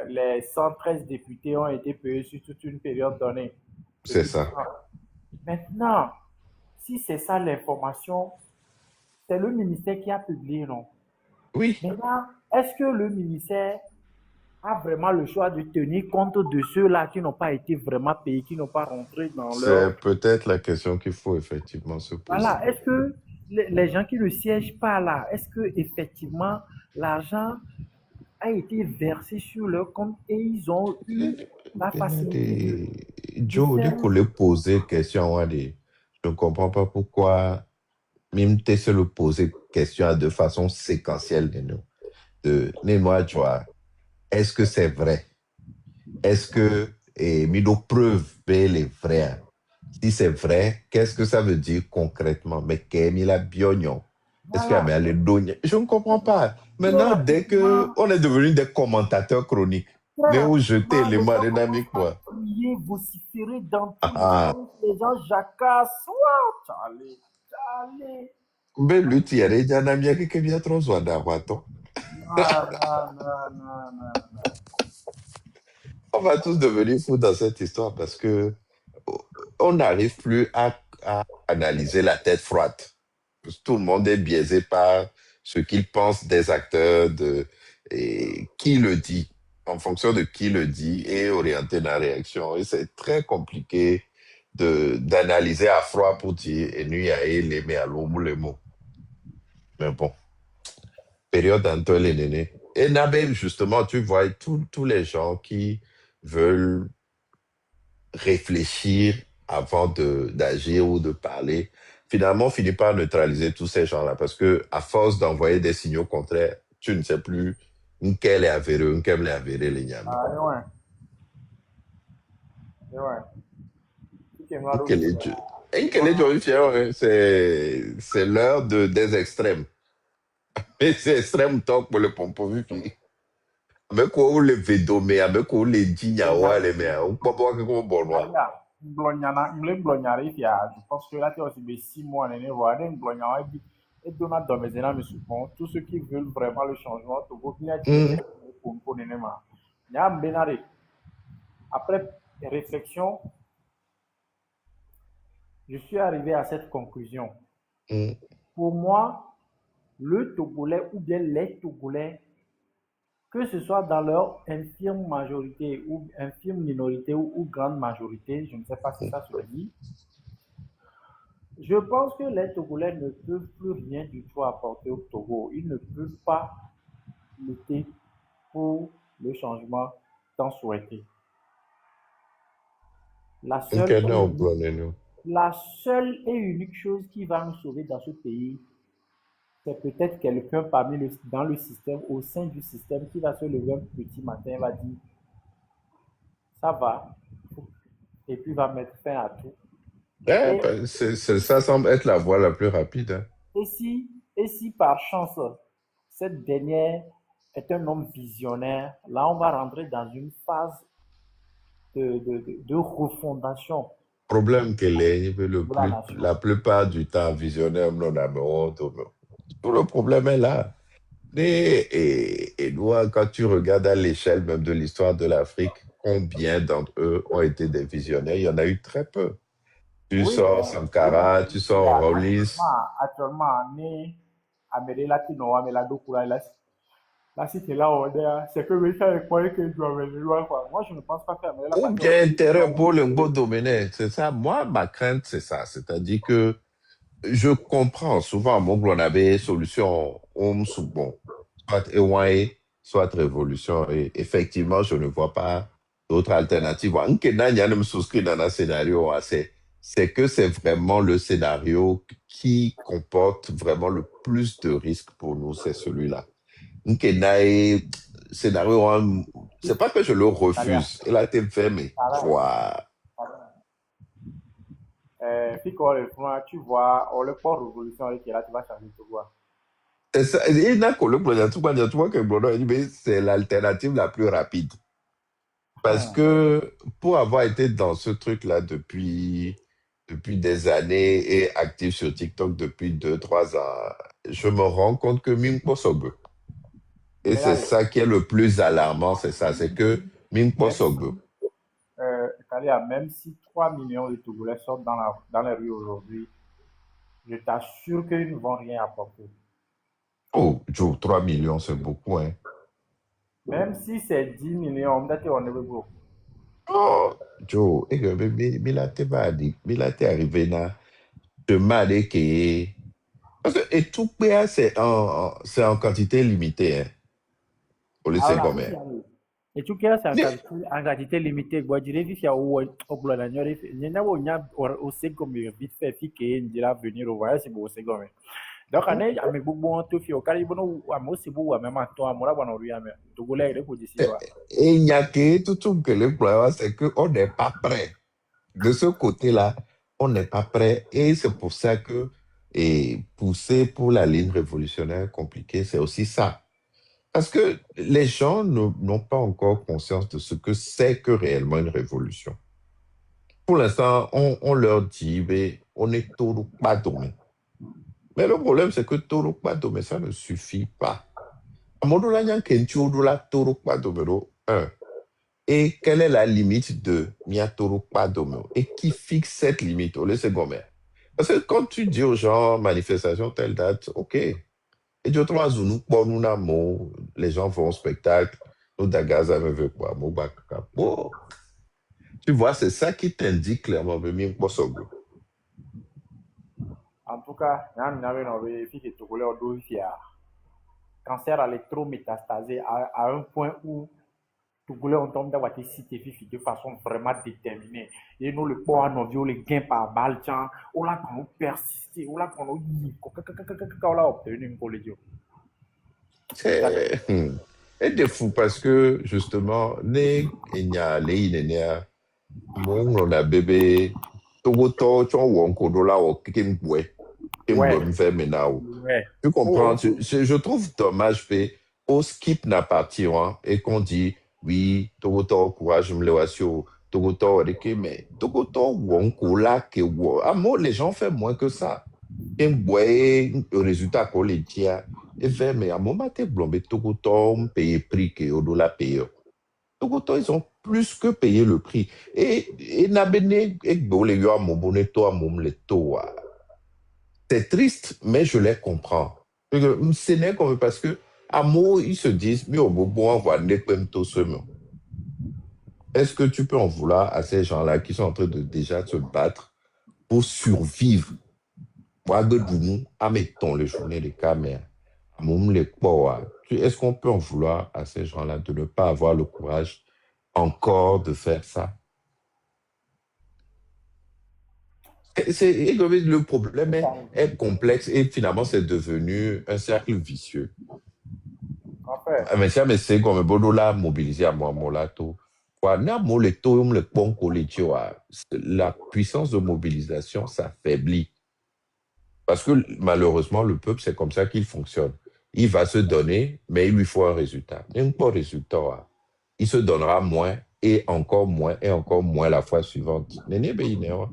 les 113 députés ont été payés sur toute une période donnée. C'est ça. Maintenant, si c'est ça l'information, c'est le ministère qui a publié, non? Oui, Maintenant, est-ce que le ministère a vraiment le choix de tenir compte de ceux-là qui n'ont pas été vraiment payés, qui n'ont pas rentré dans leur... c'est peut-être la question qu'il faut effectivement se poser. Voilà, est-ce que les gens qui ne siègent pas là, est-ce que effectivement l'argent a été versé sur leur compte et ils ont eu la facilité de Joe, dit faire... qu'on le poser question, je ne comprends pas pourquoi même se le poser question de façon séquentielle de nous. Moi, tu vois, est-ce que c'est vrai? Est-ce que, et mis nos preuves, les vraies? Hein? Si c'est vrai, qu'est-ce que ça veut dire concrètement? Mais qu'est-ce qu'il a biognon? Est-ce qu'il y a Voilà. les données? Je ne comprends pas. Très Maintenant, dès que rapidement, on est devenu des commentateurs chroniques, très mais où jeter rapidement, les l'élément gens commencent dynamique, à quoi. crier, vociférer dans tous les Ah, sens. Les gens jacassent. Ouah, Charlie, Charlie. mais lui, tu y a déjà un ami qui vient trop soin d'avoir toi. Non, non, non, non, non, non. On va tous devenir fous dans cette histoire parce que on n'arrive plus à analyser la tête froide. Tout le monde est biaisé par ce qu'il pense des acteurs, et qui le dit, en fonction de qui le dit et orienter la réaction. Et c'est très compliqué d'analyser à froid pour dire et nuit à les mais à l'homme les mots. Mais bon, période Antoine et Néné. Et Nabé, justement, tu vois, tous les gens qui veulent réfléchir avant d'agir ou de parler, finalement, on finit par neutraliser tous ces gens-là parce que à force d'envoyer des signaux contraires, tu ne sais plus quel est avéré, quel est avéré, les Niamey. Ah, ouais, ouais. Qui est noir Quel aussi. est Dieu? Et quel est Dieu? C'est l'heure des extrêmes. Mais c'est extrême talk pour le pompo vipi. Avec quoi on les védomé, avec quoi on les dit, les mais on peut pas que on bon noir. Aya, Mblonyana, Mble Mblonyara, je pense que là, tu as aussi des 6 mois, l'année, voilà, Mblonyara, et Donald Domezena me souvent, tous ceux qui veulent vraiment le changement, Togo, qui a dit, Mhm. pour Nenema. Nyam Benare, après réflexion, je suis arrivé à cette conclusion. Mhm. Pour moi, le Togolais ou bien les Togolais, que ce soit dans leur infime majorité ou infime minorité ou grande majorité, je ne sais pas si ça se dit, je pense que les Togolais ne peuvent plus rien du tout apporter au Togo. Ils ne peuvent pas lutter pour le changement tant souhaité. La Ok, seule, et non, unique, bon, nous. la seule et unique chose qui va nous sauver dans ce pays, c'est peut-être quelqu'un dans le système, au sein du système, qui va se lever un petit matin et va dire ça va, et puis va mettre fin à tout. Ouais, Et, ben, ça semble être la voie la plus rapide. Hein. et, si, et si par chance, cette dernière est un homme visionnaire, là on va rentrer dans une phase de refondation Problème que de la nation. la plupart du temps, visionnaire, non, mais tout le problème est là. Et nous, quand tu regardes à l'échelle même de l'histoire de l'Afrique, combien d'entre eux ont été des visionnaires? Il y en a eu très peu. Tu Oui, sors oui, Sankara, tu il y sors a Rawlins. actuellement, né Amélie Latino, Amela Dokura, là, si tu es là, c'est que oui, ça croyait que je dois venir loin, quoi. Moi, je ne pense pas qu'Amélie Ou Latino bien doit intérêt pour le beau venir. domaine. C'est ça. Moi, ma crainte, c'est ça. C'est-à-dire que je comprends souvent, mon on avait solution, bon, soit EY, soit révolution. Et effectivement, je ne vois pas d'autre alternative. Il y a même souscrit dans un scénario, hein, c'est que c'est vraiment le scénario qui comporte vraiment le plus de risques pour nous, c'est celui-là. Nkenae, scénario, c'est pas que je le Allez, refuse. Il a été fait, mais, allez. voilà. Puis quand tu vois, on le port révolution qui est là, tu vas changer tout, quoi. Et ça, il n'a qu'au le projet, tu vois que Bruno a dit, mais c'est l'alternative la plus rapide. Parce que pour avoir été dans ce truc-là depuis des années et actif sur TikTok depuis 2, 3 ans, je me rends compte que Mimpo Sobe. Et Mais là, c'est ça qui est le plus alarmant, c'est ça. C'est que Mingpo même si, Sogbe. Kalia, même si 3 millions de Togolais sortent dans les rues aujourd'hui, je t'assure qu'ils ne vont rien apporter. Oh, Joe, 3 millions, c'est beaucoup, hein. Même si c'est 10 millions, peut-être on est beaucoup. Oh, Joe, et que Milate va dire, Milate arrivé là, de mal et que. Parce que, et tout PA, c'est en quantité limitée, hein. Pour les Alors là, Ségomais. et tu kɛra san en quantité limitée, quoi, je vite à au gloire d'agneau, il y a au second, vite fait, fi que dira venir au voyage, c'est beau second. Donc, on est à mes boubons, tout fait au calibre, ou à moi, c'est beau, à même à toi, à moi, on a eu à me, tout goulé, il est pour d'ici, ouais. Et il n'y a que tout que le problème, c'est qu'on n'est pas prêt. De ce côté-là, on n'est pas prêt. Et c'est pour ça que et pousser pour la ligne révolutionnaire compliquée, c'est aussi ça. Parce que les gens n'ont pas encore conscience de ce que c'est que réellement une révolution. Pour l'instant, on leur dit, mais on est tout pas domaine. Mais le problème, c'est que tout pas domaine, ça ne suffit pas. À mon avis, il y a qu'un tout pas domaine. Un. Et quelle est la limite de Miatoro Padomo? Et qui fixe cette limite au secondaire? Parce que quand tu dis aux gens manifestation telle date, ok. Et du trois nous pour nous les gens vont au spectacle, nous d'Agaza me veut quoi, Mobaka. Bon, tu vois, c'est ça qui t'indique clairement, mais mi mposogo. En tout cas, il y a un avait fait que Togolais ont deux fiers. Cancer électrométastasé à un point où Togolais ont tombé d'avoir été cité de façon vraiment déterminée. Et nous, le poids, nos vieux, les gains par balle, on l'a qu'on persisté, on l'a qu'on a obtenu une collégion. Et des fous parce que justement, il y a mon on a bébé, Togo to, chon wonko dola o kikim boué. Ouais, Me fait maintenant. ouais. Tu Oh, comprends? oh. Je trouve dommage que au skip n'a parti hein, et qu'on dit oui, Togoto, courage, me le Togoto, mais Togoto, Wonko, là, que ah, moi, les gens font moins que ça. Et le résultat qu'on les dit, et fait, mais à un moment, t'es blombé, Togoto, on paye prix que au dollar payé. Togoto, ils ont plus que payé le prix. Et Nabene, et Bolé, yo, mon bonnet, toi, mon le toi. C'est triste, mais je les comprends. Ce n'est comme parce que, à mots, ils se disent, mais au bout, on va tout ce mot. Est-ce que tu peux en vouloir à ces gens-là qui sont en train de déjà se battre pour survivre? Moi, de Doumou, admettons les journées des caméras, est-ce qu'on peut en vouloir à ces gens-là de ne pas avoir le courage encore de faire ça? Le problème est complexe et finalement, c'est devenu un cercle vicieux. En fait, Mais ça, mais c'est comme Bodo là, mobilisé à moi, mon lato. Quoi, n'a mo le taux, le pont collegio, la puissance de mobilisation s'affaiblit. Parce que malheureusement, le peuple, c'est comme ça qu'il fonctionne. Il va se donner, mais il lui faut un résultat. Un bon résultat, il se donnera moins et encore moins la fois suivante. Néné, ben, il est, hein.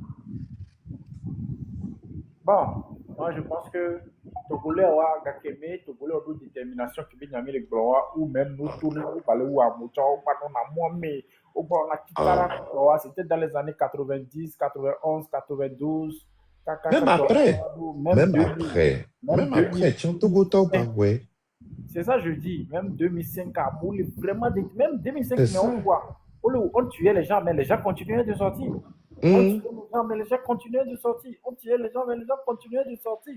bon, moi je pense que Togolais a gagné, Togolais a une détermination qui vient de gloire, ou même nous tourner, ou parler ou à Moucha, ou pas non à moi, mais au bon, on a Ah. Kitara, c'était dans les années 90, 91, 92, Même 14, après, même 2000, même même après, 2000. tiens, tout goût, bah ouais. C'est ça, je dis. Même 2005, à Boule, vraiment, même 2005, C'est mais on ça. voit. On tuait les gens, mais les gens continuaient de sortir. On tuait Hum. les gens, mais les gens continuaient de sortir. On tuait les gens, mais les gens continuaient de sortir.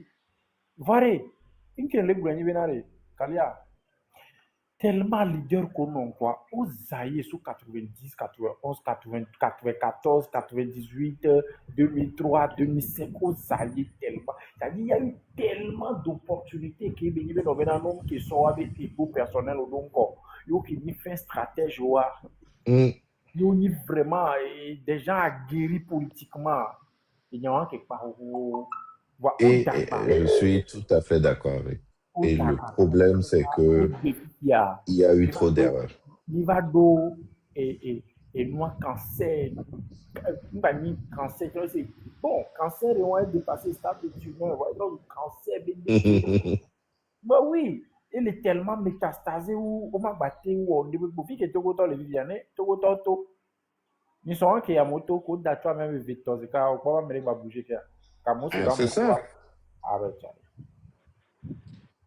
Voilà. Une qui est le gouvernement vénéré. Kalia. Tellement leader qu'on a, quoi. On zaïe sur 90, 91, 80, 94, 98, 2003, 2005. On zaïe tellement. C'est-à-dire, il y a eu tellement d'opportunités qui viennent dans un homme qui sont avec des beaux personnels au long cours. Il y a qui fait stratège. Hum. Il y a vraiment des gens aguerris politiquement. Il y a quelque part où on d'accord. Je suis tout à fait d'accord avec. On Et le d'accord. problème, c'est que Il y a il y a eu trop d'erreurs. Nivado et moi, cancer. Une cancer, c'est bon, cancer, et on a dépassé le stade de tumeur. Donc, cancer, béni. Bah oui. il est tellement métastasé ou on m'a battu ou on dit que Togo to le viviane Togo to ni sont que ya moto ko da toi même Victor Zeka ou pas me va bouger que comme c'est dans C'est moto ça. avec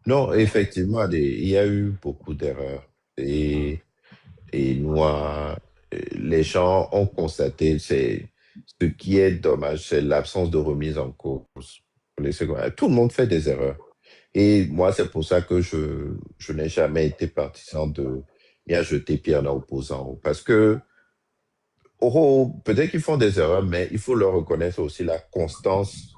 Non, effectivement, il y a eu beaucoup d'erreurs. Et nous, les gens ont constaté, c'est ce qui est dommage, c'est l'absence de remise en cause. Tout le monde fait des erreurs. Et moi, c'est pour ça que je n'ai jamais été partisan de bien jeter pierre dans l'opposant. Parce que, peut-être qu'ils font des erreurs, mais il faut leur reconnaître aussi la constance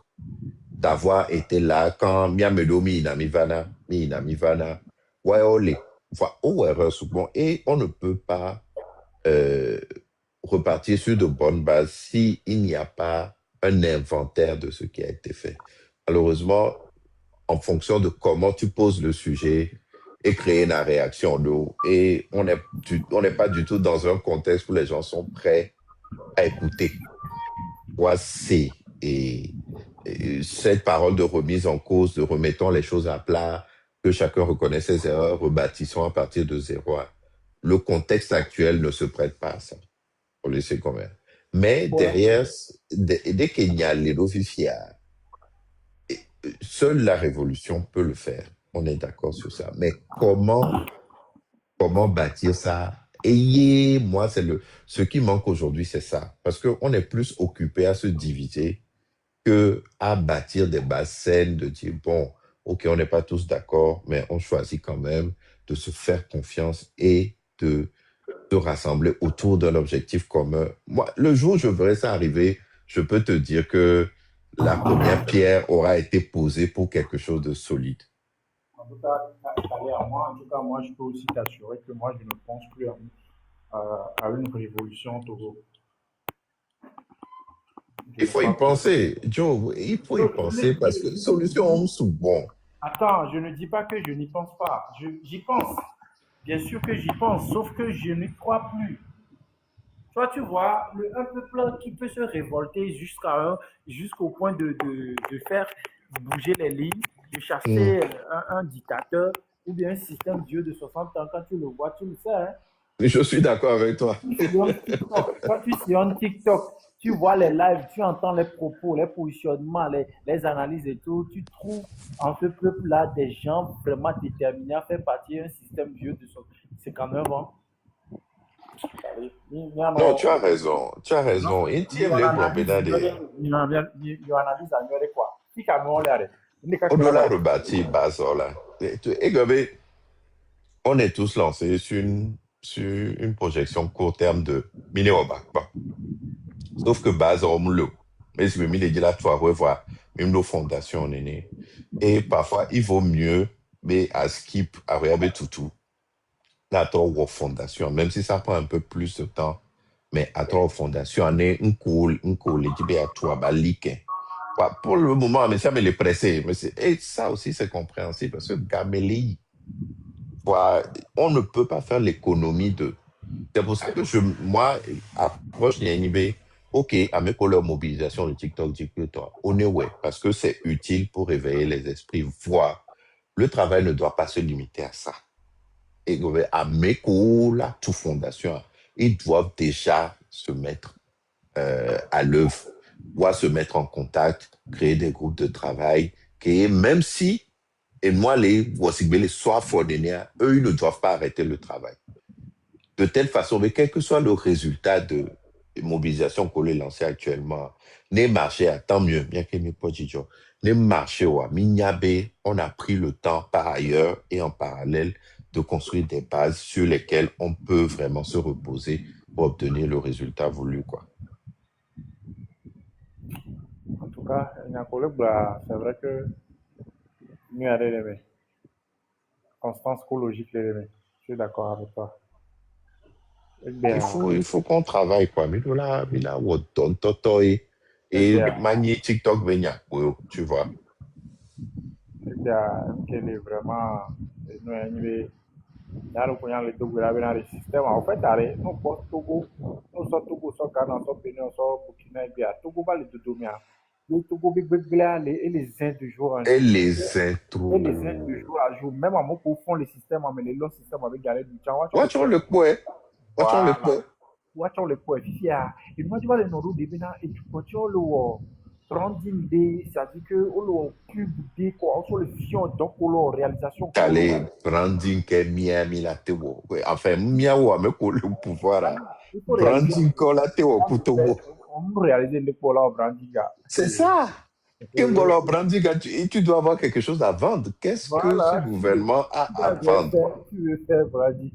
d'avoir été là quand Miamedo mi inamivana, ouais, olé. Enfin, erreur souvent. Et on ne peut pas euh, repartir sur de bonnes bases s'il n'y a pas un inventaire de ce qui a été fait. Malheureusement, en fonction de comment tu poses le sujet et créer une réaction d'eau, et on n'est pas du tout dans un contexte où les gens sont prêts à écouter. C'est et cette parole de remise en cause, de remettons les choses à plat, que chacun reconnaît ses erreurs, rebâtissons à partir de zéro. Le contexte actuel ne se prête pas à ça. On le sait quand même. Mais ouais. derrière, dès qu'il y a l'élofifia, seule la révolution peut le faire. On est d'accord sur ça. Mais comment bâtir ça? Et moi, ce qui manque aujourd'hui, c'est ça. Parce qu'on est plus occupé à se diviser que à bâtir des bases saines, de dire, bon, OK, on n'est pas tous d'accord, mais on choisit quand même de se faire confiance et de se rassembler autour d'un objectif commun. Moi, le jour où je verrai ça arriver, je peux te dire que la première pierre aura été posée pour quelque chose de solide. En tout cas, moi, en tout cas, moi, je peux aussi t'assurer que moi, je ne pense plus à une révolution au Togo. Je Il ne faut y crois plus. penser, Joe, il faut y penser parce que solution, sous bon. Attends, je ne dis pas que je n'y pense pas. J'y pense. Bien sûr que j'y pense, sauf que je n'y crois plus. Toi, tu vois, un peuple qui peut se révolter jusqu'au point de faire bouger les lignes, de Hmm. chasser un dictateur ou bien un système vieux de 60 ans, quand tu le vois, tu le sais. Hein? Je suis d'accord avec toi. Quand tu sillonnes TikTok, tu vois les lives, tu entends les propos, les positionnements, les analyses et tout, tu trouves en ce peuple-là des gens vraiment déterminés à faire partie d'un système vieux de 59 ans. Non, tu as raison, tu as raison. Intiem les Benade. On doit la rebâtir, Basola. Et on est tous lancés sur une projection court terme de Minéoba. Bon. Sauf que base le. Mais si me dit là, tu vas revoir, même nos fondations, on est né. Et parfois, il vaut mieux, mais à skip, à regarder tout. Là, à fondation, même si ça prend un peu plus de temps, mais à trois fondations, on est un cool, l'équipe à toi, balique. Pour le moment, mais ça me les pressé. Et ça aussi, c'est compréhensible parce que Gamélie, on ne peut pas faire l'économie de. C'est pour ça que moi, approche Nianibé, OK, à mes collègues mobilisation de TikTok, dit que toi, on est ouais, parce que c'est utile pour réveiller les esprits, voir. Le travail ne doit pas se limiter à ça. Et à mes collègues, toute fondation, ils doivent déjà se mettre à l'œuvre, doivent se mettre en contact, créer des groupes de travail, créer, même si, et moi, les soit fordenés, eux, ils ne doivent pas arrêter le travail de telle façon, mais quel que soit le résultat de mobilisation qu'on est lancée actuellement, n'est marché à tant mieux, bien que mes potes n'est marché à Minyabe, on a pris le temps par ailleurs et en parallèle de construire des bases sur lesquelles on peut vraiment se reposer pour obtenir le résultat voulu, quoi. En tout cas, c'est vrai que mieux aller les constance écologique les Je suis d'accord avec toi. Eh Il bien, faut, il faut qu'on travaille, quoi. Mais là, eh et bien, manier TikTok, tu vois. eh bien, quel est vraiment, nous, dans le Togo, dans le système, en fait, nous, pour Togo, nous sommes Togo, nous sommes Ghana, nous sommes Bénin, nous sommes Burkina, et bien, Togo, va le Dodomia. les Togo Big Big Bla, et les uns de jour en Et jour. les Et les uns de intros. jour en jour. Même à mon pour font le système, mais les longs systèmes avec Galette du Tchao, le Watch on quoi. le quoi? Watch on le Voilà. quoi? Watch le quoi. Fia. Et moi, tu vois, les noms de Bina, et tu continues le 30 d c'est-à-dire que on le cube d quoi, on sur le fion, donc on le réalisation, qu'on le. Calé, branding que Miami la tewo. Ouais, enfin, miaou a me le pouvoir là. Voilà. Il faut réaliser. Branding ko la tewo kutobo. On peut réaliser le polar au Brandiga. C'est ça. Kengolo branding, et tu dois avoir quelque chose à vendre. Qu'est-ce que ce Voilà, gouvernement a à vendre? tu veux faire Brandi.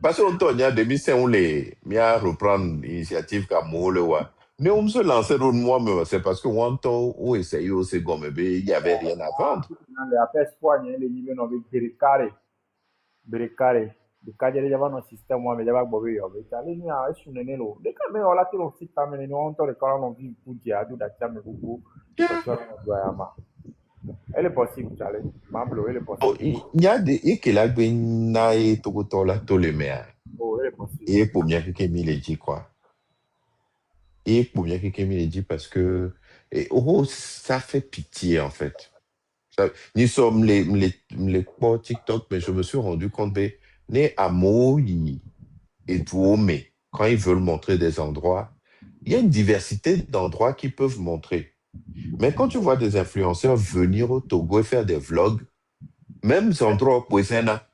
Parce qu'on tourne, il y a des missions où les, mia reprendre l'initiative comme le wa. Mais on se lancer dans moi-même, c'est parce que on temps où essayer aussi comme il y avait rien à vendre. Le appel espoir, il y a les niveaux avec Bericare. Bericare. Le cadre de javano système, moi, mais j'avais bobé, mais t'as les niens, ils sont nés là. Dès que on l'a tiré aussi, t'as mené, on t'a le corps, on vit pour dire, à tout d'ailleurs, mais beaucoup, parce que on doit y avoir. Elle est possible, Charlie. Mamblo, elle est Oh, possible. il y a des, et que la gouina et tout là, tout les mères. Oh, elle est possible. Et pour bien que Kémy l'ait dit, quoi. Et pour bien que Kémy l'ait dit, parce que, et, oh, ça fait pitié, en fait. Nous sommes les pas TikTok, mais je me suis rendu compte, mais, les amours, et tout, mais quand ils veulent montrer des endroits, il y a une diversité d'endroits qu'ils peuvent montrer. Mais quand tu vois des influenceurs venir au Togo et faire des vlogs, mêmes endroits, Poesena,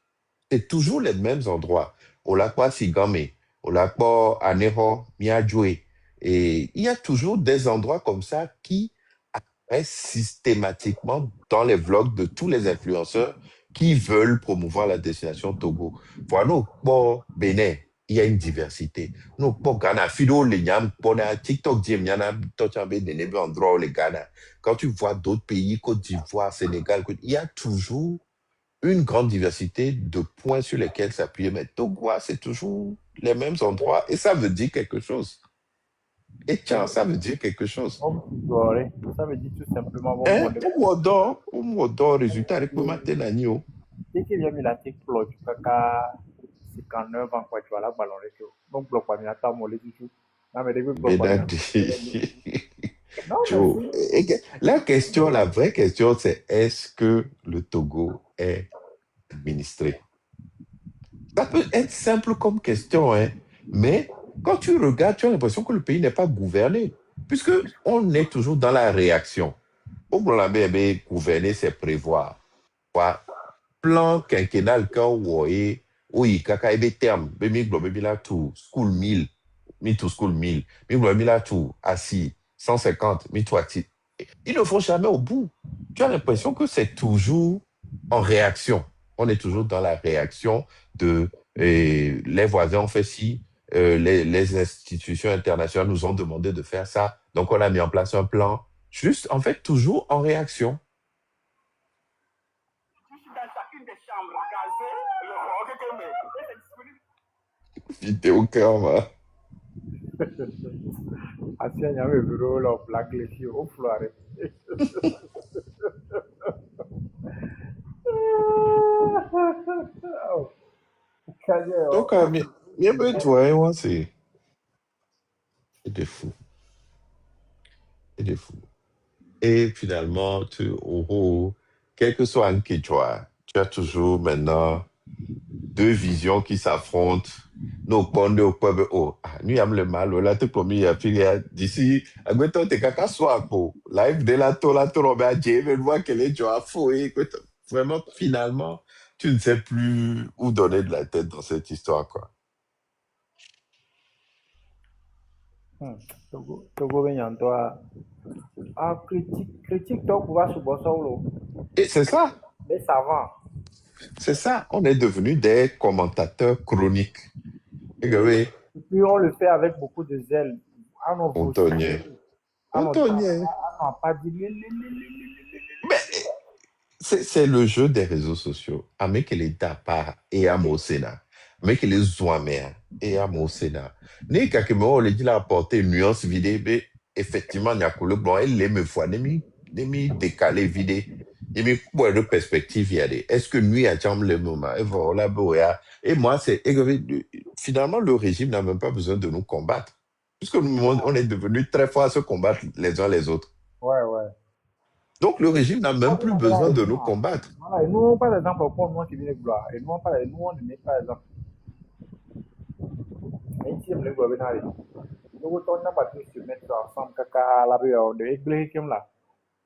c'est toujours les mêmes endroits. Olakwa Sigame, Olakwa Aneho, Miadjoue. Et il y a toujours des endroits comme ça qui apparaissent systématiquement dans les vlogs de tous les influenceurs qui veulent promouvoir la destination Togo. Voilà, nous, pour Bénin, il y a une diversité. Nous, pour Ghana, Fido, les Nyam, pour TikTok, Djemiana, Tochambe, des endroits, les Ghana. Quand tu vois d'autres pays, Côte d'Ivoire, Sénégal, il y a toujours une grande diversité de points sur lesquels s'appuyer. Mais Togo, c'est toujours les mêmes endroits et ça veut dire quelque chose. Et tiens, ça veut dire quelque chose. Ça veut dire tout simplement bon Hein? monde. Au modo, résultat, avec le matin, l'agneau. Dès qu'il y a mis la tech plot, tu peux qu'à 59 ans, quoi, tu vas la ballonner. Donc, bloc, pas mis à ta molle du tout. Non, mais dès que bloc, Mais pas mis là, à non, mais Joe, la question, la vraie question, c'est est-ce que le Togo est administré? Ça peut être simple comme question, hein, mais quand tu regardes, tu as l'impression que le pays n'est pas gouverné, puisque on est toujours dans la réaction. Au Gouverner, gouverner, c'est prévoir. Quoi? Plan quinquennal, quand vous voyez, oui, kaka, ebe terme, bemi glo, bemi la tout, school 1000, mi to school 1000, mi glo, bemi la tout, assis, 150, mi to actif. Ils ne font jamais au bout. Tu as l'impression que c'est toujours en réaction. On est toujours dans la réaction de les voisins ont fait ci, les institutions internationales nous ont demandé de faire ça, donc on a mis en place un plan. Juste, en fait, toujours en réaction. Vidéo karma. Assis, il y avait bureau, là, blague les filles, au fleuret. Donc, bien besoin, ouais, c'est des fous. C'est des fous. Et finalement, quel que soit un Quechua, tu as toujours maintenant deux visions qui s'affrontent. Nos pondes au peuple, oh, nous avons le mal, là, tu promis, d'ici, à quoi t'es caca soit, pour live de la tola, on va dire, mais voir quel est, tu as fou, vraiment, finalement, tu ne sais plus où donner de la tête dans cette histoire, quoi. Togo, ben, toi. Ah, critique, donc, on va se bosser au Et c'est ça, les savants. c'est ça. On est devenus des commentateurs chroniques. Et que oui, Et puis, on le fait avec beaucoup de zèle. Ah non, on vous tognait. ah On non, tognait. ah non, pas dit. Mais c'est le jeu des réseaux sociaux. Avec les dapa et à mon Sénat. Avec les zouamers et à mon Sénat. Né kakeme on le dit la apporter nuance vidéo, mais effectivement, il y a que le blanc, il me fois, demi décalé vidéo. Il me quoi de perspective, il y a des. Est-ce que nuit à Tcham le moment? Et voilà, boya. Et moi, finalement, le régime n'a même pas besoin de nous combattre. Puisque nous, on est devenus très forts à se combattre les uns les autres. Ouais, Donc, le régime n'a même plus besoin de nous combattre. Voilà, et nous, par exemple, au point, nous qui vient de gloire, et nous, on ne met pas exemple. Mais ici, le gouvernement, nous, on n'a pas tous se mettre ensemble, caca, la bio, de église comme là.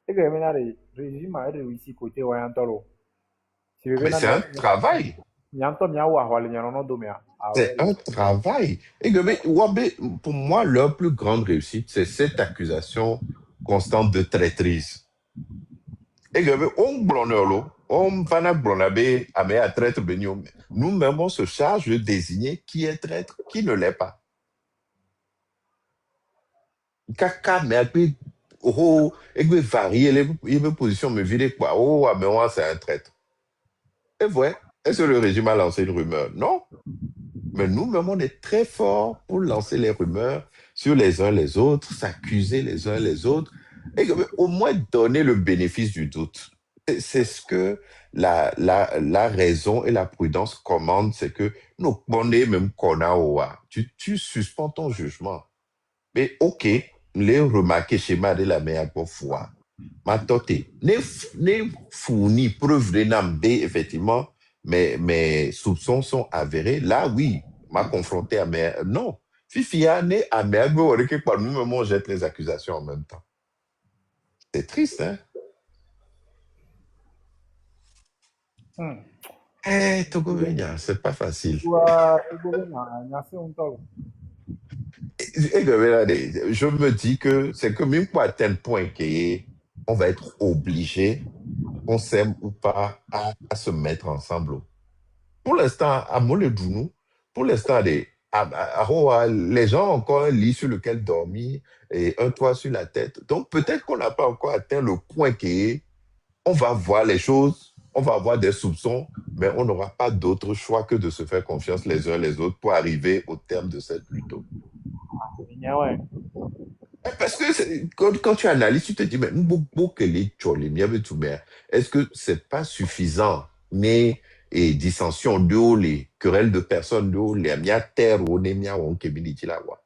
Le gouvernement, le régime a réussi côté Wayantolo. Si le Mais c'est gouvernement, un travail. Nyanto Miawa, Wale, Nyanono Domia. Ah C'est ouais. un travail. Et que, mais, Wabé, pour moi, leur plus grande réussite, c'est cette accusation constante de traîtrise. Et que, mais, on blonne on va na blonnabe, amé à traître benio. Nous-mêmes, on se charge de désigner qui est traître, qui ne l'est pas. Kaka, mais après, oh, et que varier les positions, me vider quoi. Oh, ah, mais moi, c'est un traître. Et vrai, est-ce que le régime a lancé une rumeur? Non. Mais nous-mêmes, on est très forts pour lancer les rumeurs sur les uns les autres, s'accuser les uns les autres, et au moins donner le bénéfice du doute. C'est ce que la raison et la prudence commandent, c'est que nous connaissons même qu'on a tu suspends ton jugement. Mais ok, les remarquer schéma de la meilleure foi. Ma toté, ne fournit preuve de nambe, effectivement, mes soupçons sont avérés. Là, oui, m'a confronté à mes... Non. Fifia, ne à mes que par nous-mêmes, on jette les accusations en même temps. C'est triste, hein? Eh, Togo Venia, c'est pas facile. Le gouvernement, il y a fait un temps. Et je me dis que c'est que même pour atteindre point qu'on va être obligé, qu'on s'aime ou pas, à se mettre ensemble. Pour l'instant, à Moledounou, pour l'instant, les gens ont encore un lit sur lequel dormir et un toit sur la tête. Donc, peut-être qu'on n'a pas encore atteint le point on va voir les choses, on va avoir des soupçons, mais on n'aura pas d'autre choix que de se faire confiance les uns les autres pour arriver au terme de cette lutte. Ouais. Parce que quand tu analyses, tu te dis, mais est-ce que c'est pas suffisant? Mais, et dissension de haut, les querelles de personnes de haut, les mia terre, ou les mia on kebili la wa.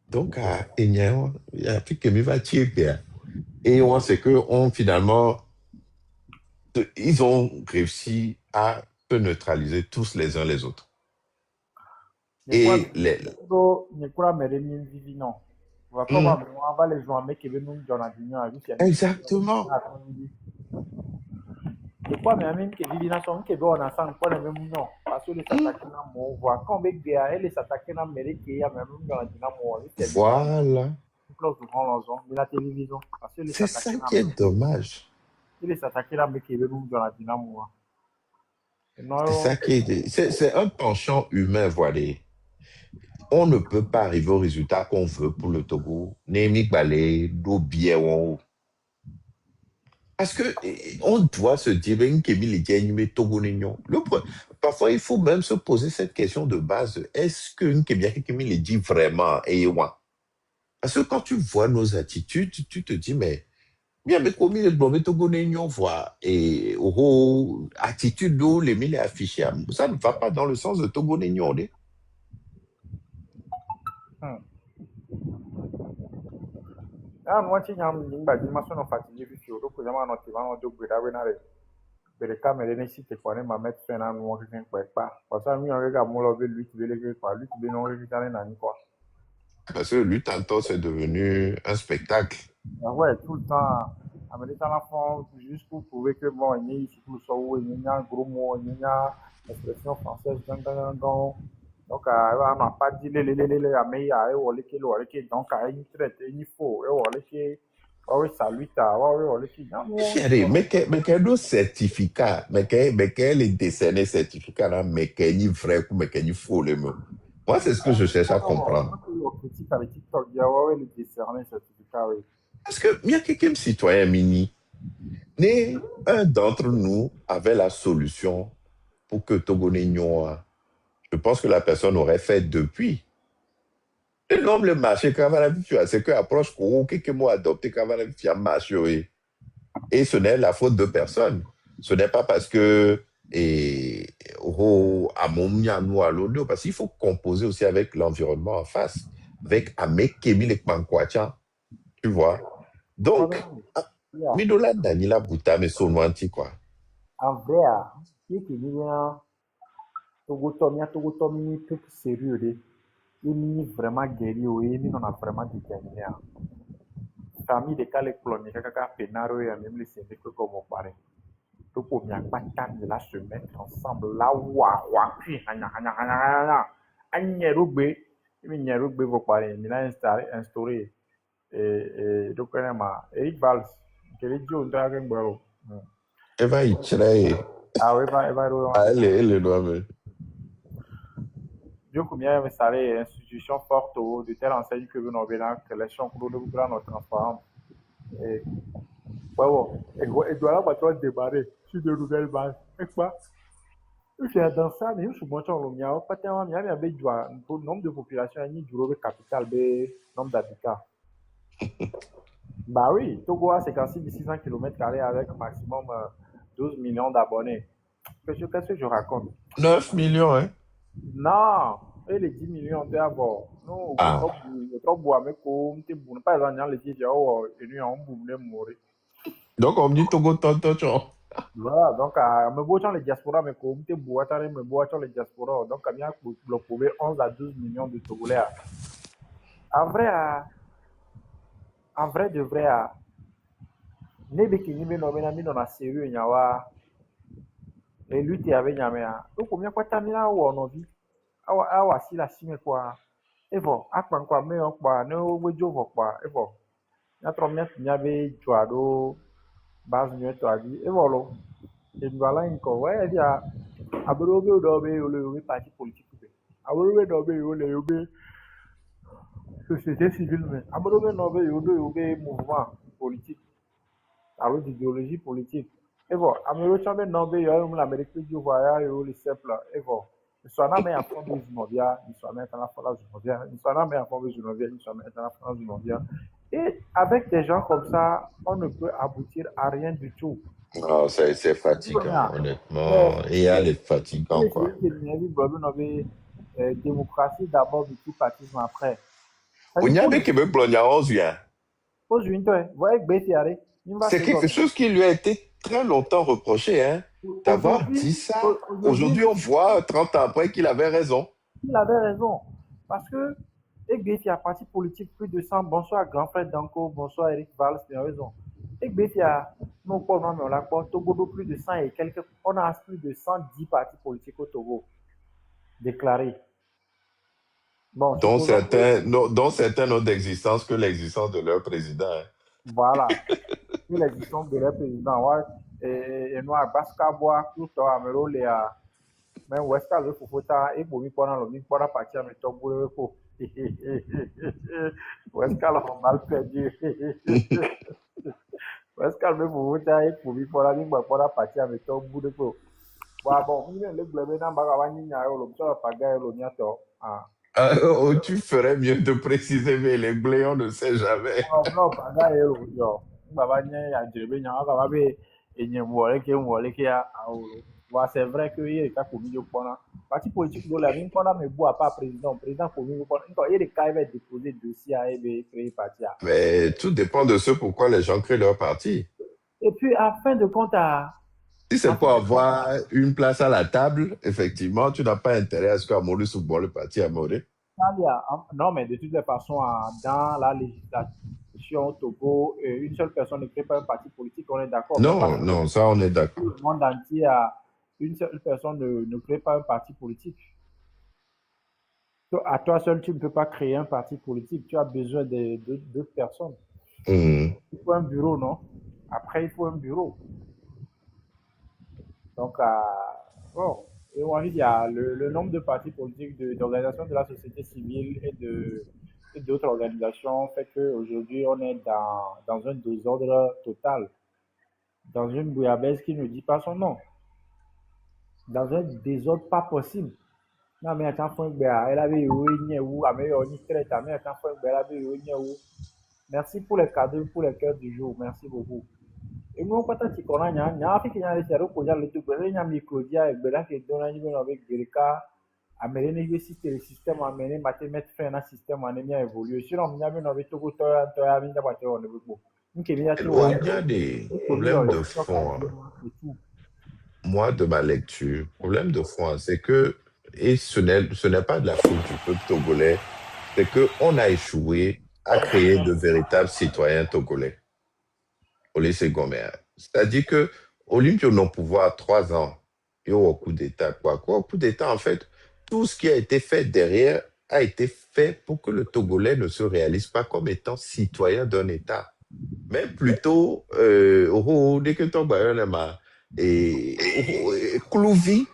Donc, il y a plus que mi va tirer. Et on sait que finalement, ils ont réussi à se neutraliser tous les uns les autres. Et les, Hmm, exactement. Pourquoi même que Vivina son que bon ensemble pour le même non parce que les Hmm, attaquer na mo voit quand bec de elle les attaquer na mérite qu'il y a même dans la dina mo c'est bien voilà. close devant l'ozon de la télévision parce que les C'est ça attaquer na qui est dommage. les attaquer na bec dans la dina mo C'est non ça qui est. C'est un penchant humain, voilà. On ne peut pas arriver au résultat qu'on veut pour le Togo. Némi Balé, Dobiewo. Parce que on doit se dire, ben, Kémy Lidien, mais Togo Nignon. Parfois, il faut même se poser cette question de base. Est-ce que Kémy le dit vraiment? Et ouais. Parce que quand tu vois nos attitudes, tu te dis, mais bien, mais comme il est bon, mais Togo Nignon voit. Et attitude d'où les mille est affiché, ça ne va pas dans le sens de Togo Nignon. ah moi tu n'as pas dit ma son fatigué puis sur le programme non tu vas non de greda venare per camere ne si te pone ma mettre fin na no que pas parce que mi on regarde mon love lui tu veux le quoi lui tu veux non regarder na ni quoi. Parce que lui, tantôt, c'est devenu un spectacle. Ah ouais, tout le temps. Américains la font juste pour prouver que bon, il y a ici tout le soir, il y a un gros mot, il y a l'expression française, donc, on n'a pas dit les, mais il y a donc, il traite, il faut, oui, salut, oui, Chérie, mais quel autre certificat, mais quel est décerné certificat là, mais quel est vrai ou mais quel est faux le mot. Moi, c'est ce que je cherche à comprendre. on critique avec TikTok, il y a ouais, les décernés certificats, oui. Parce que, il y a quelqu'un citoyen mini, né, un d'entre nous avait la solution pour que Togo n'ignorent. Je pense que la personne aurait fait depuis. Le nom, le marché, quand on a vu, c'est que approche, quelques mots adoptés, quand on a vu, il y a marché, oui. Et ce n'est la faute de personne. Ce n'est pas parce que et au à mon mianou à l'audio, parce qu'il faut composer aussi avec l'environnement en face, avec Amek Kemil et Kwankwacha, tu vois. Donc, Problème, ah, yeah. Midola Danila Bouta, mais Sonwanti, quoi. En vrai, qui qui dit bien, Togo Tomi, tout sérieux, il est vraiment guéri, oui, il en a vraiment déterminé. Famille de Calais Cloné, Kaka Penaro et même les syndicats comme on paraît. Donc, on n'y a pas de temps de là se mettre ensemble, là, ouah, puis, Agnèrugbe, il n'y a rugbe, vous parlez, il a instauré, donc, Eric Valls, qui est dit au Dragon Ball. Eva Ichirae, Ah oui, va, elle doit me. Dieu combien vous savez, institution forte de telle enseigne que vous n'avez pas, que les champs de vous grand transparents. Et, bon, et doit là, toi démarrer sur de nouvelles bases. Et quoi? Je dans ça, mais je suis bon, il y a pas tellement, il y a un nombre de population, il y a du capital, le nombre d'habitants. Bah oui, Togo a 56 600 km² avec maximum 12 millions d'abonnés. Qu'est-ce que je raconte? 9 millions, hein? Non, et les 10 millions de avoir. Non, Ah, le trop bois, mais comme tu ne pas en les 10 et nous on boum mourir. donc on me dit Togo Tonton. Voilà, donc, me bois les diaspora, mais comme tu bois, me bois les diaspora. Donc, il y a le prouver 11 à 12 millions de Togolais. En vrai, en vrai, de vrai, ne be ki nyime no mena mi no na sérieux nyawa et lui te avec nyamea. Donc, combien quoi tamina ou on vit? Awa si la sime quoi. Et bon, akpan quoi, mais on quoi, ne wejo quoi, et bon. Ya trop bien nyabe chuado base nyo to adi e volo e ngala inko we dia abrobe do be ole parti politique be abrobe do be ole be société civile mais abrobe no be ole mouvement politique alors d'idéologie politique et bon amero chambe no be yo l'Amérique du voyage yo le simple et bon ils sont là mais à fond de Zinovia ils sont là dans la France Zinovia ils sont là mais à fond de Zinovia ils sont là dans la France Zinovia et avec des gens comme ça on ne peut aboutir à rien du tout. Non, c'est fatigant, honnêtement. Et elle est fatigant, quoi. Démocratie d'abord, multipartisme après. Ça dit pour Onyabe les Kebe Blogna 11, hein. voyez, Béfiaré, il va C'est se quelque donner. chose qui lui a été très longtemps reproché, hein, d'avoir dit ça. Aujourd'hui, Aujourd'hui, on voit 30 ans après qu'il avait raison. il avait raison. Parce que, Béfi a parti politique plus de 100. Bonsoir, grand frère Danko. Bonsoir, Eric Valls, il a raison. Béfi a, non, pas non, mais on l'a pas. Togo, plus de 100 et quelques. On a plus de 110 partis politiques au Togo déclarés. Bon, supposons que, Dont certains n'ont d'existence que l'existence de leur président, hein. voilà, que l'existence de leur président, ouais, et nous, à Baskaboa, tout ça, à Meroléa, mais où est-ce que le Fofota, et pour lui, pendant le pour la partie à mes tombeaux, où est-ce qu'elle a mal perdu, où est-ce qu'elle me Fofota, et pour lui, pour la partie à mes tombeaux, bon, il y a le blé, n'a pas gagné, il y a le pagaille, le niato, ah. Oh, tu ferais mieux de préciser, mais les blés, on ne sait jamais. Non, pagaille, yo, baba nye ya jebe nya aka babe enye mwole ke ya aolo wa c'est vrai que il ka komi yo pona parti politique do la min pona me bo pas président komi yo pona nto il ka va déposer dossier à ebe créer parti a Mais tout dépend de ce pourquoi les gens créent leur parti. et puis à fin de compte Si à c'est fin pour de compte avoir une place à la table, effectivement, tu n'as pas intérêt à ce qu'Amory souboie le parti Amory. non mais de toutes les façons dans la législation au Togo une seule personne ne crée pas un parti politique on est d'accord mais pas Non, non, ça, on est d'accord. le monde entier a une seule personne ne crée pas un parti politique. À toi seul, tu ne peux pas créer un parti politique. Tu as besoin d'autres personnes. Mhm. Il faut un bureau, non? Après, il faut un bureau. Donc, bon. Et on dit, il y a le nombre de partis politiques, d'organisations de la société civile et d'autres organisations fait qu'aujourd'hui, on est dans un désordre total. Dans une bouillabaisse qui ne dit pas son nom. Dans un désordre pas possible. Non, mais attends, elle avait eu une ou, mais on y traite, mais attends, elle avait eu une ou. Merci pour les cadeaux, pour les cœurs du jour. Merci beaucoup. Et nous, quand tu connais, il y a un qui a les cerveaux pour le tout, il y a un micro-dia, il y a un qui donne un niveau avec Gerika, amener le système, amener mathématiques, faire un système, amener à évoluer. Sinon, il y a un tout, tout, Il y a des problèmes de fond, hein. Moi, de ma lecture, problème de fond, hein, c'est que, et ce n'est pas de la faute du peuple togolais, c'est qu'on a échoué à créer de véritables citoyens togolais. C'est-à-dire que Olympio non pouvoir 3 ans, et au coup d'État, quoi. Au coup d'État, en fait, tout ce qui a été fait derrière a été fait pour que le Togolais ne se réalise pas comme étant citoyen d'un État, mais plutôt, dès que ton et Clouvi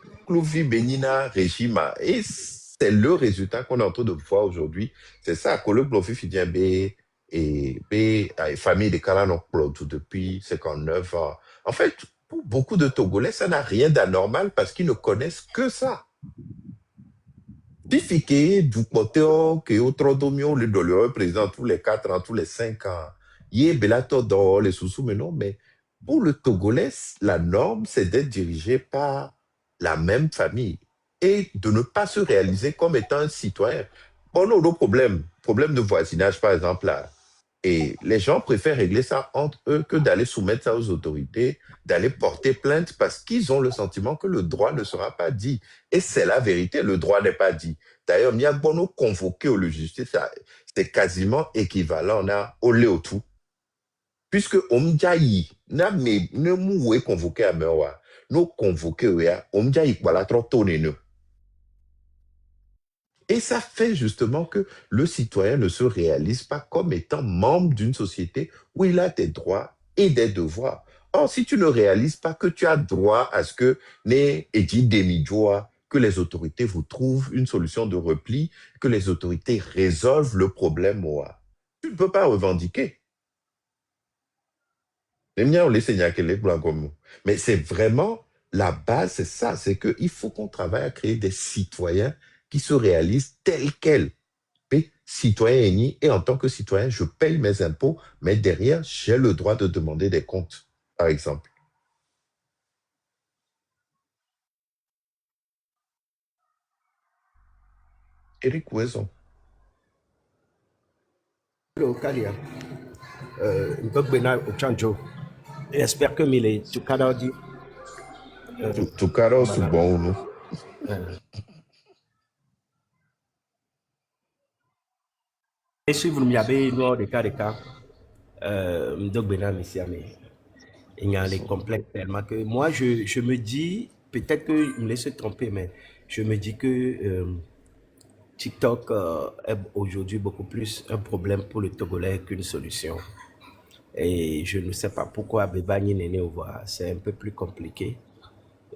Benina régime, et c'est le résultat qu'on est en train de voir aujourd'hui. C'est ça que le Clouvi Fidien B et famille de Kalano depuis 59 ans. En fait, pour beaucoup de Togolais, ça n'a rien d'anormal parce qu'ils ne connaissent que ça. Pifiké, du côté que autre domio, le président tous les 4 ans, tous les 5 ans. Yé, belato dans les sous mais non, mais pour le Togolais, la norme, c'est d'être dirigé par la même famille et de ne pas se réaliser comme étant un citoyen. Bon, non, problème de voisinage, par exemple, là. Et les gens préfèrent régler ça entre eux que d'aller soumettre ça aux autorités, d'aller porter plainte parce qu'ils ont le sentiment que le droit ne sera pas dit. Et c'est la vérité, le droit n'est pas dit. D'ailleurs, Miabono convoqué au justice, c'est quasiment équivalent au Léotou. Puisque Omjayi, ne moué convoqué à Mewa, nous convoqué, Omjayi, voilà, trop tonné. Et ça fait justement que le citoyen ne se réalise pas comme étant membre d'une société où il a des droits et des devoirs. Or, si tu ne réalises pas que tu as droit à ce que que les autorités vous trouvent une solution de repli, que les autorités résolvent le problème, tu ne peux pas revendiquer. Mais c'est vraiment la base, c'est ça, c'est qu'il faut qu'on travaille à créer des citoyens qui se réalisent tels quels. Citoyen et en tant que citoyen, je paye mes impôts, mais derrière, j'ai le droit de demander des comptes, par exemple. Eric Ouezon. J'espère que Mile Tukada dit. Tukada sous bon nous. Et suivre Miabe Noir de Kareka, Mdogbena Missiame. Il y a les complexes tellement que moi, je me dis, peut-être que je me laisse tromper, mais je me dis que TikTok est aujourd'hui beaucoup plus un problème pour le Togolais qu'une solution. Et je ne sais pas pourquoi Bebani Nene Owa, c'est un peu plus compliqué.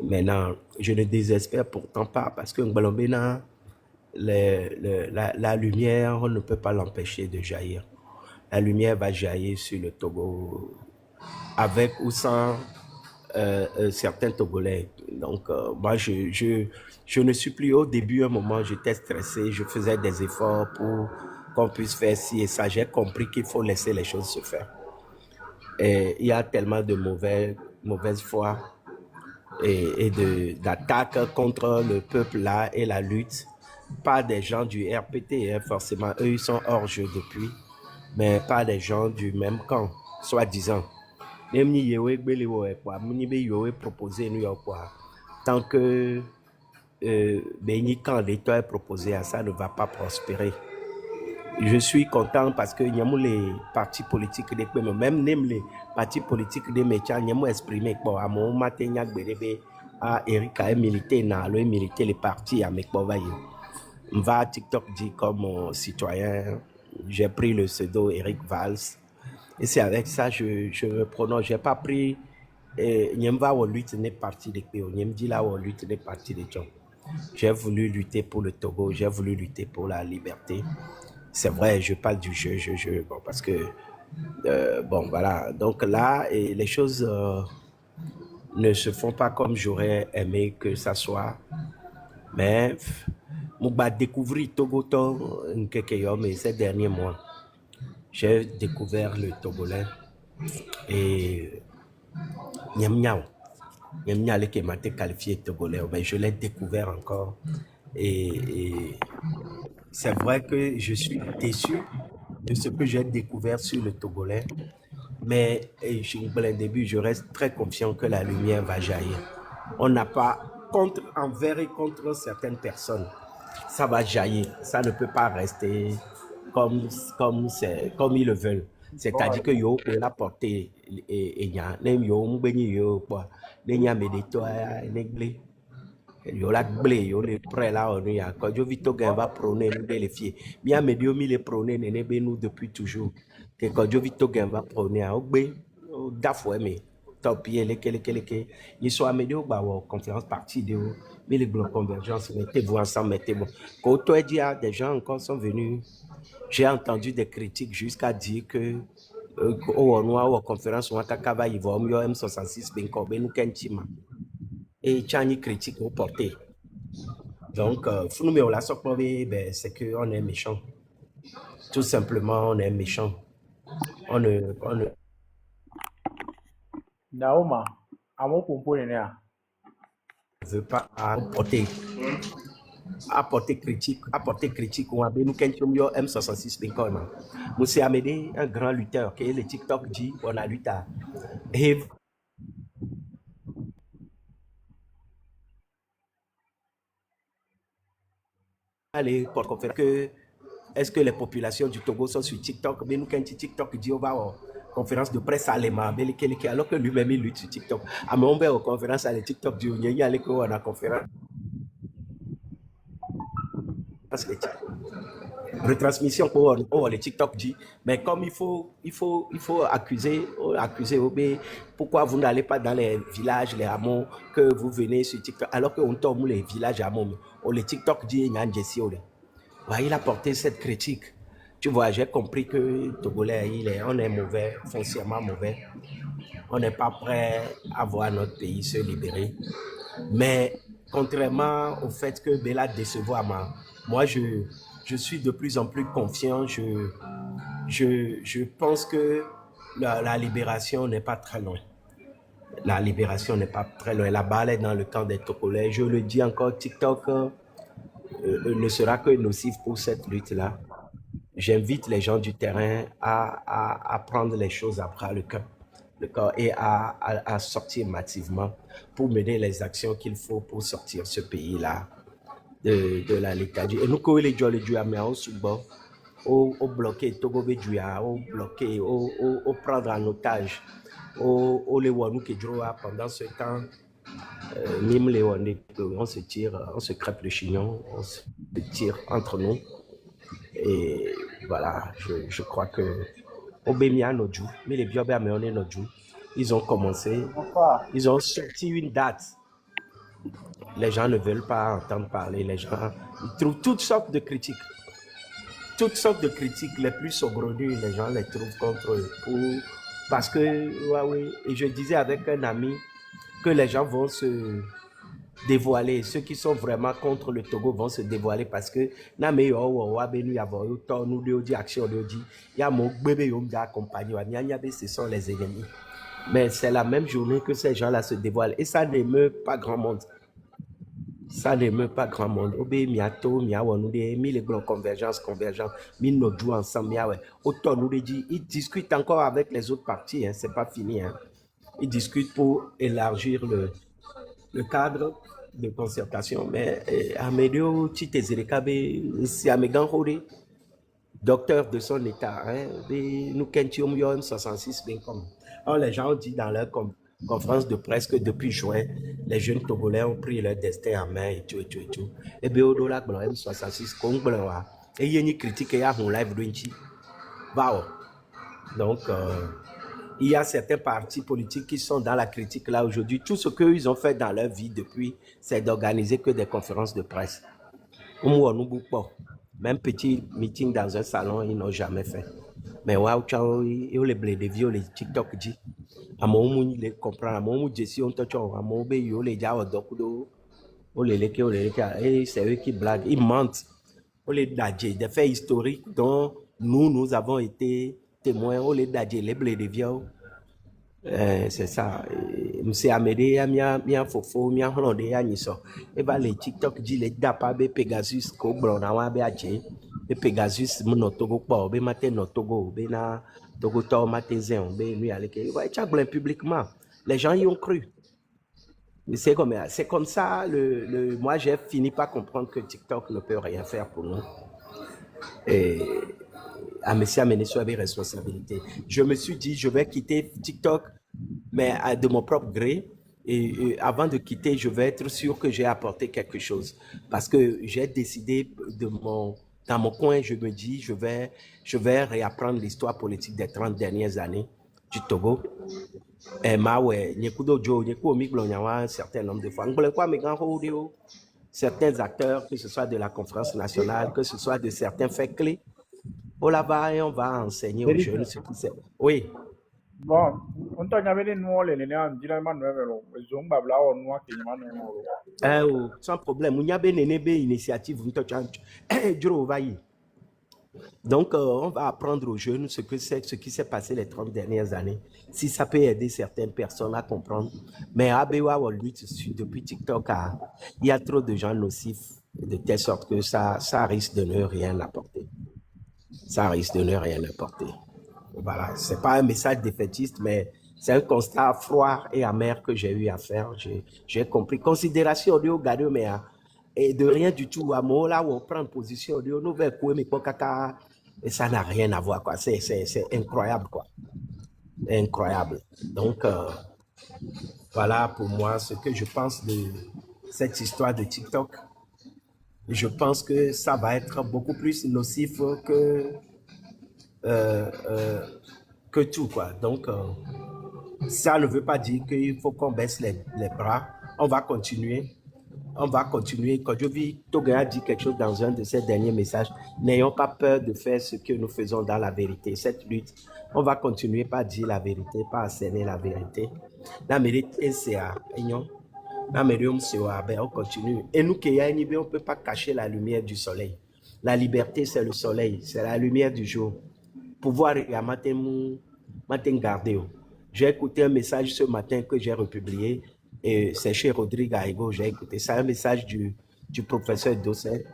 Maintenant, je ne désespère pourtant pas parce que Ngbalambena, la lumière, on ne peut pas l'empêcher de jaillir. La lumière va jaillir sur le Togo avec ou sans certains Togolais. Donc, moi, je ne suis plus au début, un moment, j'étais stressé, je faisais des efforts pour qu'on puisse faire ci et ça. J'ai compris qu'il faut laisser les choses se faire. Et il y a tellement de mauvaise foi et d'attaques contre le peuple là et la lutte. Pas des gens du RPT, hein, forcément, eux ils sont hors jeu depuis, mais pas des gens du même camp, soi-disant. Même ni yewe gbele wo quoi, ni be yewe proposé New York quoi. Tant que Béni quand l'État est proposé à ça ne va pas prospérer. Je suis content parce que nous les partis politiques, même les partis politiques des métiers, nous exprimé quoi. À mon matin, à Eric a milité, milité les partis à mes on va à TikTok dit comme citoyen, j'ai pris le pseudo Eric Valls. Et c'est avec ça que je me prononce. Je n'ai pas pris. Nyemva ou lutte n'est parti de Péo. Nyemdi là ou lutte n'est parti de John. J'ai voulu lutter pour le Togo. J'ai voulu lutter pour la liberté. C'est vrai, je parle du jeu, bon, parce que bon, voilà. Donc là, et les choses ne se font pas comme j'aurais aimé que ça soit. Mais je vais découvrir Togo mais ces derniers mois. J'ai découvert le Togolais et Nyamnyao. Nyamnyao qui m'a été qualifié togolais, mais je l'ai découvert encore. Et c'est vrai que je suis déçu de ce que j'ai découvert sur le togolais. Mais au début, je reste très confiant que la lumière va jaillir. On n'a pas envers et contre certaines personnes. Ça va jaillir. Ça ne peut pas rester comme ils le veulent. C'est-à-dire que yo peut la porter et yo mbeni yo quoi. Les médito yo la blé yo les prêts là on y a quand je vis togen va prôner nous les filles bien médio mi les prôner néné nous depuis toujours que quand je vis togen va prôner à ogbe dafou mais top les que ils sont améliorés bah conférence partie de mais les blocs convergence mettez-vous ensemble mettez-vous quand toi dit des gens encore sont venus j'ai entendu des critiques jusqu'à dire que au noir conférence on a kakava ils vont mieux M66 ben ko ben nous kentima et Tchani critique au porté. Donc, c'est qu'on est méchant. Tout simplement, on est méchant. On ne Naoma, à mon pompo nénéa. veut pas apporter critique ou nous kentumio M66 Binkoima. Monsieur Amédée, un grand lutteur, qui est le TikTok dit, on a lutté. Et allez, pour conférer que est-ce que les populations du Togo sont sur TikTok? Mais nous, quand TikTok dit, on va en conférence de presse à l'EMA, alors que lui-même, il lutte sur TikTok. À mon père, en conférence à la TikTok, il y a une conférence. Retransmission pour les TikTok dit, mais comme il faut accuser, pourquoi vous n'allez pas dans les villages, les hameaux, que vous venez sur TikTok, alors qu'on tombe les villages hameaux, les TikTok dit, il y a un Jessie. Il a porté cette critique. Tu vois, j'ai compris que Togolais, on est mauvais, foncièrement mauvais. On n'est pas prêt à voir notre pays se libérer. Mais contrairement au fait que Bella décevoir, moi, je suis de plus en plus confiant. Je pense que la libération n'est pas très loin. La libération n'est pas très loin. La balle est dans le camp des Togolais. Je le dis encore, TikTok ne sera que nocif pour cette lutte-là. J'invite les gens du terrain à prendre les choses à bras le corps et à sortir massivement pour mener les actions qu'il faut pour sortir ce pays-là de la léthargie. Et nous, quand les gens les au bloquer Togo Bédouya, au bloquer, au prendre en otage, au les Wanou qui pendant ce temps. Même les on se tire, on se crêpe le chignon, on se tire entre nous. Et voilà, je crois que Obémia Nodjou, mais les Biobé mais on est Nodjou, ils ont commencé, ils ont sorti une date. Les gens ne veulent pas entendre parler, les gens ils trouvent toutes sortes de critiques. Toutes sortes de critiques, les plus saugrenues, les gens les trouvent contre eux. Parce que, et je disais avec un ami, que les gens vont se dévoiler. Ceux qui sont vraiment contre le Togo vont se dévoiler parce que ce sont les ennemis. Mais c'est la même journée que ces gens-là se dévoilent et ça n'émeut pas grand monde. Ça n'émeut pas grand monde. Convergence, nous jouons ensemble. Ils discutent encore avec les autres partis, hein, c'est pas fini. Hein. Ils discutent pour élargir le cadre de concertation. Mais Amédio Titezerekabe, c'est Amégan Hore, docteur de son état. Hein, nous Kentium Yom 66 Benkom. Alors les gens ont dit dans leur conférence de presse que depuis juin, les jeunes Togolais ont pris leur destin en main et tout. Et bien, au là, M66, Kongbloa. Et il y a une critique et il y a un live de donc, il y a certains partis politiques qui sont dans la critique là aujourd'hui. Tout ce qu'ils ont fait dans leur vie depuis, c'est d'organiser que des conférences de presse. Même petit meeting dans un salon, ils n'ont jamais fait. Mais waouh, les blés de vieux, les TikTok dit. À mon les comprendre, à mon Jessie, on touche, à mon bé, les gens, et c'est eux qui blaguent, ils mentent. Des faits historiques dont nous avons été témoins, les blés de vieux. C'est ça. Monsieur Amédée, mia fofo, mia hlonde ya nyiso. Et va les TikTok dit les dapa be Pegasus ko blona wa be ache. Be Pegasus mo Togo po be matin no Togo be na Togo to matin zin be lui aller que ouais tu as publiquement. Les gens y ont cru. Mais c'est comme ça moi j'ai fini par comprendre que TikTok ne peut rien faire pour nous. Et à monsieur Amédée avait responsabilité. Je me suis dit je vais quitter TikTok mais de mon propre gré. Et avant de quitter, je vais être sûr que j'ai apporté quelque chose. Parce que j'ai décidé dans mon coin, je me dis, je vais réapprendre l'histoire politique des 30 dernières années du Togo. Et un certain nombre de fois. Certains acteurs, que ce soit de la conférence nationale, que ce soit de certains faits clés, on là-bas et on va enseigner aux jeunes ce qui c'est. Oui. Bon, on t'a jamais dit nous les nénés en disant man nous zong babla on nous qui man nous. Sans problème. On y a une initiative. Donc, on va apprendre aux jeunes ce qui s'est passé les 30 dernières années. Si ça peut aider certaines personnes à comprendre. Mais à Bewa, depuis TikTok, il y a trop de gens nocifs, de telle sorte que ça risque de ne rien apporter. Ça risque de ne rien apporter. Voilà, c'est pas un message défaitiste, mais c'est un constat froid et amer que j'ai eu à faire. J'ai compris. Considération de Ogadeo, mais et de rien du tout. À moi, là où on prend position, de nouvelle et ça n'a rien à voir, quoi. C'est incroyable, quoi. Incroyable. Donc, voilà pour moi ce que je pense de cette histoire de TikTok. Je pense que ça va être beaucoup plus nocif que tout, quoi. Donc, ça ne veut pas dire qu'il faut qu'on baisse les bras. On va continuer. On va continuer. Quand je vis, Toga a dit quelque chose dans un de ses derniers messages. N'ayons pas peur de faire ce que nous faisons dans la vérité. Cette lutte, on va continuer par dire la vérité, par asséner la vérité. La vérité, c'est à on continue. Et nous, on ne peut pas cacher la lumière du soleil. La liberté, c'est le soleil, c'est la lumière du jour. Pouvoir matin garder. J'ai écouté un message ce matin que j'ai republié. Et c'est chez Rodrigue Aigo, j'ai écouté ça, un message du professeur Dossé,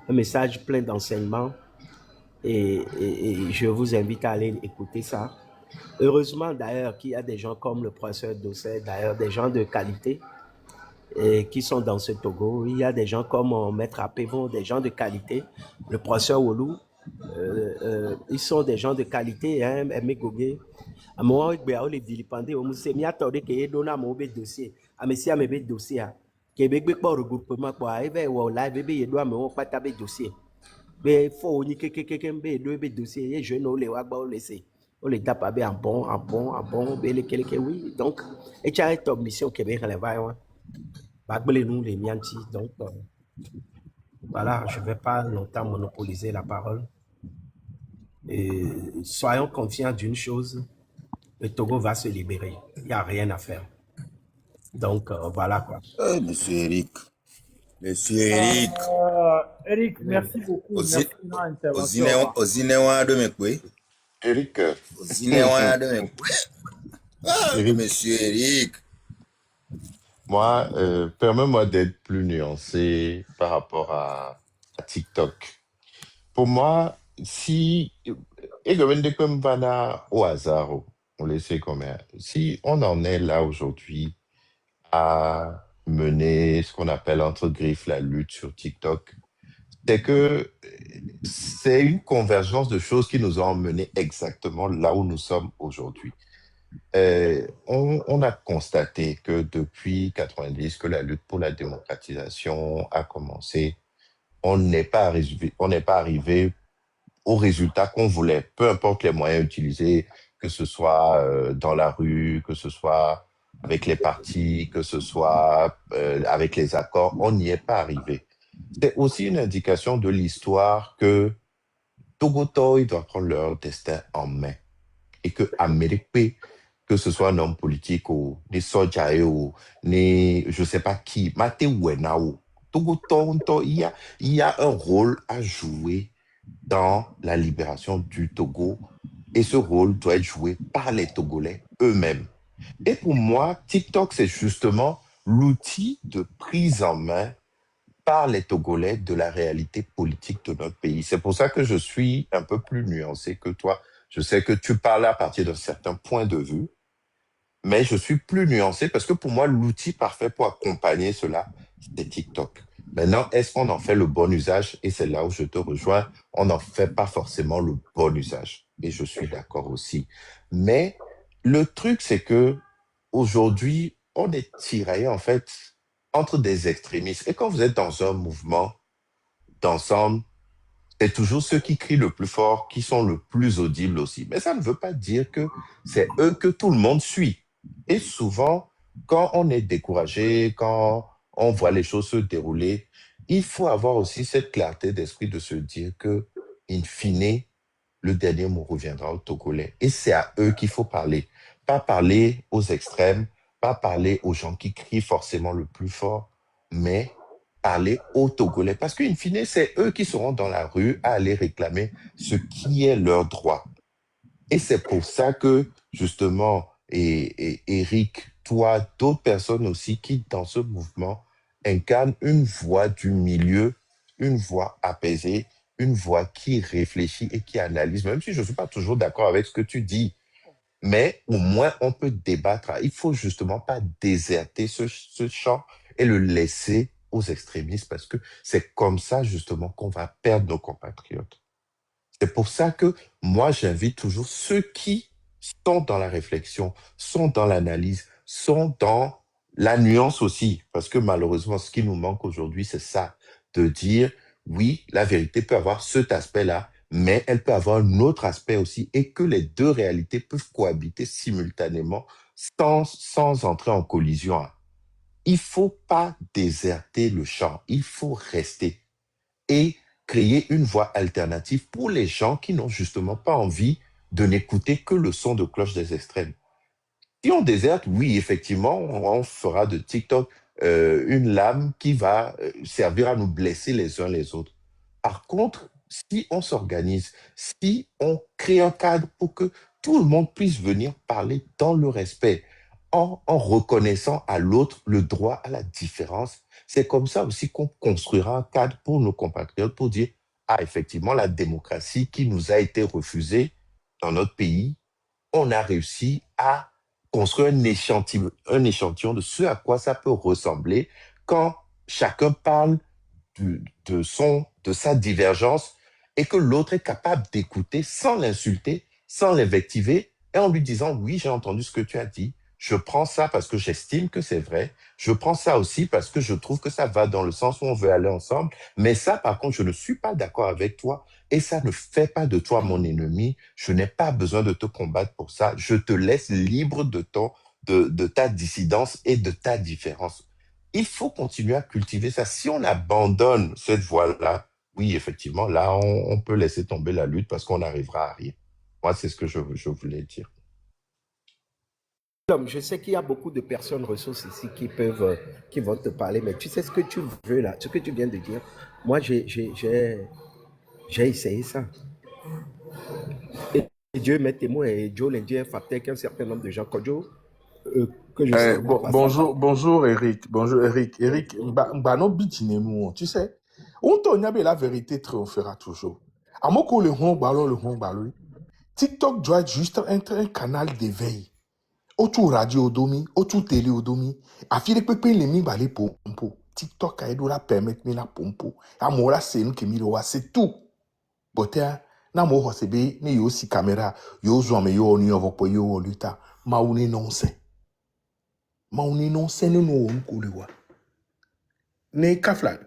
un message plein d'enseignements. Et je vous invite à aller écouter ça. Heureusement d'ailleurs qu'il y a des gens comme le professeur Dossé, d'ailleurs des gens de qualité qui sont dans ce Togo. Il y a des gens comme Maître Apévon, des gens de qualité. Le professeur Wolou, ils sont des gens de qualité, hein, Aimé Gogué. À moi, on les vilipendé, on s'est mis à attendre qu'il y ait donné mon dossier. À monsieur, mes dossiers. Québec, pas regroupement, quoi. Et bien, live, il doit me pas taper dossier. Mais il faut que quelqu'un ait dossier. Et je ne les vois pas laisser. On les tape en bon, oui. Donc, et tu as une mission Québec, les va, nous, les mianti. Donc, voilà, je ne vais pas longtemps monopoliser la parole. Et soyons confiants d'une chose, le Togo va se libérer. Il n'y a rien à faire. Donc, voilà quoi. Monsieur Eric. Monsieur Eric. Eric, merci beaucoup. Merci pour l'intervention. Eric. Monsieur Eric. Moi, permets-moi d'être plus nuancé par rapport à TikTok. Pour moi, si au hasard, on le sait comment, si on en est là aujourd'hui à mener ce qu'on appelle entre griffes la lutte sur TikTok, c'est que c'est une convergence de choses qui nous ont emmenés exactement là où nous sommes aujourd'hui. On a constaté que depuis 90 que la lutte pour la démocratisation a commencé, on n'est pas arrivé au résultat qu'on voulait, peu importe les moyens utilisés, que ce soit dans la rue, que ce soit avec les partis, que ce soit avec les accords, on n'y est pas arrivé. C'est aussi une indication de l'histoire que Togotoy doit prendre leur destin en main et que Amérique, que ce soit un homme politique ou des soldats ou ni je sais pas qui, Mate Wenao, Togotoy, il y a un rôle à jouer dans la libération du Togo et ce rôle doit être joué par les Togolais eux-mêmes. Et pour moi, TikTok, c'est justement l'outil de prise en main par les Togolais de la réalité politique de notre pays. C'est pour ça que je suis un peu plus nuancé que toi. Je sais que tu parles à partir d'un certain point de vue, mais je suis plus nuancé parce que pour moi, l'outil parfait pour accompagner cela, c'est TikTok. Maintenant, est-ce qu'on en fait le bon usage? Et c'est là où je te rejoins. On n'en fait pas forcément le bon usage. Et je suis d'accord aussi. Mais le truc, c'est que aujourd'hui, on est tiraillé, en fait, entre des extrémistes. Et quand vous êtes dans un mouvement d'ensemble, c'est toujours ceux qui crient le plus fort qui sont le plus audibles aussi. Mais ça ne veut pas dire que c'est eux que tout le monde suit. Et souvent, quand on est découragé, quand on voit les choses se dérouler, il faut avoir aussi cette clarté d'esprit de se dire que, in fine, le dernier mot reviendra aux Togolais. Et c'est à eux qu'il faut parler. Pas parler aux extrêmes, pas parler aux gens qui crient forcément le plus fort, mais parler aux Togolais. Parce qu'in fine, c'est eux qui seront dans la rue à aller réclamer ce qui est leur droit. Et c'est pour ça que, justement, et Eric, toi, d'autres personnes aussi qui, dans ce mouvement, incarnent une voix du milieu, une voix apaisée, une voix qui réfléchit et qui analyse, même si je ne suis pas toujours d'accord avec ce que tu dis. Mais au moins, on peut débattre. Il faut justement pas déserter ce champ et le laisser aux extrémistes parce que c'est comme ça, justement, qu'on va perdre nos compatriotes. C'est pour ça que moi, j'invite toujours ceux qui sont dans la réflexion, sont dans l'analyse, sont dans la nuance aussi. Parce que malheureusement, ce qui nous manque aujourd'hui, c'est ça, de dire, oui, la vérité peut avoir cet aspect-là, mais elle peut avoir un autre aspect aussi, et que les deux réalités peuvent cohabiter simultanément sans entrer en collision. Il faut pas déserter le champ, il faut rester et créer une voie alternative pour les gens qui n'ont justement pas envie de n'écouter que le son de cloche des extrêmes. Si on déserte, oui, effectivement, on fera de TikTok une lame qui va servir à nous blesser les uns les autres. Par contre, si on s'organise, si on crée un cadre pour que tout le monde puisse venir parler dans le respect, en reconnaissant à l'autre le droit à la différence, c'est comme ça aussi qu'on construira un cadre pour nos compatriotes pour dire, ah, effectivement, la démocratie qui nous a été refusée dans notre pays, on a réussi à construire un échantillon de ce à quoi ça peut ressembler quand chacun parle de sa divergence et que l'autre est capable d'écouter sans l'insulter, sans l'invectiver et en lui disant, oui, j'ai entendu ce que tu as dit, je prends ça parce que j'estime que c'est vrai, je prends ça aussi parce que je trouve que ça va dans le sens où on veut aller ensemble, mais ça, par contre, je ne suis pas d'accord avec toi et ça ne fait pas de toi mon ennemi, je n'ai pas besoin de te combattre pour ça, je te laisse libre de ta dissidence et de ta différence. Il faut continuer à cultiver ça. Si on abandonne cette voie-là, oui, effectivement, là, on peut laisser tomber la lutte parce qu'on n'arrivera à rien. Moi, c'est ce que je voulais dire. Tom, je sais qu'il y a beaucoup de personnes ressources ici qui vont te parler, mais tu sais ce que tu veux là, ce que tu viens de dire. Moi, j'ai essayé ça. Et Dieu m'est témoin et Joe l'Indien fait qu'un certain nombre de gens, que je sais. Bonjour Eric. Bonjour Eric. Eric, no bitinemu, tu sais. On la vérité triomphera toujours. Amoko le ballon. TikTok doit être juste un canal d'éveil. Autour radio domi, autour télé domi. Afile pepe le mi balé pompo. TikTok a aidé la permettre mi la pompo. Amora c'est nous qui miroir, c'est tout. Botea na mo hosebe ni yo si caméra yo zo me yo ni ovo po yo luta mauni nonse ne no on kulewa ne kafla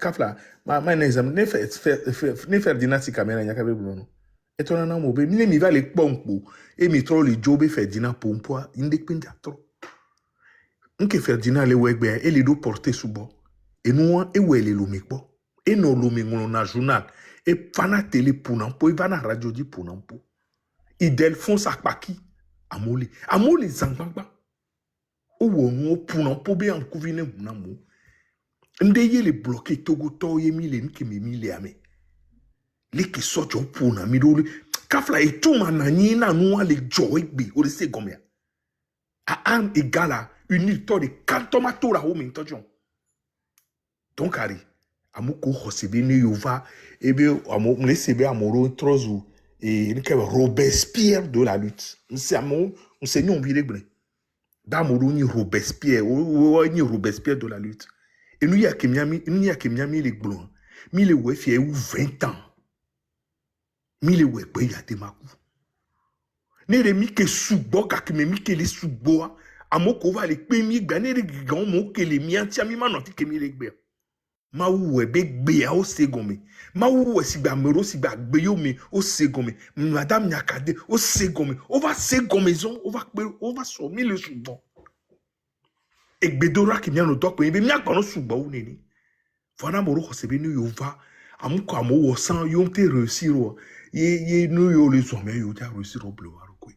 ma na exam ne faire dinati caméra nya ka be bulo no etona na mo be mi va le pompo e mi tro le jobe faire dina pompo inde pinja tro nke faire dina le wegbe e le do porter subo e no e wele lo mekpo e no lo me ngono na journal e fana télé punampo e vana radio di punampo idel fon sakpaki amoli zangbangba o wo no punampo be an kuvine munamo nde ye le bloquer togo to ye mi le nke mi le ame le ki sojo punami do kafla e tuma na nyi na no ale joy gbe o le se gomia à âme égale, une histoire de cantomato la home intention. Donc, Harry, amoko hosebe ne yova, ebe amo mlesebe amoro trozu et Robespierre de la lutte. C'est amo, on sait nous on vit les blés. D'amoro ni Robespierre, ni Robespierre de la lutte. Et nous y a que miami les blancs. Mi le we fie ou 20 ans. Mi le we pe ya te maku. Ne re mi ke subo ka ke mi ke le subo amoko va le pe mi gba ne re gan mo ke le mi anti mi manoti ke mi le gbe. Ma ou we be gbe ya o segome. Ma ou we si gba mero si gba gbe yo me o segome. Madame Nyakade o segome. O va segomezon, o va so mi le subo. E gbedora ki mi ano dok pe mi akpa no subo ou neni. Voilà moro hosebe nu yova amuko amo wosan yom te réussir ye nu yo le sommet yo ta réussir au bleu arokwe.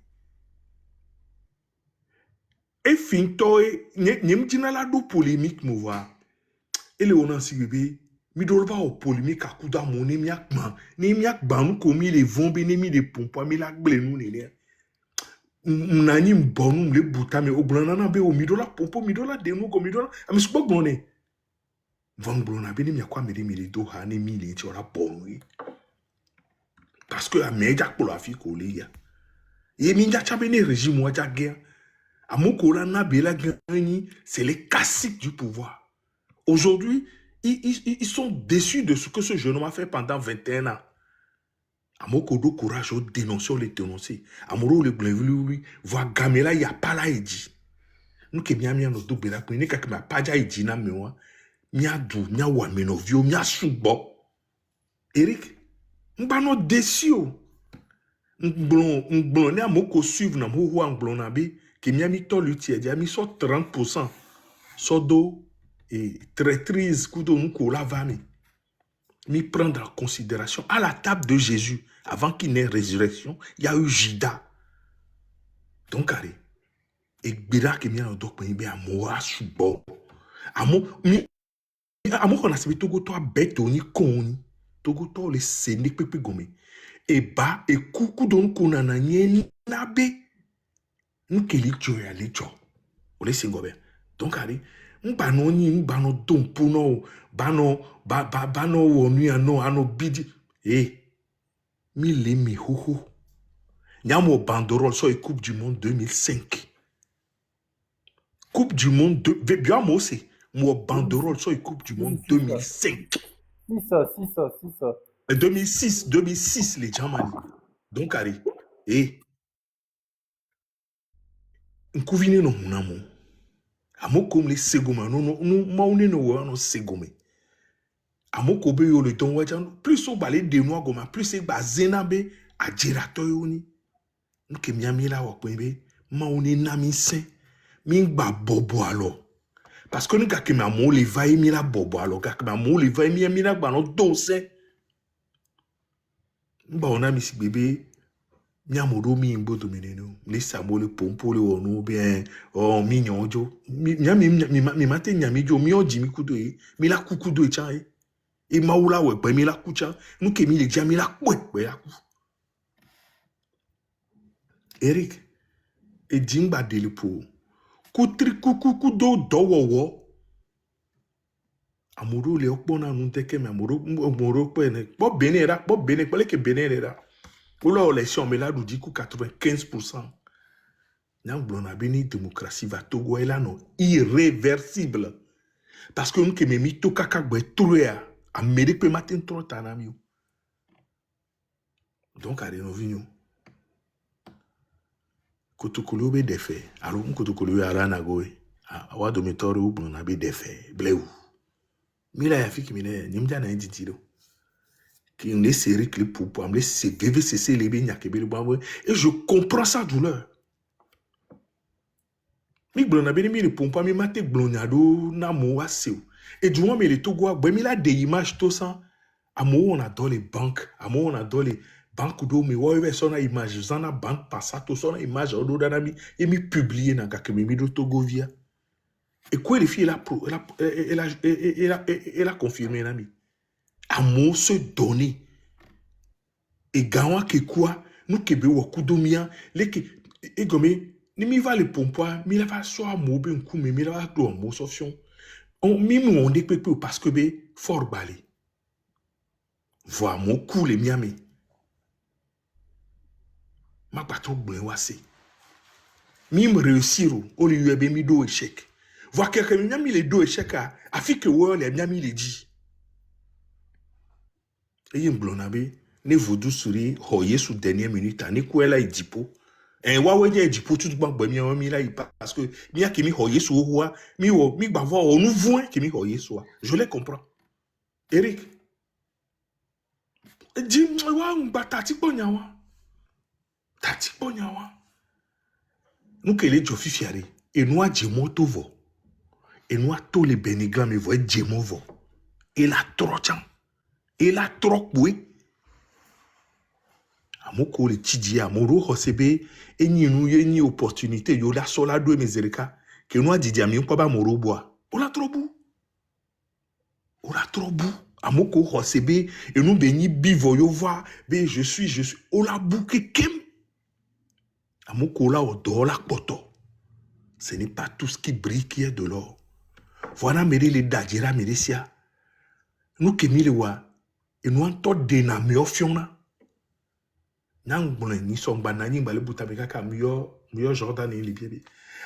E finto nyem jinala do polémique mova. Ele onan si bébé mi dolba o polémique akuda moni mi akman ni mi akban ko mi le vombe ni mi le pompo mi la gble nu ne nani mbonu le buta me oblana na be o mi dola pompo mi dola de nu ko mi dola am spok blone Van Blona bini mi akwa mili do ha ne mili ti ora bonwi. Parce que a meja pour la fille ko le ya. E mi ja chabe ne régime wa ja guerre. Amoko la na bela gagni, c'est les classiques du pouvoir. Aujourd'hui, ils sont déçus de ce que ce jeune homme a fait pendant 21 ans. Amoko do courage au dénoncer, les dénoncer. Amoro le blevlu lui, voit gamela ya pas la eji. Nous ke miami no do bela pene ka ma paja eji na mewa. Mia du, mia wa menovio, mia subo. Eric, mbano desio. Mblon ne amoko suivre na mou wa mblon na be, ke mia mi to lutie, dia mi so 30%. So do, et traîtrise, kudo mko la vami. Mi prendre en considération, à la table de Jésus, avant qu'il n'ait résurrection, il y a eu Judas. Donc, allez, et bira ke mia no dok pe be amoa subo. Amo qu'on a sabi togo to bête oni koni togo to le sene pepe gome e ba e kuku don kuna na nyeni na be nkeli jo ya lejo o le singobe donc ali mbano ni mbano dompo no bano wonu ano bidi mi le mi hoho nyamo banderole so e coupe du monde 2005 coupe du monde bien moi aussi moi banderole sur une coupe du monde 2005. 2006 les Germany. Donc allez, nkuvine no munamo. Amoko le segoma no maune no segome. Amoko be yo le ton wajan plus o balé de noa goma plus e bazena be adjirato yoni. Nke miami la wa kwebe maune na mi sen mi gba bobo alors. Parce que nous avons un les vaillés mi la bobo alors nous les vaillés mi la bano dose. Nous on a mis si bébé mi amodo mi imbo domineno les samo le pompo le onu bien oh mignon jo mi mate nyami jo mi oji mi kudo mi la kukudo e chan e maula we pe mi la kucha nous ke mi le jami la kwe ya ku Eric e jingba dele po kuku do dowowo amoro le okpona nu teke me amoro pe ne bo benera pele ke benera pour l'élection mais là nous dit que 95% n'ang blona beni démocratie va Togo là non irréversible parce que nous que me mi to kaka gbe troya Amérique pe matin trop tanami donc allez nous vinyo kotokolo be defe alors kotokolo ara na goe awa domitori u blona be defe bleu mila ya fiki mine nyimja na nditiro qui on est série clip pour me laisser VVCC les baignats et je comprends sa douleur. Mi blona beni mi le pompa mi mate blonado na mo aseo et du moins mais le Togo a mi la des images tout ça amo on adore les banques amo on adore les banques do mi wa version na image zana banque passato so na image odo dana mi et mi publier na ka mi do Togo via et quoi les filles elle a confirmé na mi amo se donner et gawa ke quoi nous kebe wa kudomia leke et gomme Ni mi va le pompoa, mi la va so amobe nkume, mi la va do mo sofsion. On mi mu on de pepe parce que be fort balé. Voir mon cou les miami. Ma pas trop bien wassé. Mi me réussir au lieu de mi do échec. Voir quelqu'un miami les do échec a fait que ouais les miami les dit. Et y mblonabe ne voodoo suri hoye sous dernière minute ne kuela idipo. En wa we dia idipo tout ban bo mi la parce que mi a kimi hoye sous wa mi ba voir on nous voit kimi hoye sous. Je les comprends. Eric dis wa ngba tati ponyawa. Tati ponyawa. Nous que les jofi fiare et nous a djemo tovo. Et nous a tous les bénigrammes et voit djemo vo. Et la trochan. Et la troc oui. Amoko le tidji amoro hosebe et ni opportunité yo la sola do mezereka que nous a dit ami ko ba moro bois. On la trop bou. On la trop bou. Amoko hosebe et nous béni bivo yo voir be je suis on la bouke kem. Amoko la odo la poto. Ce n'est pas tout ce qui brille qui est de l'or. Voilà meri les dajira meresia. Nous kemi le wa et nous en de na me ofiona. Nang bone ni son banani mbale butabeka ka mio Jordan et les bébés.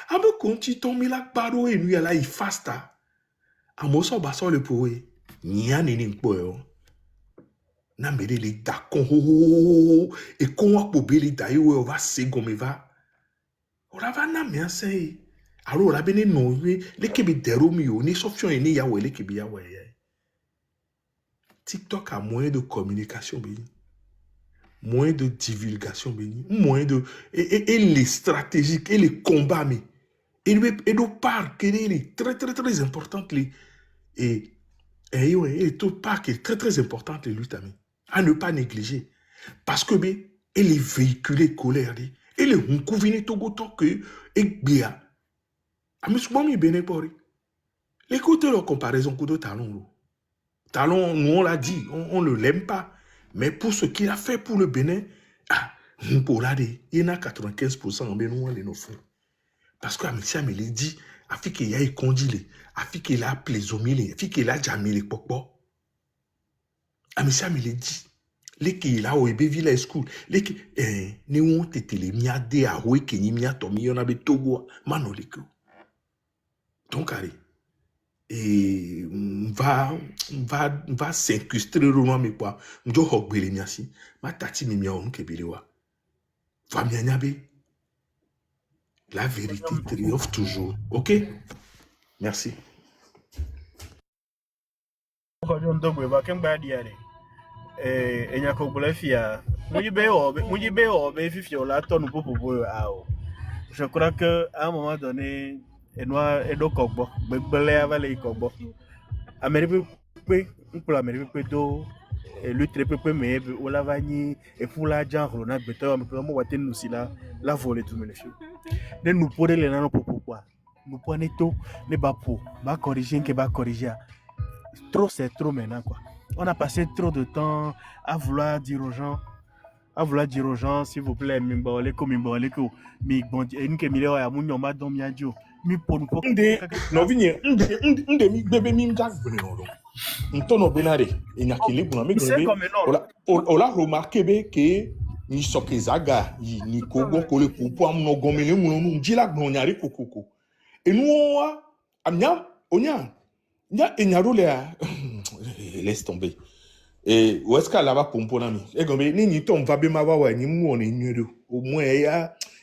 Abe konti ton milak paro et nous la i fasta. Amoso baso le poe. Nia ni nkpo na meri le da kon ho et kon wa po beli da yo va se gomeva. Ora va na me ansei. Alors la bene no le kebi deromi yo ni sofyon ni ya we le kebi ya we. TikTok a moyen de communication béni. Moyen de divulgation béni, moyen de et les stratégiques et les combats mais et de part qui est très importante les et tout part qui est très importante les luttes à ne pas négliger parce que ben elle est véhiculée colère et le on couvine tout goto que et bien amusement mi bene pori écoutez la comparaison que de Talon nous on l'a dit on ne l'aime pas. Mais pour ce qu'il a fait pour le Bénin, pour là, il y en a 95% en Bénin, les nos frères. Parce que Amicia me l'a dit, a fait qu'il y a écondilé, a fait qu'il a plaisomilé, a fait qu'il a jamais les popo. Amicia me l'a dit, les qui là au Villa School, les qui ne ont été les miadés à Rouen, qui n'y a tombé, on avait Togo, mano les que. Donc, allez. Et va s'incruster au nom mais quoi m'jo hogbele miasi ma tati mi mia on kebelewa va mianyabe la vérité triomphe toujours. OK, merci. Je crois qu'à un moment donné, et do kogbo gbele avale kogbo Amérique pour l'Amérique do et lutte pepe mais o la vani et pour la genre na beto mo waten nous si la voler tout le film de nous pour les nano pourquoi nous prenons tout ne ba pour ba corriger que ba corriger trop c'est trop maintenant quoi. On a passé trop de temps à vouloir dire aux gens s'il vous plaît mimbolé comme mimbolé que mi bon une que mi ya mu nyoma dom ya dio mi pon ko nde no vinye nde mi bebe mi mjak bene no ntono benare enyakile buna mi bebe ola remarqué be que ni sokezaga ni kogo kole popo amno gomele mu no njila gbon nyari kokoko enu wa amnya onya nya enyarole a laisse tomber. Et où est-ce qu'elle va pour nami et comme ni ton va bien m'avoir ni mu on est au moins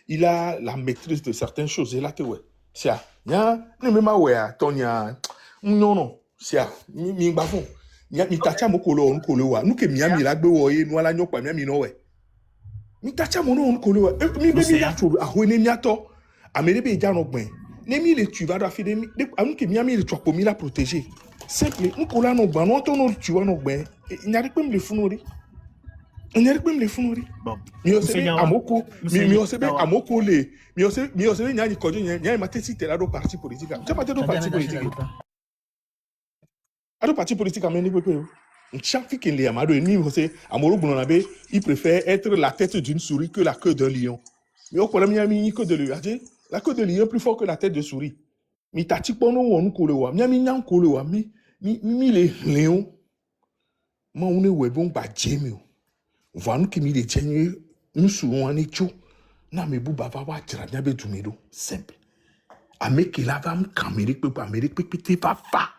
il a la maîtrise de certaines choses et là tu ouais ça nya ni me ma ouais tonya non ça mi ba fond nya mi tacha mo kolo on kolo wa nu ke mi ami la gbe wo ye nu ala nyokpa mi ami no we mi tacha mo no on kolo wa mi be ya to a ho ni mi ato amere be ja no gben ne mi le tu va da fi de mi anu ke mi ami le twa po mi la protéger simple nous pour là non ban non ton tu vois non ben il n'y a pas me funori il n'y a pas me funori bon mi osebe amoko mi osebe amoko le mi osebe nya ni kojo nya ma tesi te la do parti politique tu pas te do parti politique ado parti politique ameni pepe chaque fois qu'il y a amado ni ose amoro bunonabe il préfère être la tête d'une souris que la queue d'un lion mais au problème il y a mis que de lui La queue de lion est plus fort que la tête de souris. Mi tati pono wonu kole wa. Mi nyam kole wa. Mi le léon. Moi, on est webon ba jemio. Vanu ki mi le tchenye. Nsu wane cho. Na me bu baba wa tira nyabe dumedo. Simple. Amérique là va me Amérique peut pas Amérique peut péter pas fa.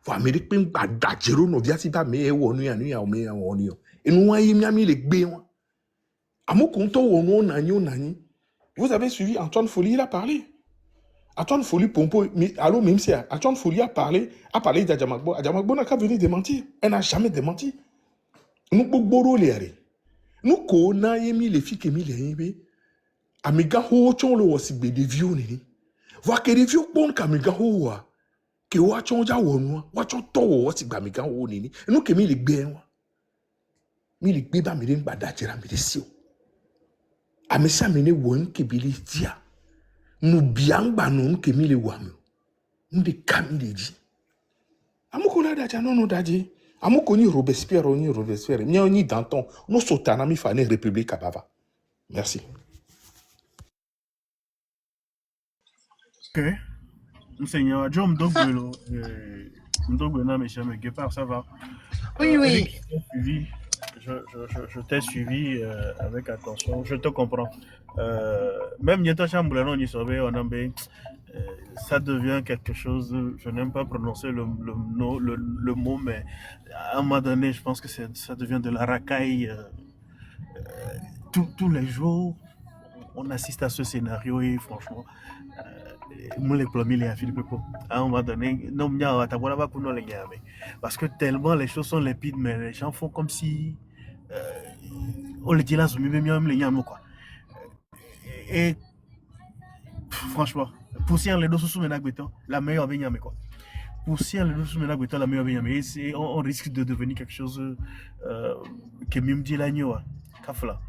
Wa Amérique peut pas dajero no via si ba me wonu ya nu ya o me ya wonu yo. Et nous ayi mi le gbe won. Amo konto wonu nani. Vous avez suivi Antoine Folie, il a parlé. Antoine Folie Pompo, allô même si Antoine Folie a parlé d'Adjamagbo. Adjamagbo n'a qu'à venir démentir. Elle n'a jamais démenti. Nous boro les arrêts. Nous ko na yemi les filles qui mi les yemi. Amiga ho chon lo wasi be de vieux ni. Va que de vieux bon kamiga ho wa. Que wa chon ja wonu wa chon to wo wasi ba amiga ho ni. Nous que mi les gbe wa. Mi les gbe ba mi den ba da jera mi de sio. Amesa mene won ke bili dia. Nous bien ba non ke mi le wam. Nous de kam de di. Amoko na daja non daji. Amoko ni Robespierre ni Robespierre. Ni oni Danton. Nous sotana mi fane République abava. Merci. Ok. Monseigneur, Joe Mdogbelo, Mdogbena, mes chers Guépard, ça va. Oui, oui. Eric, je t'ai suivi avec attention, je te comprends. Même Nieta Chamboulano, ça devient quelque chose, je n'aime pas prononcer le mot, mais à un moment donné, je pense que ça devient de la racaille. Tous les jours, on assiste à ce scénario et franchement, à un moment donné, parce que tellement les choses sont limpides, mais les gens font comme si on les dit là, quoi. Et franchement, poussière les deux sous la meilleure vigname quoi. Poussière les deux sous la meilleure vigname. Et on risque de devenir quelque chose que même dit l'agneau, kafla.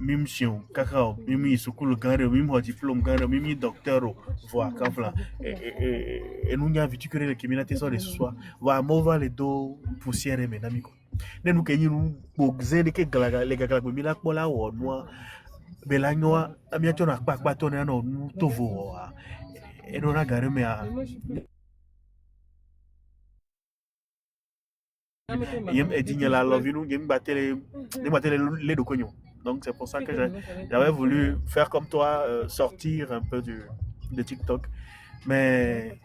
Même chien, cacao, même sukulu gare, même au diplôme gare, même docteur, voilà, kafla. Et nous n'y avons vu que les communautés sont les soirs. Va mouvoir les deux poussières et mes amis quoi. Nous nous bogzer les gars qui la pola ou noir. Belagnoa, amiatona kpakpatone no tovo et non agare me a yem edigne la lovinu yem batele les de cognon. Donc c'est pour ça que j'avais voulu faire comme toi, sortir un peu de TikTok, mais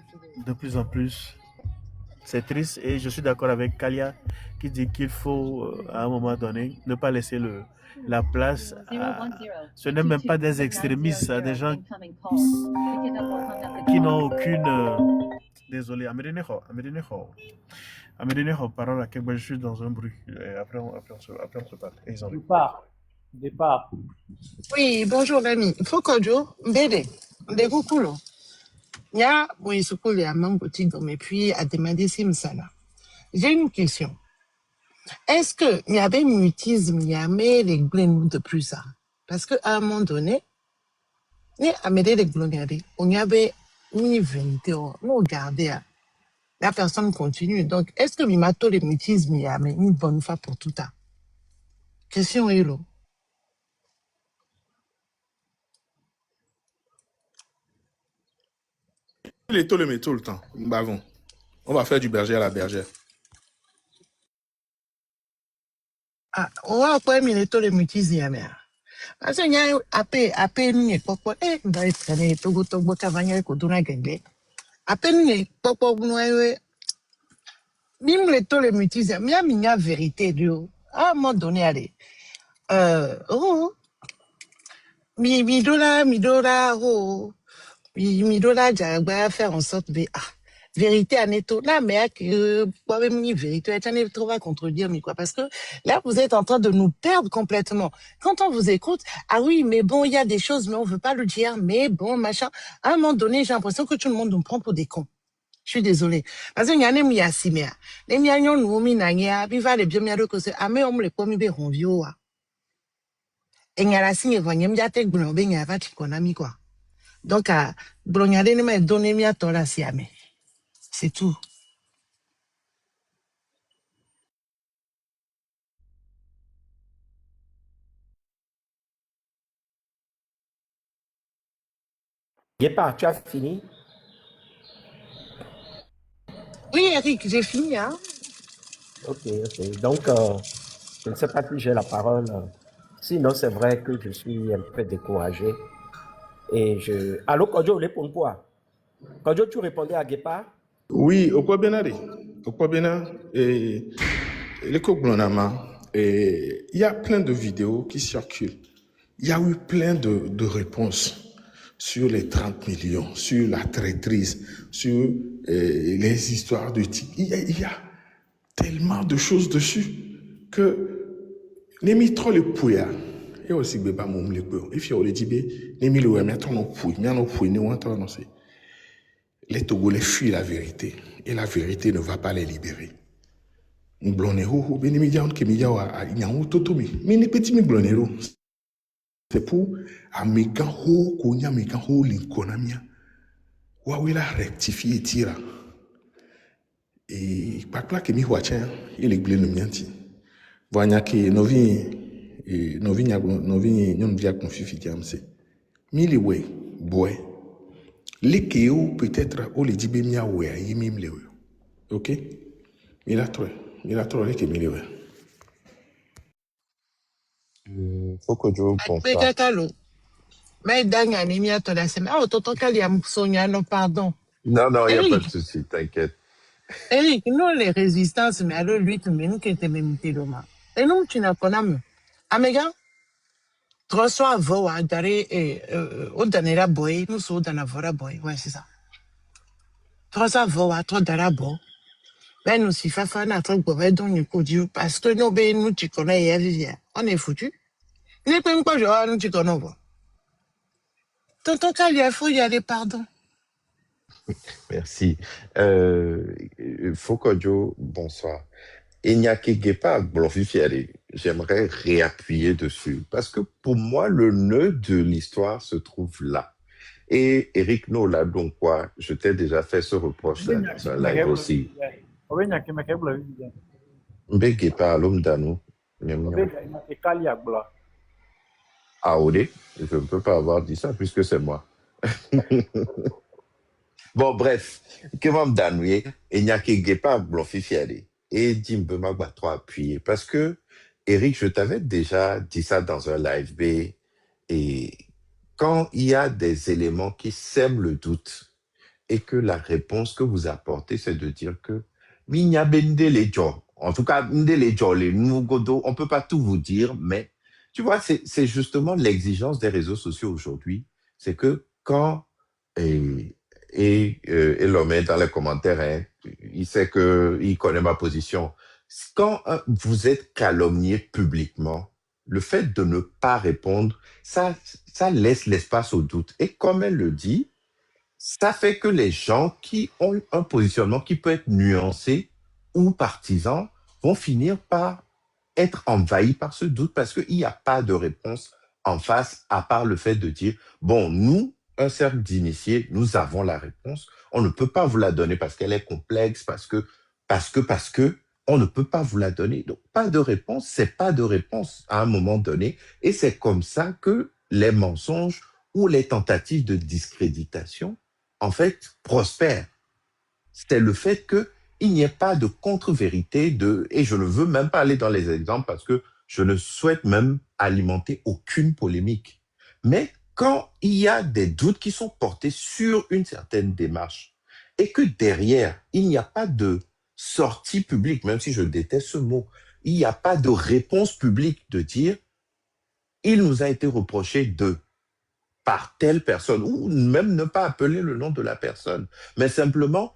de plus en plus c'est triste et je suis d'accord avec Kalia qui dit qu'il faut à un moment donné ne pas laisser la place à... Ce n'est même pas des extrémistes, à des gens qui n'ont aucune... Désolé, Amédineho, parole à quel je suis dans un bruit. Et après, on se parle. Départ. Oui, bonjour l'ami. Fokojo, Mbede, Ndekukulo. Nya, Moïsukuli à Mangotigo, mais puis à demander Simsana. J'ai une question. Est-ce que il y avait mutisme, il y avait les glènes de plus ça? Parce qu'à un moment donné, il y avait les glènes, on y avait une vérité, nous regardez, la personne continue. Donc, est-ce que Mimato les mutisme, il y avait une bonne fois pour tout ça? Question est là. Les taux le met tout le temps. Bavon. On va faire du berger à la bergère. Ah, on va pas aimer les mutisme, il y avait. Parce qu'il y a à peine une papa, va être traîné, Togo, Cavagna, Koduna, Gengbe. À peine une papa, même les mutisme, il y a une vérité, Dieu. À un moment donné, allez. Midora, Midola, Jagba, faire en sorte de, vérité à netto. Là, mais que, quoi, même une vérité, tu n'as trop à contredire, mais quoi, parce que là, vous êtes en train de nous perdre complètement. Quand on vous écoute, ah oui, mais bon, il y a des choses, mais on veut pas le dire, mais bon, machin. À un moment donné, j'ai l'impression que tout le monde nous prend pour des cons. Je suis désolée. Parce que y a des mi asimea. Les mi agnon nous mi nanya, biva les bien mi ado que c'est, ah, mais on me les pomme be ronvio, et y a la signe, voyez, m'y a tek boulon, ben y a va tikonami, quoi. Donc, Brognade ne m'a donné mi à tola siame. C'est tout. Guépard, tu as fini? Oui, Eric, j'ai fini, hein. Ok. Donc, je ne sais pas si j'ai la parole. Sinon, c'est vrai que je suis un peu découragé. Et je... Allô, Kodjo, réponds quoi? Kodjo, tu répondais à Guépard? Oui, au quoi bien aller? Au quoi bien et les Koglonama, et il y a plein de vidéos qui circulent. Il y a eu plein de réponses sur les 30 millions, sur la traîtrise, sur les histoires de tic. Il y a tellement de choses dessus que les mitro le pouya et aussi beba mom le peu et fi o le dibe les mille ouais mais ton pouy mais on pouy ne on non c'est les Togolais fuient la vérité et la vérité ne va pas les libérer. Blonné ho beni mi jaon ke mi jawa a nyawo toto mi ni petit mi blonné ro c'est pour amekan ho ko nya mekan ho linkonamia wa wila rectifier tira et pas que mi huachen il est blé no mianti vonya ke novi nyon via confifi jamse mili we boy likeo peut-être o le dibe mia we ayi mim le ok mila tro le ke mili we Fokojo, Mais bonsoir. Kakalo, mais dingue, anémia, toi, la semaine. Oh, tonton Kaliam, Sonia, non, pardon. Non, non, il n'y a pas de Eric, souci, t'inquiète. Eric, nous, les résistances, mais alors, lui, tu m'as qui était même Tiloma. Et nous, tu n'as pas d'âme. Amega, trois soirs, voix, d'arrêt, au dernier boy, nous sommes dans la voie boy. Ouais, c'est ça. Trois soirs, voix, trois d'arrêt boy. Ben, nous, si Fafa n'a pas de donc, nous, coudu, parce que nous, ben, nous, tu connais, on est foutu. Il n'est pas quoi, je nous, tu connais, quoi. Tonton Kaliam, il faut y aller, pardon. Merci. Fokojo, bonsoir. Enyake Gepa Blonfifiere, j'aimerais réappuyer dessus parce que pour moi, le nœud de l'histoire se trouve là. Et Eric Nola, donc quoi, je t'ai déjà fait ce reproche dans un live aussi. Mbe Gepa, l'homme d'anou, Aodé, je ne peux pas avoir dit ça puisque c'est moi. Bon, bref, que vam danouye, Enyake Gepa Blonfifiere. Et Dimbe Magba 3 appuyé. Parce que, Eric, je t'avais déjà dit ça dans un live B. Et quand il y a des éléments qui sèment le doute et que la réponse que vous apportez, c'est de dire que Minya bende les jo. En tout cas, Nde les jo, les Nugodo, on peut pas tout vous dire, mais tu vois, c'est justement l'exigence des réseaux sociaux aujourd'hui. C'est que quand et l'homme est dans les commentaires, hein, il sait que il connaît ma position. Quand vous êtes calomnié publiquement, le fait de ne pas répondre, ça laisse l'espace au doute. Et comme elle le dit, ça fait que les gens qui ont un positionnement qui peut être nuancé ou partisan vont finir par être envahis par ce doute parce qu'il n'y a pas de réponse en face à part le fait de dire, bon, nous, un cercle d'initiés, nous avons la réponse. On ne peut pas vous la donner parce qu'elle est complexe, parce que, on ne peut pas vous la donner. Donc, pas de réponse, c'est pas de réponse à un moment donné. Et c'est comme ça que les mensonges ou les tentatives de discréditation, en fait, prospèrent. C'est le fait qu'il n'y ait pas de contre-vérité et je ne veux même pas aller dans les exemples parce que je ne souhaite même alimenter aucune polémique. Mais quand il y a des doutes qui sont portés sur une certaine démarche et que derrière, il n'y a pas de sortie publique, même si je déteste ce mot, il n'y a pas de réponse publique de dire il nous a été reproché par telle personne, ou même ne pas appeler le nom de la personne, mais simplement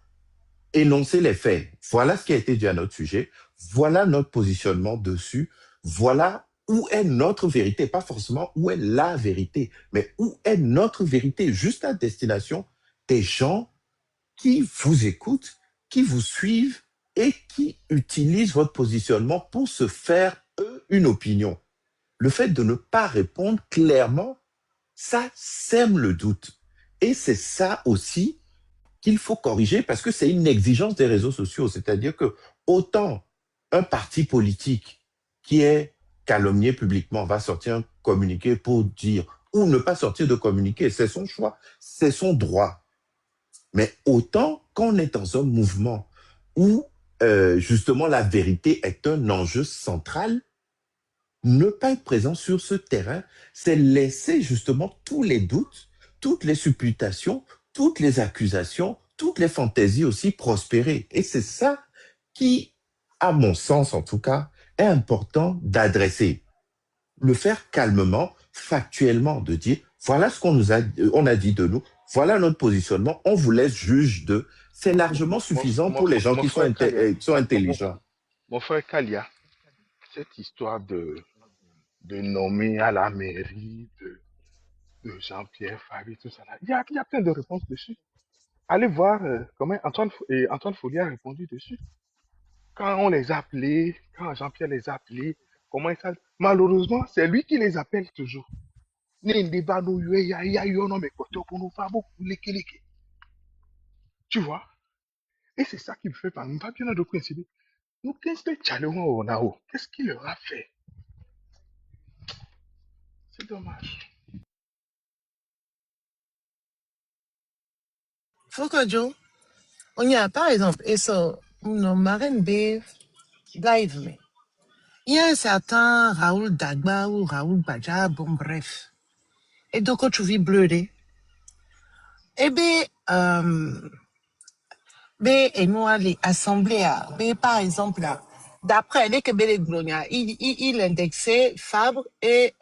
énoncer les faits. Voilà ce qui a été dit à notre sujet, voilà notre positionnement dessus, voilà où est notre vérité, pas forcément où est la vérité, mais où est notre vérité, juste à destination des gens qui vous écoutent, qui vous suivent et qui utilisent votre positionnement pour se faire, eux, une opinion. Le fait de ne pas répondre clairement, ça sème le doute. Et c'est ça aussi qu'il faut corriger parce que c'est une exigence des réseaux sociaux. C'est-à-dire que autant un parti politique qui est calomnié publiquement va sortir un communiqué pour dire ou ne pas sortir de communiqué. C'est son choix, c'est son droit. Mais autant qu'on est dans un mouvement où justement la vérité est un enjeu central, ne pas être présent sur ce terrain, c'est laisser justement tous les doutes, toutes les supputations, toutes les accusations, toutes les fantaisies aussi prospérer. Et c'est ça qui, à mon sens en tout cas, est important d'adresser. Le faire calmement, factuellement, de dire, voilà ce on a dit de nous, voilà notre positionnement, on vous laisse juge de. C'est largement suffisant pour les gens qui sont intelligents. Mon frère Kalia, cette histoire de nommer à la mairie de Jean-Pierre Fabi, tout ça là, il y a plein de réponses dessus. Allez voir comment Antoine Follier a répondu dessus. Quand on les a appelés, quand Jean-Pierre les a appelés, comment ils savent. Malheureusement, c'est lui qui les appelle toujours. Tu vois? Et c'est ça qui me fait parler. Pas bien de coïncider. Nous, qu'est-ce que qu'est-ce qu'il leur a fait? C'est dommage. Faut que Joe, on y a par exemple, et ça, nos marraines B, live, mais. Il y a un certain Raoul Dagba ou Raoul Badja, bon bref. Et donc, quand tu vis bleué, eh bien, et nous, les assemblées, mais par exemple, là, d'après les Québécois Glonia, il indexait Fabre et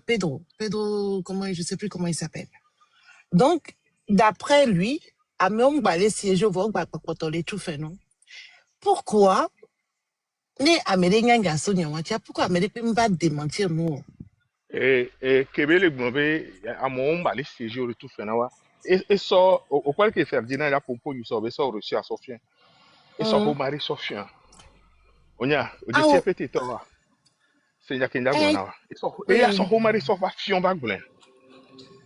Pedro. Pedro, je sais plus comment il s'appelle. Donc, d'après lui, à même les sièges au vote, tout fait, non? Pourquoi les Américains garçons, pourquoi les Américains ne pas démentir nous? Et Québec, à mon bal, c'est jour tout fait. Et ça, au quel que Ferdinand a proposé, il sort reçu à Sofien. Et ça, au mari Sofien. On y a, au Ah, petit toi. C'est y a qu'il y a gouvernement. Et il y a son mari Sofa Fion Bagulin.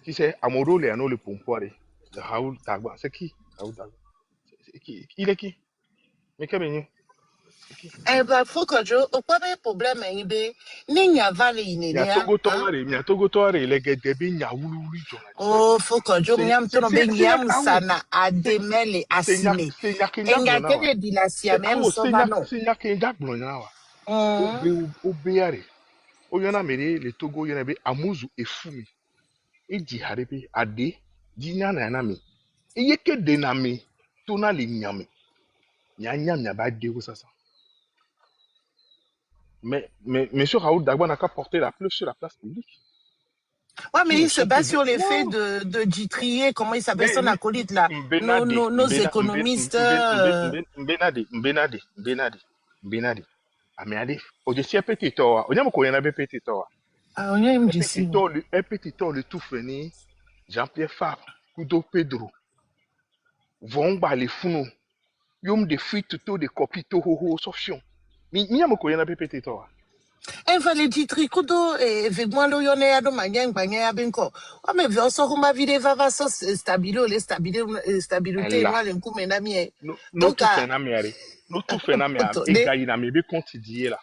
Qui c'est Amoro Léano le pompoiré de Raoul Tagba. C'est qui? Raoul Tagba. C'est qui? Il est qui? Mais qu'est-ce que c'est qui? eh ben, faut que je, au premier problème, ni a valé Il y a Togo Toare, il y a Togo Toare, il y a Gedebi, il y a Oulouli, oh, faut que je, miam, tono, miam, sana, a demele, a sime. c'est Enga, kene di la siya, même, so va non. c'est Nyakenja Blonyawa. Obeare. Oyana Mere, le Togo, Yanabe, Amuzu et Fumi. Et dit Harepe, Ade, Dinya Nanami. Et y a que des nami, Tona les Nyame. Nyanyam n'a pas de ça. Mais monsieur Raoul Dagba n'a qu'à porter la fleuve sur la place publique. Ouais, mais il se base sur l'effet de Djitrier, comment il s'appelle son acolyte là, nos économistes. Mbenadi. Ah, mais allez, au dessus, petit toa. On y a beaucoup, il y en a petit toa. Ah, on y a un petit toa, le tout fini. Jean-Pierre Fabre, Kudo Pedro. Vont bas les fous. Yom de fuite, tout de copies, tout ho, solution. Mais il y a beaucoup, il y en a petit toa. Il fallait Djitri kudo et vegman lo yone ado manyang banya benko. Wa me vio so kuma vide vava so stabilité no le nkume na mie. Donc tout fait na miare. No tout fait na miare. Et gagne na mebe quotidien là.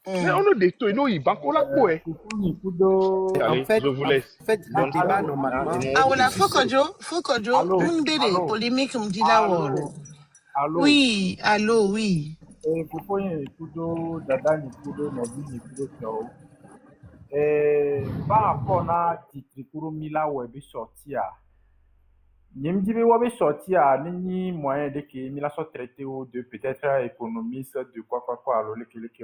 Mais on a des taux, nous il banco la quoi. En fait, le débat normalement. Ah voilà, faut que je, on belle polémique me dit là. Oui, allô, oui. Kupo Nikudo, Dada Nikudo, Nobi Nikudo, Kyo. Par rapport à Titrikuru Mila Webi sorti à. Nimdibi Webi sorti à Nini moyen de que Mila soit traité ou de peut-être économiste de quoi, alors le que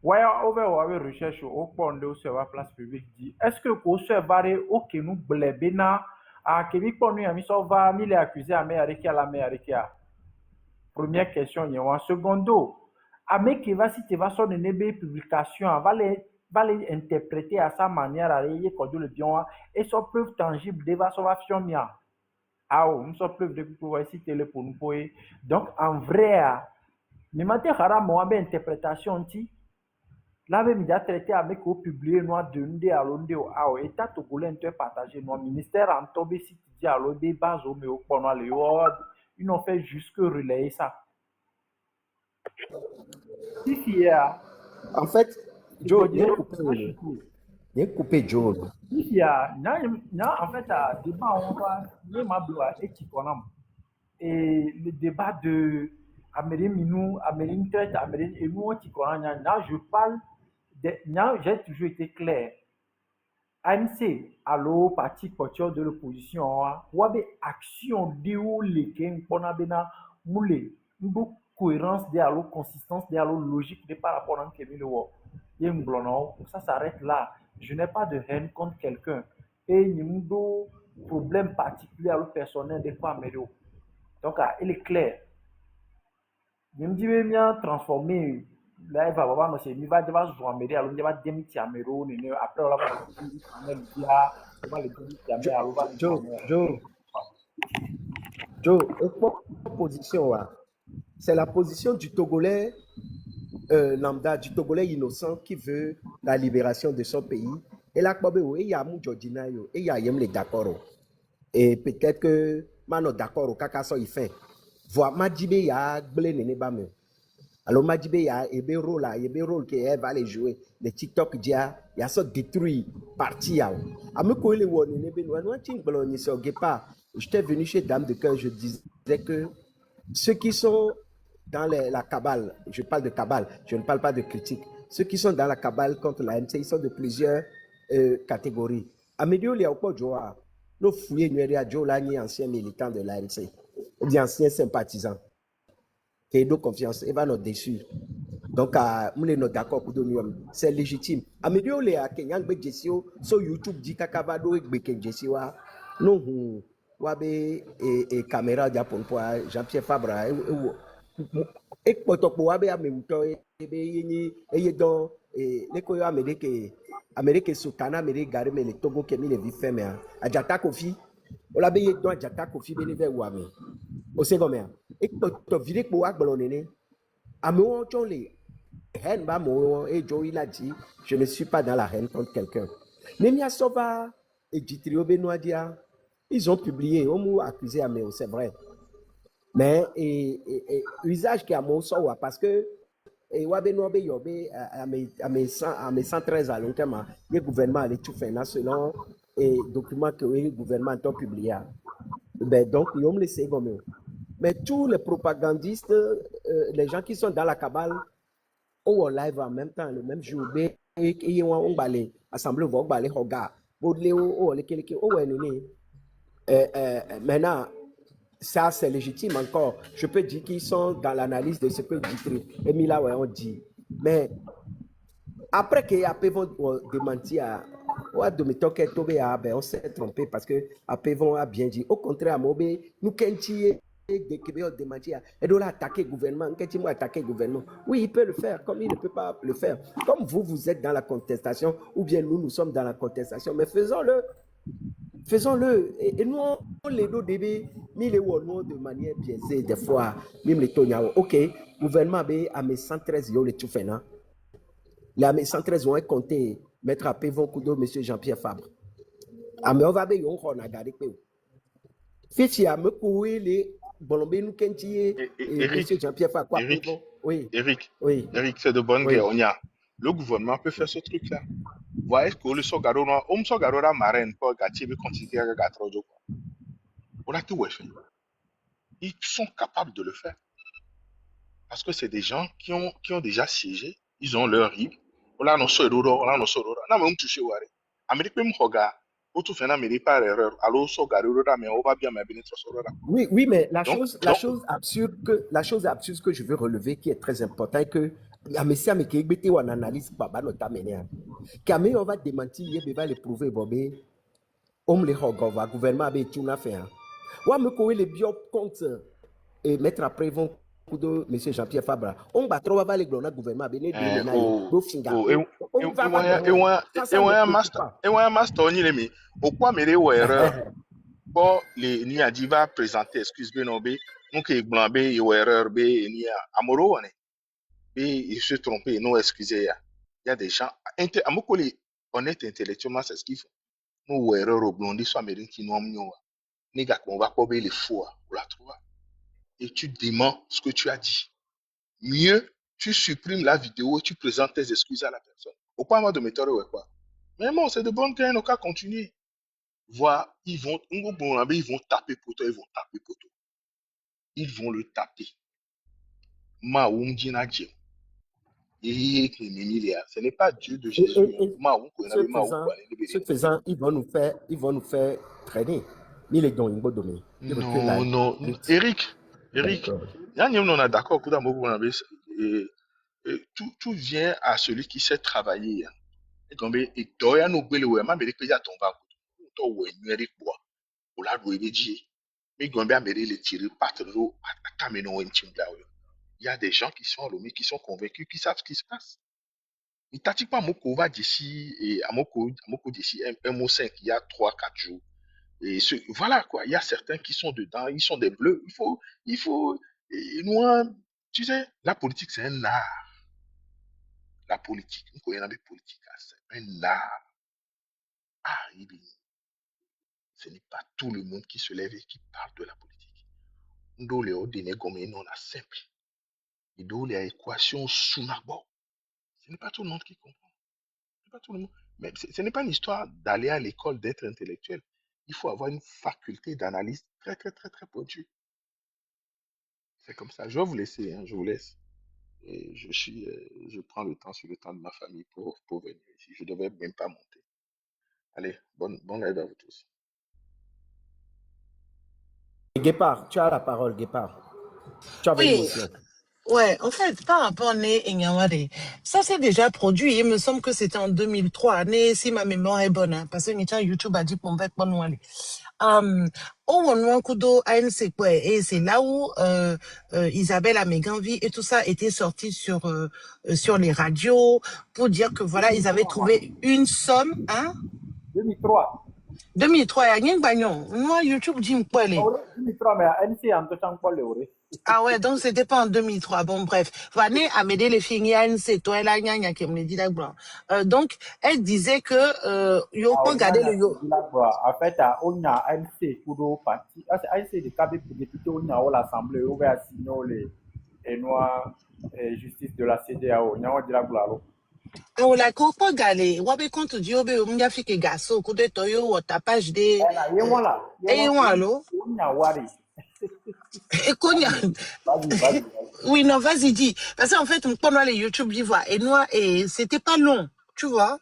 ouais, over recherche au point de sur la place publique dit est-ce que pour se barrer au que nous blébena à Québec pour nous, ami so va mille accusé à Amérique à l'Amérique. Première question, il y a un secondo. Avec qui va si tu vas sur une publication, va les interpréter à sa manière à réer quand le bien et son preuve tangible d'évasion mia. Ah, on se preuve de pouvoir citer le pour nous. Donc en vrai, mais maintenant moi ben interprétation ti là même il a traité avec au publier noir de ndé à l'onde au ah état togolais interpartagé noir ministère en tombé si tu dis à l'onde base au mais au point les ils n'ont fait juste que relayer ça. En fait, Joe, Il est coupé Joe. Il y a, en fait, débat, on va, et le débat de Amélie Minou, Amélie Tête, Amélie et nous, je parle, j'ai toujours été clair. ANC, allo, parti porteur de l'opposition, wabe action de ou les ken, bena, moule, une cohérence de allo, consistance de allo, logique de par rapport à un kémile, ça s'arrête là. Je n'ai pas de haine contre quelqu'un. Et il n'y a pas problème particulier à l'autre personnel de quoi améliorer. Donc, il est clair. Je me dis, bien transformer. Là, il va avoir, il va devoir se joindre, il va démissionner après, on va Joe, position, c'est la position du Togolais lambda, du Togolais innocent qui veut la libération de son pays. Et là, il y a Moudjodina, et il y a les d'accord. Et peut-être que, maintenant, d'accord, Kakaso, il fait. Voir Madjibé, il y a Blé Néné Bame. Alors, Madjibé, il y a un rôle là, il y a un rôle qui va aller jouer. Les TikTok, il y a ça détruit partie. À me coller, j'étais venu chez Dame de Cœur, je disais que ceux qui sont dans la cabale, je parle de cabale, je ne parle pas de critique, ceux qui sont dans la cabale contre la MC, ils sont de plusieurs catégories. Amédio Léopold Joa, nos fouillés, nous Joe Lani, ancien militant de l'ANC, ou bien ancien sympathisant, qui est de confiance, et va nous déçu. Donc, nous sommes d'accord pour nous, c'est légitime. Amédio Léa, Kenyan Bejesio, sur YouTube, dit Kakavado et Bekenjesio, nous, wabe et caméra Japon pour Jean-Pierre Fabre et potoko wabe amemuto et donc les koyo Amérique Sultana Amérique gare mais les Togo qui mis les vies fermées à Jata Kofi on l'a payé dans Jata Kofi bénévé wame au second et to vire pour agbolonene amewo chonle haine ba mo et Joe il a dit je ne suis pas dans la haine contre quelqu'un Nemia Sova et Jitrio Benoadia ils ont publié, on m'a accusé à Méo, c'est vrai. Mais, usage qui a mon sort, parce que, à mes 113 à long terme, le gouvernement allait tout faire, selon les documents que le gouvernement a publiés. Ben, donc, ils ont laissé comme mais tous les propagandistes, les gens qui sont dans la cabale, ont en live en même temps, le même jour, et on va aller, assemblée, on va aller, regarder, maintenant, ça c'est légitime encore. Je peux dire qu'ils sont dans l'analyse de ce que dit Emila on dit. Mais après qu'ils vont démentir, on s'est trompé parce que après vont a bien dit. Au contraire, nous qu'entier des Québécois démentir et de attaquer le gouvernement, attaquer le gouvernement. Oui, il peut le faire, comme il ne peut pas le faire. Comme vous êtes dans la contestation, ou bien nous sommes dans la contestation, mais faisons-le. Faisons-le. Et nous, on les deux débats, mais les wallons de manière biaisée, des fois, même les toniao. Ok, gouvernement a mes 113 yo les tout fait, non? Les mes 113 vont compter, mettre à Pévon Kudo, monsieur Jean-Pierre Fabre. A me va be yon on a gardé peu. Fifi a me coué les bolombé nous kentier et monsieur Jean-Pierre Fabre quoi Pévon. Oui. Eric, c'est de bonne guerre. Le gouvernement peut faire ce truc-là. Voyez que le Sogarona, Sogarona marraine, pour Gatier, continuer à Gatrojo. On a tout fait. Ils sont capables de le faire. Parce que c'est des gens qui ont déjà siégé, ils ont leur RIB. On a nos sororo, on a nos sororo. Non, mais on touche au Amérique même regarde. Pour tout faire, Amérique par erreur. Alors, Sogarona, mais on va bien m'abonner sur Sorora. Oui, mais la chose absurde que je veux relever, qui est très importante, que Amesia me kébété ou en analyse baba notamment Kamé on va démentir il va le prouver bobé on le hogova gouvernement a tout na fait ou me couer les bio compte et mettre après vont de monsieur Jean-Pierre Fabre on va trop va les glona gouvernement béné de do finga et un master ni les mi pourquoi me les erreur bon les ni a dit va présenter excuse Benobe donc il blambé il erreur b ni amoro on et il se trompé, non excusez. Il y a des gens, à mon collègue, honnête intellectuellement, c'est ce qu'il faut. Nous, erreur au blondi, soit américain qui nous ont mis, on va pas les fous, on la trouve. Et tu déments ce que tu as dit. Mieux, tu supprimes la vidéo et tu présentes tes excuses à la personne. Au point de méthode, ouais, quoi. Mais bon, c'est de bonnes graines, on va continuer. Voir, ils vont taper poteau, ils vont taper poteau. Ils vont le taper. Ce n'est pas Dieu de Jésus. Ce faisant, ils vont nous faire traîner. Ni les dons, Non, non. Eric, on est d'accord. Tout vient à celui qui sait travailler. Et doya no gbele we ma mere peja ton ba to we nwere po o la do ebeji mais gombe a mere le tirer patro atameno en chimbla. Il y a des gens qui sont allumés, qui sont convaincus, qui savent ce qui se passe. Il t'a dit pas Moko va d'ici et à Moko d'ici un mot 5 il y a 3-4 jours. Et voilà quoi, il y a certains qui sont dedans, ils sont des bleus. Il faut, et nous, tu sais, la politique c'est un art. La politique, nous connaissons la politique, c'est un art. Ah, ce n'est pas tout le monde qui se lève et qui parle de la politique. Nous les ordonner comme non la simple. Et nous les équations sous la bord. Ce n'est pas tout le monde qui comprend. Ce n'est pas tout le monde. Mais ce n'est pas une histoire d'aller à l'école, d'être intellectuel. Il faut avoir une faculté d'analyse très, très, très, très pointue. C'est comme ça. Je vais vous laisser, hein, je vous laisse. Et je prends le temps sur le temps de ma famille pour venir ici. Je ne devais même pas monter. Allez, bonne live à vous tous. Guépard, tu as la parole, Guépard. Tu avais une Oui, motion. ouais, en fait, par rapport à Enyawade, ça s'est déjà produit. Il me semble que c'était en 2003, si ma mémoire est bonne, hein, parce que YouTube a dit pour me bon wale. Kudo ANC, ouais, et c'est là où Isabelle Améganvi et tout ça était sorti sur les radios pour dire que voilà, ils avaient trouvé une somme, hein. 2003. 2003, il y a rien de bagnon. Moi, YouTube dit quoi, 2003, mais ANC en tout temps pas le Ah ouais, donc c'était pas en 2003. Bon, bref. Vanné a m'aider les filles, c'est toi, la gna qui me dit d'accord. Donc, elle disait que, yo, pas regarder le yo. En fait, on a ANC pour parti. ANC de Kabé pour député, on a l'Assemblée, on va signer les noirs justice de la CDAO. On a dit la gloire. On la pas galé. Wabe compte Dieu, on y a fait que gasso, coup de toyo, ou tapage des. Et on a wari. Et qu'on y a. Oui, non, vas-y, dis. Parce qu'en fait, pendant les YouTube, j'y vois. Et moi, et c'était pas long. Tu vois?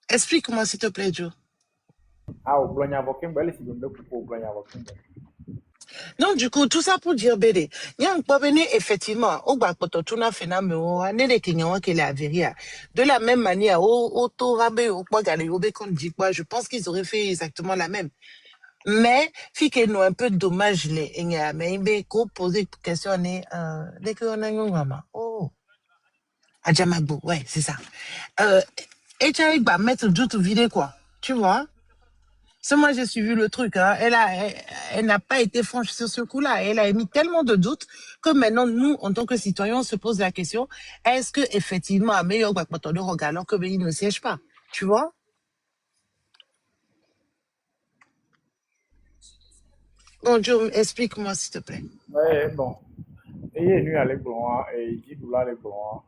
Explique-moi, s'il te plaît, Joe. Ah, au blanc, au Non, du coup, tout ça pour dire, Bédé, Yang Pobene, effectivement, au Bakototuna Fenameo, Nede Kenyawa qui est la vérité. De la même manière, au Torabe, au Pogale, au Bekon dit quoi, je pense qu'ils auraient fait exactement la même. Mais, fique nous un peu dommage, les Enya, mais il faut poser une question, dès qu'on a une maman. Oh. Adjamagbo, ouais, c'est ça. Et tu vas mettre d'autres vidéos, quoi. Tu vois? C'est moi, j'ai suivi le truc. Hein. Elle n'a pas été franche sur ce coup-là. Elle a émis tellement de doutes que maintenant, nous, en tant que citoyens, on se pose la question, est-ce que effectivement, à meilleur alors que il ne siège pas? Tu vois? Bon, Joe, explique-moi, s'il te plaît. Oui, bon. Et nous, à l'écran, et il dit là, l'écran,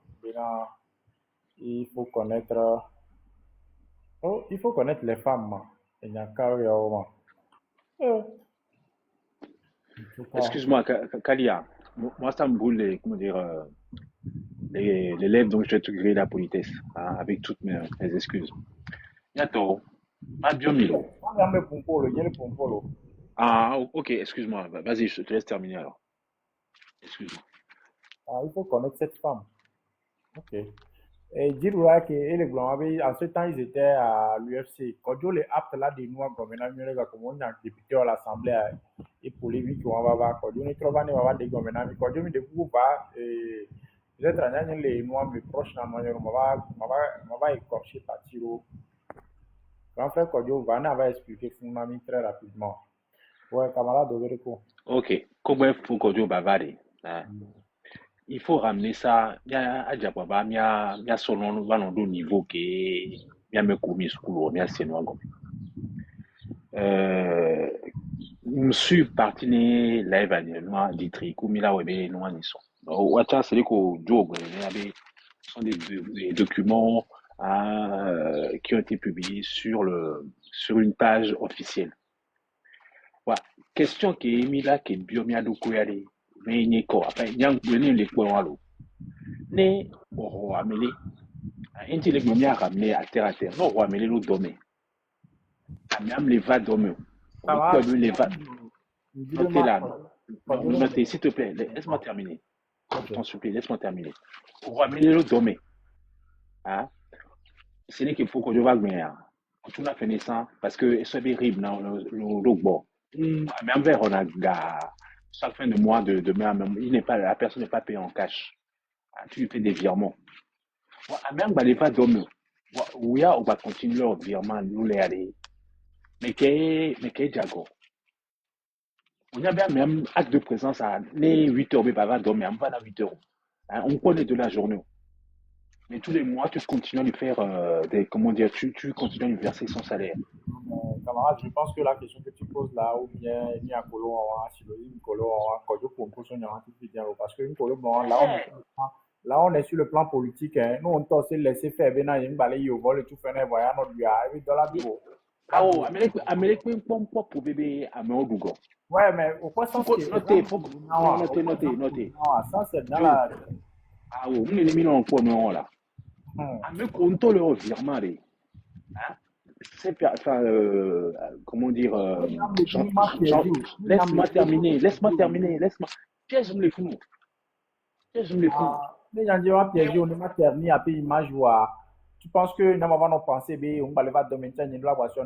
il faut connaître. Oh, il faut connaître les femmes. Il n'y a qu'à Excuse-moi, Kalia. Moi, ça me brûle les lèvres, donc je vais te griller la politesse, hein, avec toutes mes excuses. Yato, ma biomilo. Ah, ok, excuse-moi. Vas-y, je te laisse terminer alors. Excuse-moi. Ah, il faut connaître cette femme. Ok. Et dire que les Blancs, en ce temps, ils étaient à l'UFC. Quand les aptes là, des noirs, comme on a député à l'Assemblée, et pour les 8 qui vont avoir, quand on est trop vanné, on va des gouvernements, quand on est de vous, peut-être en les noirs, mais proches, on va écorcher par tiro. Grand frère Kodio va expliquer Funami très rapidement. Ouais, camarade Overeko. Ok, comment il faut Kodio Bavare? Il faut ramener ça à Djababa, il y a son niveau qui est, il y a mes commis school, il y a ses noirs. Je suis parti de live annuellement d'Itri, comme il a oublié nous en sont. Ouacha, c'est que Joe, il y avait des documents qui ont été publiés sur une page officielle. Voilà. Question qui est mise là, qui est biomia do kouyade. Mais il n'y a quoi. Enfin, il y a un peu de l'équation. Ne, on va amener. Un petit biomia ramené à terre. Non, on va amener l'autre domaine. Même les va dormir. Ça On va, peut les va. Notez là. Dis-le-moi. Notez, s'il te plaît. Laisse-moi terminer. Ok. Je t'en supplie, laisse-moi terminer. On va amener l'autre domaine. Hein? Ce n'est qu'il faut que je va gagner. Quand on a fait ça, parce que c'est terrible dans le bon. Même vers on a chaque fin de mois de même, la personne n'est pas payée en cash. Tu lui fais des virements. Même les pas d'hommes. Oui, on va continuer leur virement, nous les aller. Mais qu'est jago. On a bien même acte de présence à les 8 heures, mais pas dormir, on va à 8 heures. On connaît de la journée. Mais tous les mois, tu continues à lui faire comment dire, tu continues à lui verser son salaire. Camarade, je pense que la question que tu poses là, ou bien ni à Colo, si le Colo, quand je propose un parce que Colo, là, on est sur le plan politique, hein. Nous, on t'a aussi laissé faire, ben, il y a une balaye au vol et tout, fait un voyage, notre lui a dans la bureau. Ah, oh, Amérique, pour bébé, à Méodougo. Ouais, mais au point sens que. Notez. Ça, c'est dans la. Ah, oh, on est mis en point, non, là. Avec on te le revirement, c'est comment dire, laisse-moi terminer. Qu'est-ce que je me fous? Les gens disent, piégé, on est terminé, après, image, tu penses que nous avons pensé, on va le voir de maintenant, il doit avoir son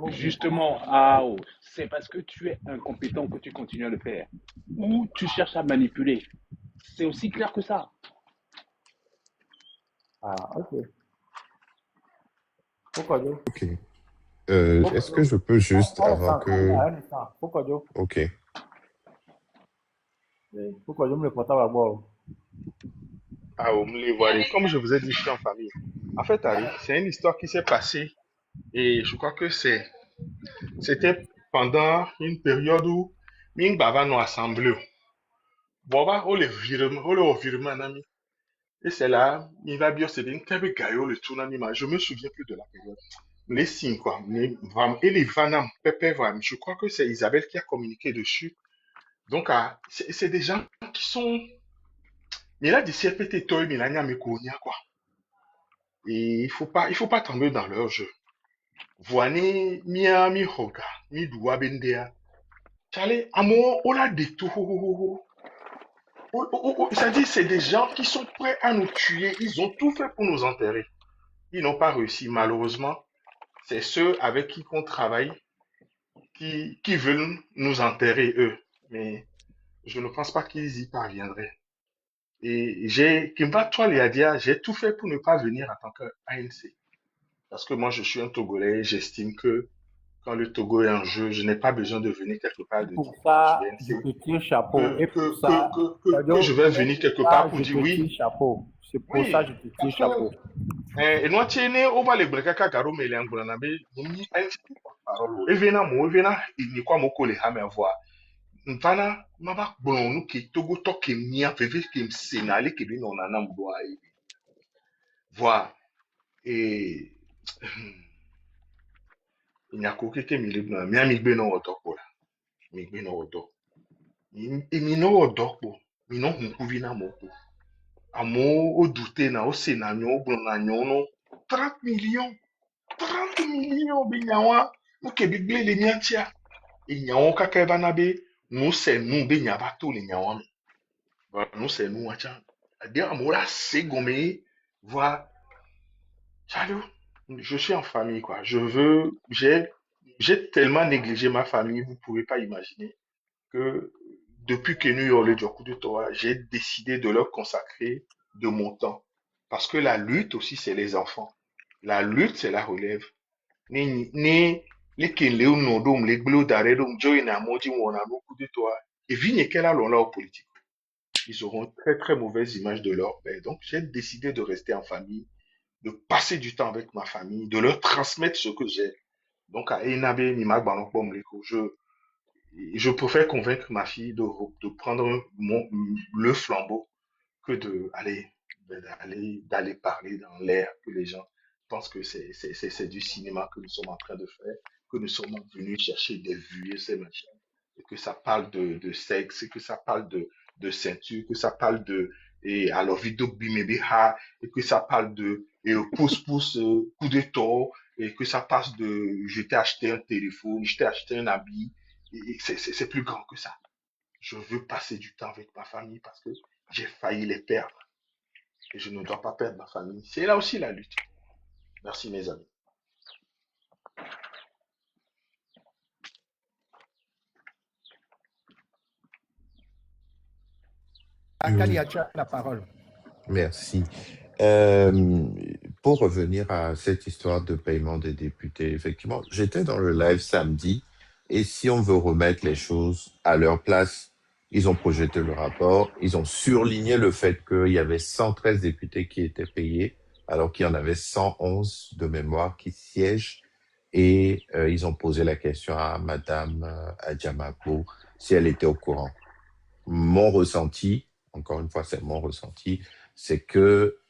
Justement, ah, oh, c'est parce que tu es incompétent que tu continues à le faire. Ou tu cherches à manipuler. C'est aussi clair que ça. Ah, ok. Pourquoi Ok. Est-ce que je peux juste avant que... Ok. Pourquoi je me le portable à boire? Ah, vous me les voyez. Comme je vous ai dit, je suis en famille. En fait, Harry, c'est une histoire qui s'est passée et je crois que c'était pendant une période où Ming Bava nous assemblé. Bon, on le virement, ami. Et c'est là, il va bien se dire, qu'est-ce que le tournant, je me souviens plus de la période. Les signes, quoi. Mais vraiment, et les vanam, pépé, vraiment. Je crois que c'est Isabelle qui a communiqué dessus. Donc, c'est des gens qui sont. Mais là, d'ici, peut-être, toi, mais là, il quoi. Et il faut pas tomber dans leur jeu. Voyez, mi hoga, mi doua bendea. Chale, amour, on l'a dit tout. C'est-à-dire, c'est des gens qui sont prêts à nous tuer. Ils ont tout fait pour nous enterrer. Ils n'ont pas réussi, malheureusement. C'est ceux avec qui on travaille qui veulent nous enterrer, eux. Mais je ne pense pas qu'ils y parviendraient. Et Kimba Toile a dit, j'ai tout fait pour ne pas venir en tant qu'ANC. Parce que moi, je suis un Togolais, j'estime que quand le Togo est en jeu, je n'ai pas besoin de venir quelque part de pour ça, je te tire chapeau. Et pour ça, que je vais venir quelque part pour dire oui. C'est pour ça que je te tire chapeau. Et nous, on va les breaker kagaro mais les angolanabe, ni parole. Et venant, il n'y a quoi mon collègue à me voir. Mfana, mama bon, nous qui Togo toque mia, fait que me sénale que bien on en a m'bois. Voir. Et il n'y a qu'aucun qui me libre, mais ami ben non auto pour là. Mi ben non auto. Et mi non auto pour. Mi non hukuvina moko. Amo o douté na o sénanyo, bon na nyono. 30 millions. 30 millions binyawa. Muke bigle le nyantia. Et nyawo kaka banabe. Nous c'est nous binyaba tout le nyawa. Nous c'est nous wacha. Adia amora c'est gomé. Voilà. Salut. Je suis en famille, quoi. J'ai tellement négligé ma famille, vous pouvez pas imaginer que depuis que New York, le Djokou de Torah, j'ai décidé de leur consacrer de mon temps. Parce que la lutte aussi, c'est les enfants. La lutte, c'est la relève. Les Kenleo Nodom, les Glo Daredom, Joy Namodi, on a beaucoup de Torah. Et Vignekela l'ont là politique. Ils auront une très très mauvaise image de leur père. Donc, j'ai décidé de rester en famille, de passer du temps avec ma famille, de leur transmettre ce que j'ai. Donc, à Enabe, Nima, Banokbom, Leko, je préfère convaincre ma fille de prendre le flambeau que d'aller parler dans l'air, que les gens pense que c'est du cinéma que nous sommes en train de faire, que nous sommes venus chercher des vues et ces machins, et que ça parle de sexe, et que ça parle de ceinture, que ça parle et alors vidéo bimebeha, et que ça parle et pouce-pouce, coup de tort, et que ça passe je t'ai acheté un téléphone, je t'ai acheté un habit, et c'est plus grand que ça. Je veux passer du temps avec ma famille parce que j'ai failli les perdre. Et je ne dois pas perdre ma famille. C'est là aussi la lutte. Merci mes amis. Akali a la parole. Merci. Pour revenir à cette histoire de paiement des députés, effectivement, j'étais dans le live samedi et si on veut remettre les choses à leur place, ils ont projeté le rapport, ils ont surligné le fait qu'il y avait 113 députés qui étaient payés alors qu'il y en avait 111 de mémoire qui siègent et ils ont posé la question à Madame Adjamako si elle était au courant. Mon ressenti, encore une fois, c'est mon ressenti, c'est que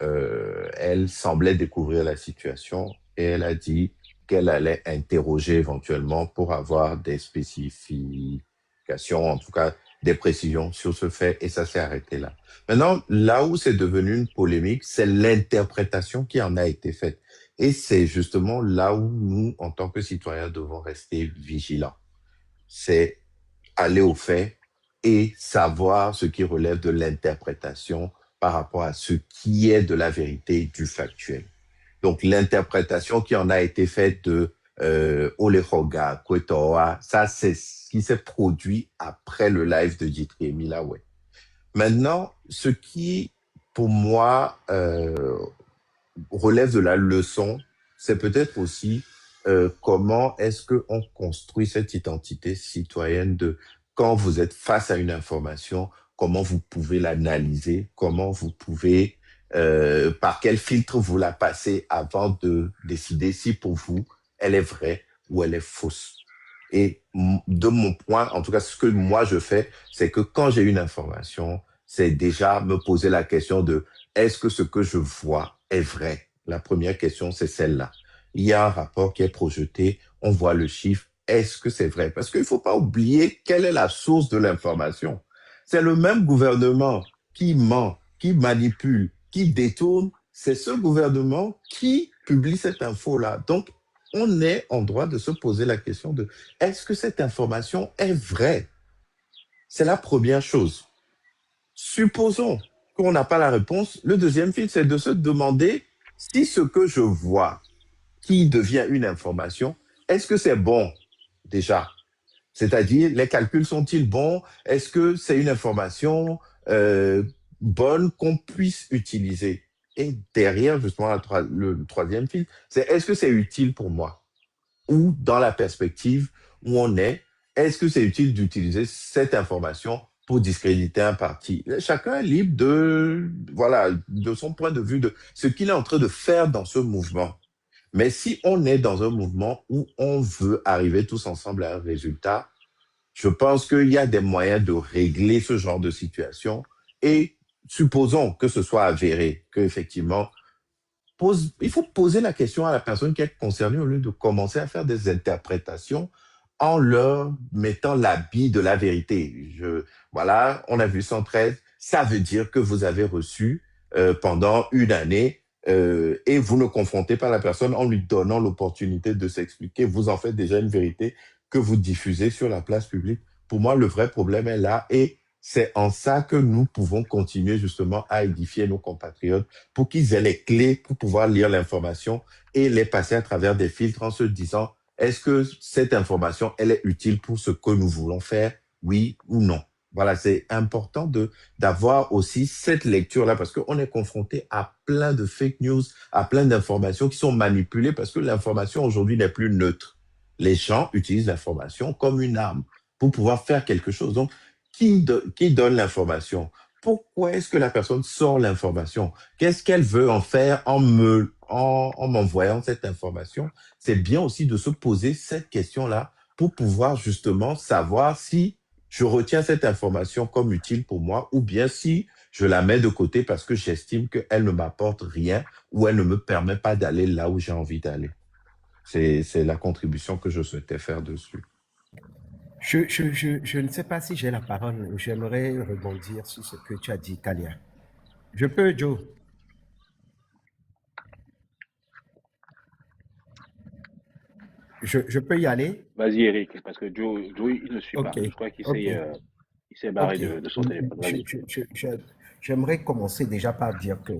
elle semblait découvrir la situation et elle a dit qu'elle allait interroger éventuellement pour avoir des spécifications, en tout cas des précisions sur ce fait, et ça s'est arrêté là. Maintenant, là où c'est devenu une polémique, c'est l'interprétation qui en a été faite. Et c'est justement là où nous, en tant que citoyens, devons rester vigilants. C'est aller au fait et savoir ce qui relève de l'interprétation par rapport à ce qui est de la vérité du factuel. Donc, l'interprétation qui en a été faite de Olehoga, Kwetoa, ça, c'est ce qui s'est produit après le live de Djitri et Milaway. Maintenant, ce qui, pour moi, relève de la leçon, c'est peut-être aussi comment est-ce qu'on construit cette identité citoyenne de quand vous êtes face à une information, comment vous pouvez l'analyser, comment vous pouvez, par quel filtre vous la passez avant de décider si pour vous, elle est vraie ou elle est fausse. Et de mon point, en tout cas, ce que moi je fais, c'est que quand j'ai une information, c'est déjà me poser la question de est-ce que ce que je vois est vrai? La première question, c'est celle-là. Il y a un rapport qui est projeté, on voit le chiffre, est-ce que c'est vrai? Parce qu'il ne faut pas oublier quelle est la source de l'information. C'est le même gouvernement qui ment, qui manipule, qui détourne. C'est ce gouvernement qui publie cette info-là. Donc, on est en droit de se poser la question de est-ce que cette information est vraie? C'est la première chose. Supposons qu'on n'a pas la réponse. Le deuxième fil, c'est de se demander si ce que je vois qui devient une information, est-ce que c'est bon déjà? C'est-à-dire, les calculs sont-ils bons? Est-ce que c'est une information bonne qu'on puisse utiliser? Et derrière, justement, le troisième fil, c'est est-ce que c'est utile pour moi? Ou dans la perspective où on est-ce que c'est utile d'utiliser cette information pour discréditer un parti? Chacun est libre de son point de vue, de ce qu'il est en train de faire dans ce mouvement. Mais si on est dans un mouvement où on veut arriver tous ensemble à un résultat, je pense qu'il y a des moyens de régler ce genre de situation. Et supposons que ce soit avéré, qu'effectivement, il faut poser la question à la personne qui est concernée au lieu de commencer à faire des interprétations en leur mettant l'habit de la vérité. Voilà, on a vu 113, ça veut dire que vous avez reçu pendant une année et vous ne confrontez pas la personne en lui donnant l'opportunité de s'expliquer. Vous en faites déjà une vérité que vous diffusez sur la place publique. Pour moi, le vrai problème est là et c'est en ça que nous pouvons continuer justement à édifier nos compatriotes pour qu'ils aient les clés pour pouvoir lire l'information et les passer à travers des filtres en se disant est-ce que cette information, elle est utile pour ce que nous voulons faire, oui ou non? Voilà, c'est important d'avoir aussi cette lecture-là parce qu'on est confronté à plein de fake news, à plein d'informations qui sont manipulées parce que l'information aujourd'hui n'est plus neutre. Les gens utilisent l'information comme une arme pour pouvoir faire quelque chose. Donc, qui donne l'information? Pourquoi est-ce que la personne sort l'information? Qu'est-ce qu'elle veut en faire en m'envoyant cette information? C'est bien aussi de se poser cette question-là pour pouvoir justement savoir si je retiens cette information comme utile pour moi ou bien si je la mets de côté parce que j'estime qu'elle ne m'apporte rien ou elle ne me permet pas d'aller là où j'ai envie d'aller. C'est la contribution que je souhaitais faire dessus. Je ne sais pas si j'ai la parole. J'aimerais rebondir sur ce que tu as dit, Kalia. Je peux, Joe? Je peux y aller? Vas-y, Eric, parce que Joe, il ne suit pas. Ok, Je crois qu'il ok, s'est barré ok. de son téléphone. Vas-y. J'aimerais commencer déjà par dire que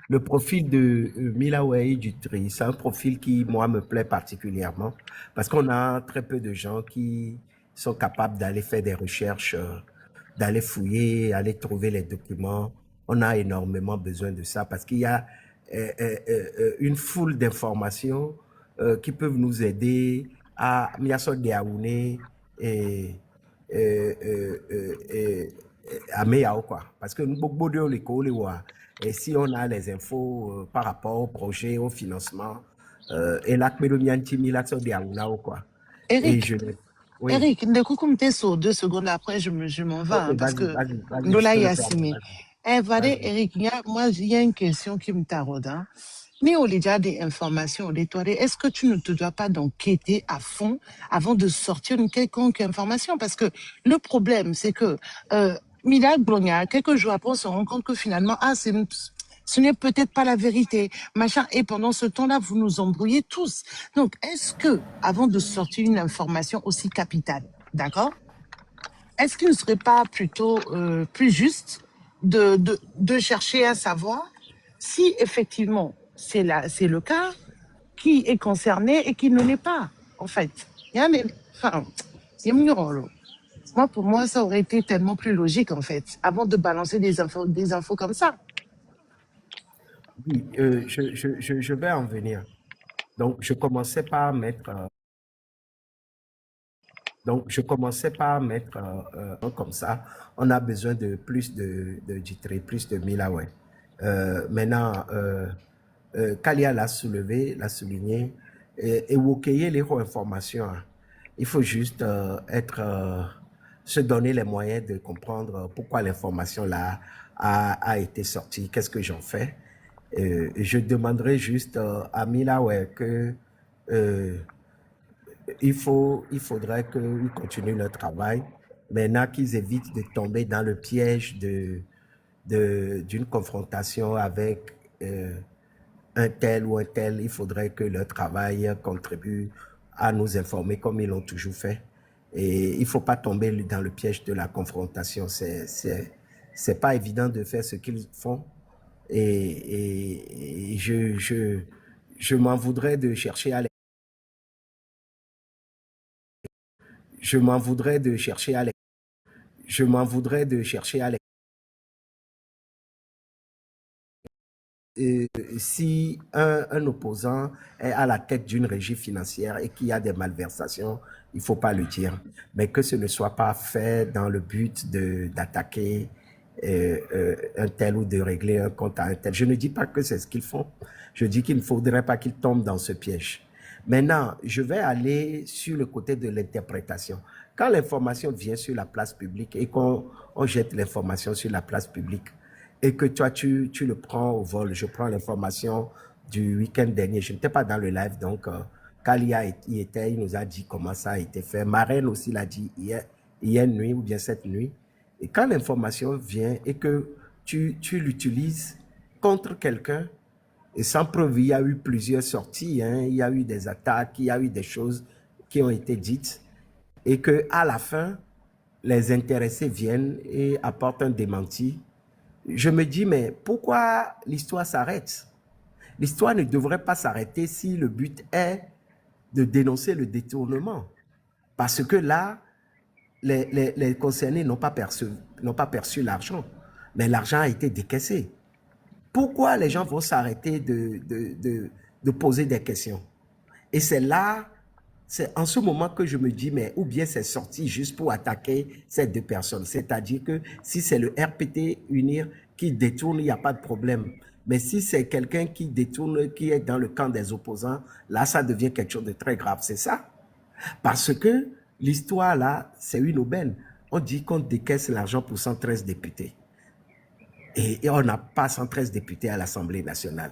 le profil de Milaway Dutry, c'est un profil qui, moi, me plaît particulièrement parce qu'on a très peu de gens qui sont capables d'aller faire des recherches, d'aller fouiller, aller trouver les documents. On a énormément besoin de ça parce qu'il y a une foule d'informations qui peuvent nous aider à Miaso Diaoune et, à Meyao, quoi. Parce que nous, beaucoup de l'école, et si on a les infos par rapport au projet, au financement, et là, quoi. Et Eric, je, oui, Eric, ne coucou sur 2 secondes après, je m'en vais, ok, hein, parce vas-y, que vas-y, vas-y, je Lola te le permets, Yassime. Eh, vas-y. Eric, il y a une question qui me taraude, hein. Mais on a déjà des informations, est-ce que tu ne te dois pas d'enquêter à fond avant de sortir une quelconque information? Parce que le problème, c'est que Mila Blogna, quelques jours après, on se rend compte que finalement, ce n'est peut-être pas la vérité, machin. Et pendant ce temps-là, vous nous embrouillez tous. Donc, est-ce que, avant de sortir une information aussi capitale, d'accord, est-ce qu'il ne serait pas plutôt plus juste de chercher à savoir si effectivement c'est le cas, qui est concerné et qui ne l'est pas, en fait. Enfin, moi, pour moi, ça aurait été tellement plus logique, en fait, avant de balancer des infos comme ça. Oui, je vais en venir. Donc, je commençais par mettre comme ça. On a besoin de plus de Jitré, plus de Milaway. Maintenant, Kalia l'a soulevé, l'a souligné, et Wokeye les informations. Hein. Il faut juste se donner les moyens de comprendre pourquoi l'information là a été sortie, qu'est-ce que j'en fais. Je demanderai juste à Milaway que il faudrait qu'ils continuent leur travail. Maintenant qu'ils évitent de tomber dans le piège d'une confrontation avec un tel ou un tel, il faudrait que leur travail contribue à nous informer comme ils l'ont toujours fait. Et il ne faut pas tomber dans le piège de la confrontation. C'est pas évident de faire ce qu'ils font. Et je m'en voudrais de chercher à les je m'en voudrais de chercher à les si un opposant est à la tête d'une régie financière et qu'il y a des malversations, il ne faut pas le dire, mais que ce ne soit pas fait dans le but d'attaquer un tel ou de régler un compte à un tel. Je ne dis pas que c'est ce qu'ils font, je dis qu'il ne faudrait pas qu'ils tombent dans ce piège. Maintenant, je vais aller sur le côté de l'interprétation. Quand l'information vient sur la place publique et qu'on jette l'information sur la place publique, et que toi, tu le prends au vol. Je prends l'information du week-end dernier. Je n'étais pas dans le live, donc Kalia y était, il nous a dit comment ça a été fait. Marraine aussi l'a dit hier nuit ou bien cette nuit. Et quand l'information vient et que tu l'utilises contre quelqu'un, et sans preuve, il y a eu plusieurs sorties, hein, il y a eu des attaques, il y a eu des choses qui ont été dites, et qu'à la fin, les intéressés viennent et apportent un démenti. Je me dis, mais pourquoi l'histoire s'arrête? L'histoire ne devrait pas s'arrêter si le but est de dénoncer le détournement. Parce que là, les concernés n'ont pas perçu l'argent, mais l'argent a été décaissé. Pourquoi les gens vont s'arrêter de poser des questions? Et c'est là, c'est en ce moment que je me dis, mais ou bien c'est sorti juste pour attaquer ces deux personnes. C'est-à-dire que si c'est le RPT Unir qui détourne, il n'y a pas de problème. Mais si c'est quelqu'un qui détourne, qui est dans le camp des opposants, là, ça devient quelque chose de très grave. C'est ça. Parce que l'histoire, là, c'est une aubaine. On dit qu'on décaisse l'argent pour 113 députés. Et on n'a pas 113 députés à l'Assemblée nationale.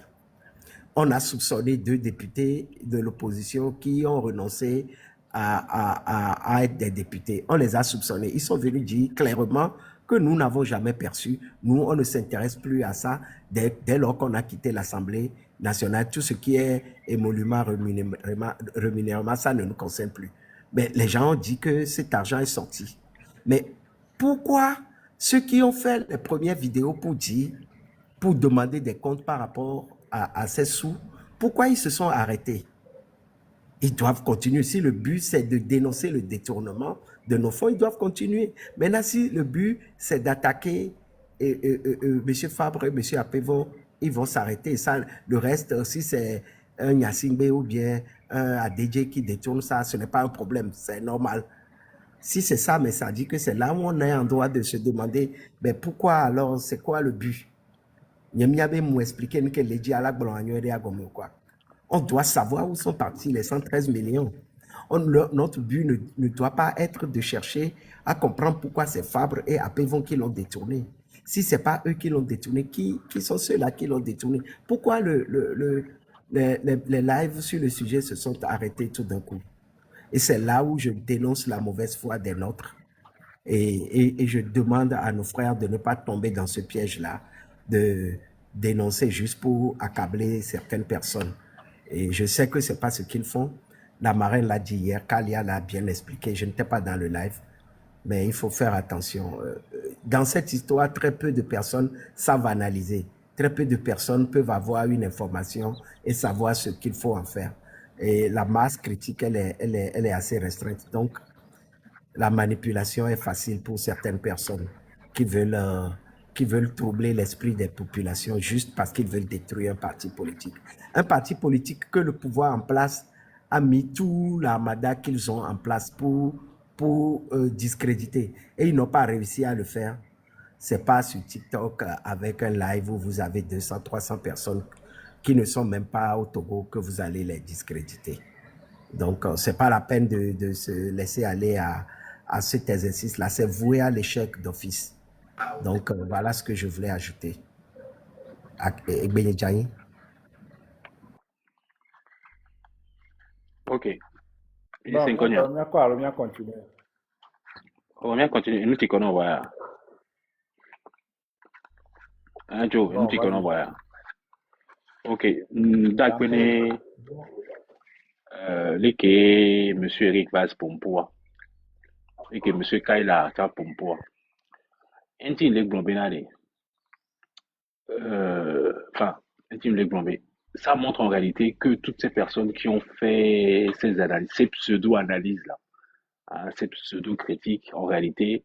On a soupçonné 2 députés de l'opposition qui ont renoncé à être des députés. On les a soupçonnés. Ils sont venus dire clairement que nous n'avons jamais perçu. Nous, on ne s'intéresse plus à ça dès lors qu'on a quitté l'Assemblée nationale. Tout ce qui est émolument, rémunérement, ça ne nous concerne plus. Mais les gens ont dit que cet argent est sorti. Mais pourquoi ceux qui ont fait les premières vidéos pour demander des comptes par rapport à ces sous, pourquoi ils se sont arrêtés? Ils doivent continuer. Si le but, c'est de dénoncer le détournement de nos fonds, ils doivent continuer. Maintenant, si le but, c'est d'attaquer M. Fabre et M. Apévon, ils vont s'arrêter. Ça, le reste, si c'est un Nyasingbe ou bien un ADJ qui détourne ça, ce n'est pas un problème, c'est normal. Si c'est ça, mais ça dit que c'est là où on est en droit de se demander, mais pourquoi alors, c'est quoi le but? On doit savoir où sont partis les 113 millions. Notre but ne doit pas être de chercher à comprendre pourquoi c'est Fabre et Apévon qui l'ont détourné. Si ce n'est pas eux qui l'ont détourné, qui sont ceux-là qui l'ont détourné? Pourquoi les lives sur le sujet se sont arrêtés tout d'un coup? Et c'est là où je dénonce la mauvaise foi des nôtres. Et je demande à nos frères de ne pas tomber dans ce piège-là, de dénoncer juste pour accabler certaines personnes. Et je sais que ce n'est pas ce qu'ils font. La marraine l'a dit hier, Kalia l'a bien expliqué, je n'étais pas dans le live, mais il faut faire attention. Dans cette histoire, très peu de personnes savent analyser. Très peu de personnes peuvent avoir une information et savoir ce qu'il faut en faire. Et la masse critique, elle est assez restreinte. Donc, la manipulation est facile pour certaines personnes qui veulent troubler l'esprit des populations juste parce qu'ils veulent détruire un parti politique. Un parti politique que le pouvoir en place a mis tout l'armada qu'ils ont en place pour discréditer. Et ils n'ont pas réussi à le faire. C'est pas sur TikTok avec un live où vous avez 200, 300 personnes qui ne sont même pas au Togo que vous allez les discréditer. Donc, ce n'est pas la peine de se laisser aller à cet exercice-là. C'est voué à l'échec d'office. Donc, voilà ce que je voulais ajouter. Ok. Bon, C'est on va continuer. On va continuer. Nous, tu connais, voilà. Hein, Joe, nous, tu connais, voilà. Ok. D'accord. Leke Monsieur Eric Vaz Pompoa. Leke Monsieur Kaila Ta Pompoa. Inti Lek Blombenade. Enfin, Inti Lek Blombe. Ça montre en réalité que toutes ces personnes qui ont fait ces analyses, ces pseudo-analyses-là, hein, ces pseudo-critiques, en réalité,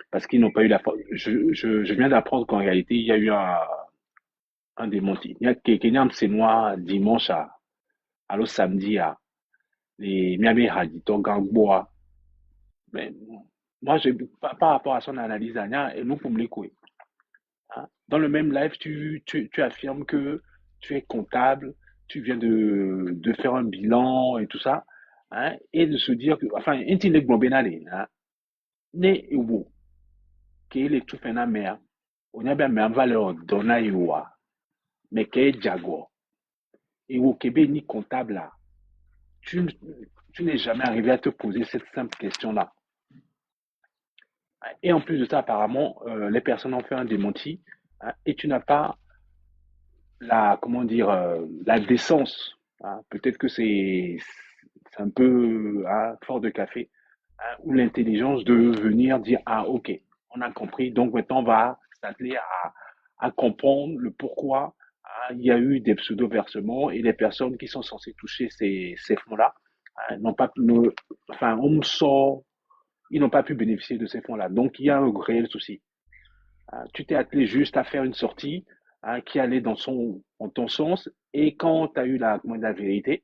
parce qu'ils n'ont pas eu la force. Je viens d'apprendre qu'en réalité, il y a eu un démenti. Il y a quelqu'un c'est moi dimanche à samedi à les Miami Hadito Gangboa. Mais moi, par rapport à son analyse, et nous pour me l'écouter. Dans le même live, tu affirmes que tu es comptable, tu viens de faire un bilan et tout ça, hein, et de se dire que, enfin, intime globénale, hein, ne ewo, qui est tout fait na mère, on a bien mais valeur donna ewa, mais qui est jaguar, ewo kebe ni comptable là, tu n'es jamais arrivé à te poser cette simple question-là. Et en plus de ça, apparemment, les personnes ont fait un démenti, hein, et tu n'as pas comment dire, la décence, hein. Peut-être que c'est un peu fort de café, hein, ou l'intelligence de venir dire, ah ok, on a compris, donc maintenant on va s'atteler à comprendre le pourquoi il y a eu des pseudo-versements et les personnes qui sont censées toucher ces fonds-là, hein, enfin, ils n'ont pas pu bénéficier de ces fonds-là. Donc il y a un réel souci. Tu t'es attelé juste à faire une sortie, hein, qui allait dans ton sens, et quand tu as eu la vérité,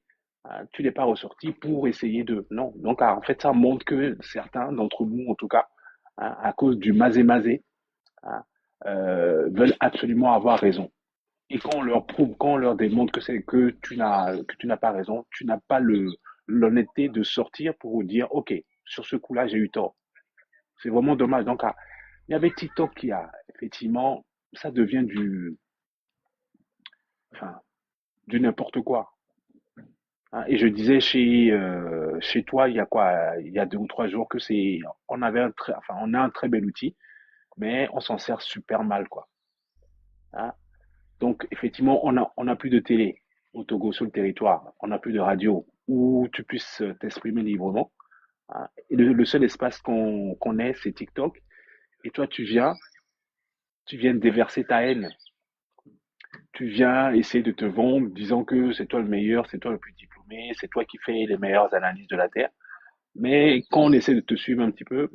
tu n'es pas ressorti pour essayer de... Non. Donc, en fait, ça montre que certains d'entre nous, en tout cas, hein, à cause du mazé-mazé, hein, veulent absolument avoir raison. Et quand on leur prouve, quand on leur démontre que tu n'as pas raison, tu n'as pas l'honnêteté de sortir pour dire, OK, sur ce coup-là, j'ai eu tort. C'est vraiment dommage. Donc, il y avait TikTok qui a effectivement ça devient enfin, du n'importe quoi. Hein. Et je disais chez toi, il y a quoi, il y a 2 ou 3 jours que on avait on a un très bel outil, mais on s'en sert super mal, quoi. Hein. Donc, effectivement, on a plus de télé au Togo sur le territoire, on n'a plus de radio où tu puisses t'exprimer librement. Hein. Et le seul espace qu'on ait, c'est TikTok. Et toi, tu viens déverser ta haine. Tu viens essayer de te vendre, disant que c'est toi le meilleur, c'est toi le plus diplômé, c'est toi qui fais les meilleures analyses de la Terre. Mais quand on essaie de te suivre un petit peu,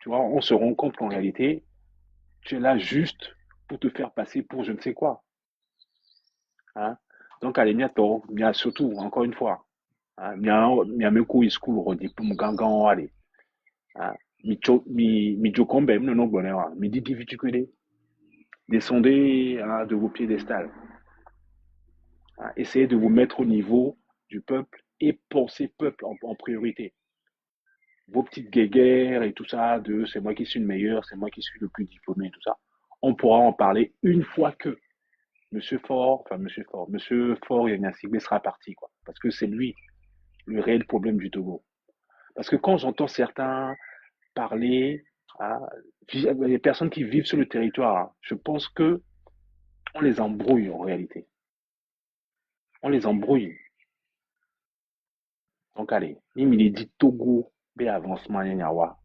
tu vois, on se rend compte qu'en réalité, tu es là juste pour te faire passer pour je ne sais quoi. Hein. Donc, allez, bientôt, bien surtout, encore une fois, hein, bien me coup, school, rediplôme, gangan, allez. Hein. Mi jokombe, mi no bonheur, mi di difficulté. Descendez hein, de vos piédestals. Hein. Essayez de vous mettre au niveau du peuple et pensez peuple en priorité. Vos petites guéguerres et tout ça, de c'est moi qui suis le meilleur, c'est moi qui suis le plus diplômé et tout ça, on pourra en parler une fois que Monsieur Fort Yagnasigbe sera parti, quoi. Parce que c'est lui le réel problème du Togo. Parce que quand j'entends certains parler, hein, les personnes qui vivent sur le territoire, hein, je pense que on les embrouille en réalité. On les embrouille. Donc allez, il dit Togo, bé avancement nyawa,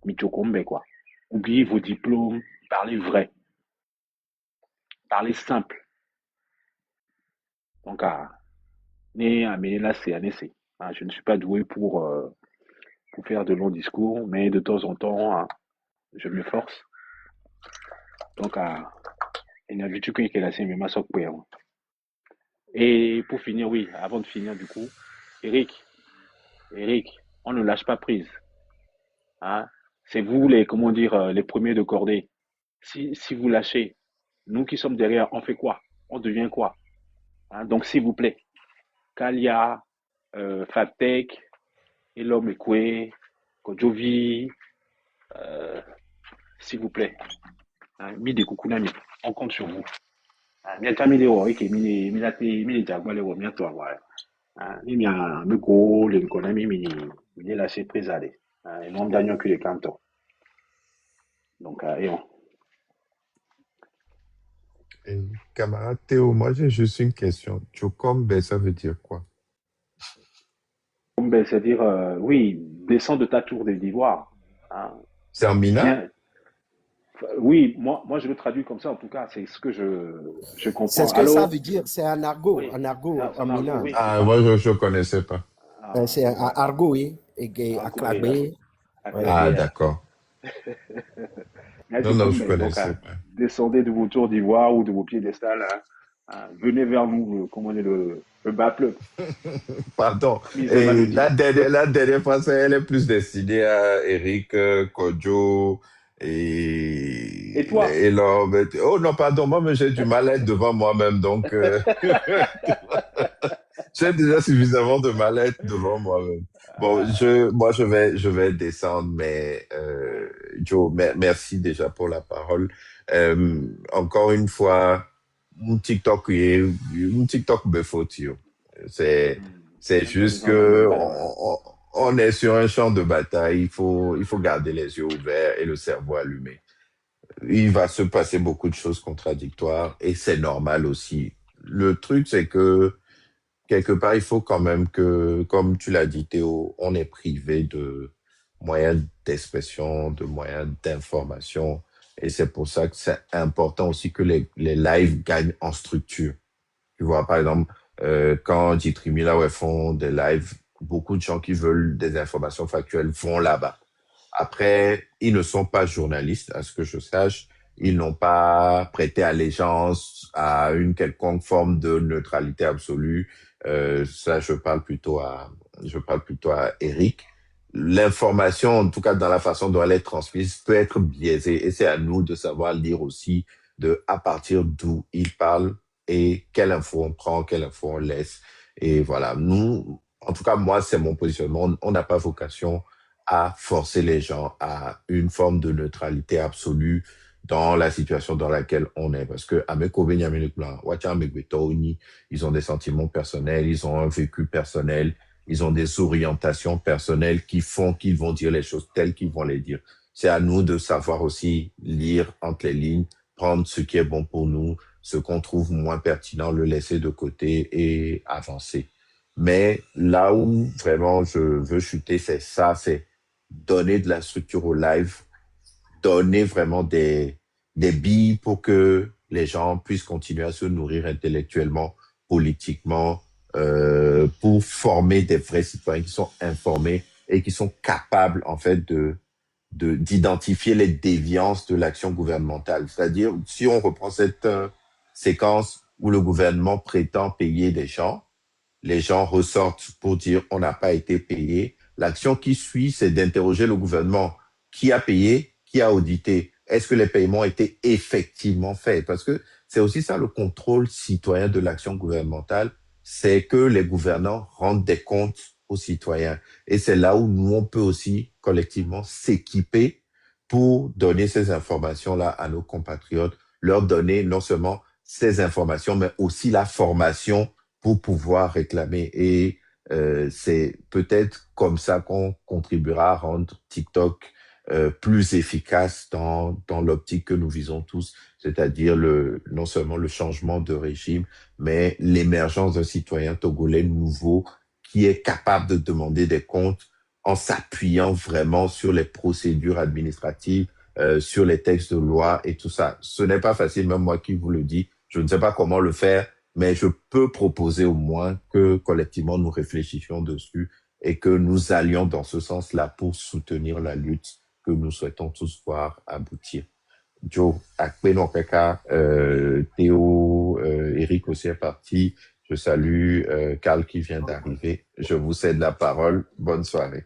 michokombe quoi. Oubliez vos diplômes, parlez vrai, parlez simple. Donc mais là c'est un essai. Hein, je ne suis pas doué pour faire de longs discours, mais de temps en temps, hein, je me force. Donc il n'y a vu que la mais ma soque. Et pour finir, oui, avant de finir du coup, Eric, on ne lâche pas prise. Hein. C'est vous comment dire, les premiers de cordée. Si vous lâchez, nous qui sommes derrière, on fait quoi? On devient quoi? Hein. Donc s'il vous plaît, Kalia, Fatek, Elom Ekwe, Kojovi, s'il vous plaît, hein, Mide Kukunami, on compte sur vous. Miaka mide wo ike mide jagwale wo miato awara. Mimi a meko le konami mini lâché prise allez. Et non gagnant que les cantons. Donc et on. Et, camarade Théo, moi j'ai juste une question. Chokombe, ça veut dire quoi? Ben, c'est-à-dire oui, descends de ta tour d'ivoire. Hein. C'est en Mina? Viens. Oui, moi je le traduis comme ça en tout cas, c'est ce que je comprends. C'est ce que ça veut dire, c'est un argot, Oui. en argot, Ah, c'est en un argot, Milan. oui. Ah, moi je ne connaissais pas. C'est un argot, oui, et à Argot, Clagbé. oui. Ah, d'accord. Non, je ne Donc, connaissais pas. descendez de vos tours d'ivoire ou de vos piédestals. Venez vers nous, comment on est le bas peuple. Pardon. Mise Et Maludi. la dernière fois, elle est plus destinée à Eric, Kodjo Et toi? et l'homme. Oh non, pardon, moi, mais j'ai du mal à être devant moi-même, donc j'ai déjà suffisamment de mal à être devant moi-même. Bon, moi, je vais descendre, mais Joe, merci déjà pour la parole. Encore une fois, mon TikTok me faut, tio. C'est juste que on est sur un champ de bataille. Il faut garder les yeux ouverts et le cerveau allumé. Il va se passer beaucoup de choses contradictoires et c'est normal aussi. Le truc, c'est que quelque part, il faut quand même que, comme tu l'as dit, Théo, on est privé de moyens d'expression, de moyens d'information. Et c'est pour ça que c'est important aussi que les lives gagnent en structure. Tu vois, par exemple, quand Jitrimila font des lives, beaucoup de gens qui veulent des informations factuelles vont là-bas. Après, ils ne sont pas journalistes, à ce que je sache. Ils n'ont pas prêté allégeance à une quelconque forme de neutralité absolue. Ça, je parle plutôt à Eric. L'information, en tout cas dans la façon dont elle est transmise, peut être biaisée et c'est à nous de savoir lire aussi à partir d'où il parle et quelle info on prend, quelle info on laisse. Et voilà, nous, en tout cas, moi, c'est mon positionnement. On n'a pas vocation à forcer les gens à une forme de neutralité absolue dans la situation dans laquelle on est. Parce que ils ont des sentiments personnels, ils ont un vécu personnel, ils ont des orientations personnelles qui font qu'ils vont dire les choses telles qu'ils vont les dire. C'est à nous de savoir aussi lire entre les lignes, prendre ce qui est bon pour nous, ce qu'on trouve moins pertinent, le laisser de côté et avancer. Mais là où vraiment je veux chuter, c'est ça, c'est donner de la structure au live, donner vraiment des billes pour que les gens puissent continuer à se nourrir intellectuellement, politiquement, pour former des vrais citoyens qui sont informés et qui sont capables, en fait, d'identifier les déviances de l'action gouvernementale. C'est-à-dire, si on reprend cette séquence où le gouvernement prétend payer des gens, les gens ressortent pour dire on n'a pas été payé. L'action qui suit, c'est d'interroger le gouvernement. Qui a payé? Qui a audité? Est-ce que les paiements étaient effectivement faits? Parce que c'est aussi ça le contrôle citoyen de l'action gouvernementale, c'est que les gouvernants rendent des comptes aux citoyens. Et c'est là où nous, on peut aussi collectivement s'équiper pour donner ces informations-là à nos compatriotes, leur donner non seulement ces informations, mais aussi la formation pour pouvoir réclamer. Et c'est peut-être comme ça qu'on contribuera à rendre TikTok plus efficace dans l'optique que nous visons tous, c'est-à-dire non seulement le changement de régime, mais l'émergence d'un citoyen togolais nouveau qui est capable de demander des comptes en s'appuyant vraiment sur les procédures administratives, sur les textes de loi et tout ça. Ce n'est pas facile, même moi qui vous le dis. Je ne sais pas comment le faire, mais je peux proposer au moins que collectivement nous réfléchissions dessus et que nous allions dans ce sens-là pour soutenir la lutte que nous souhaitons tous voir aboutir. Joe, Akpeno Kaka, Théo, Eric aussi est parti. Je salue Carl qui vient d'arriver. Je vous cède la parole. Bonne soirée.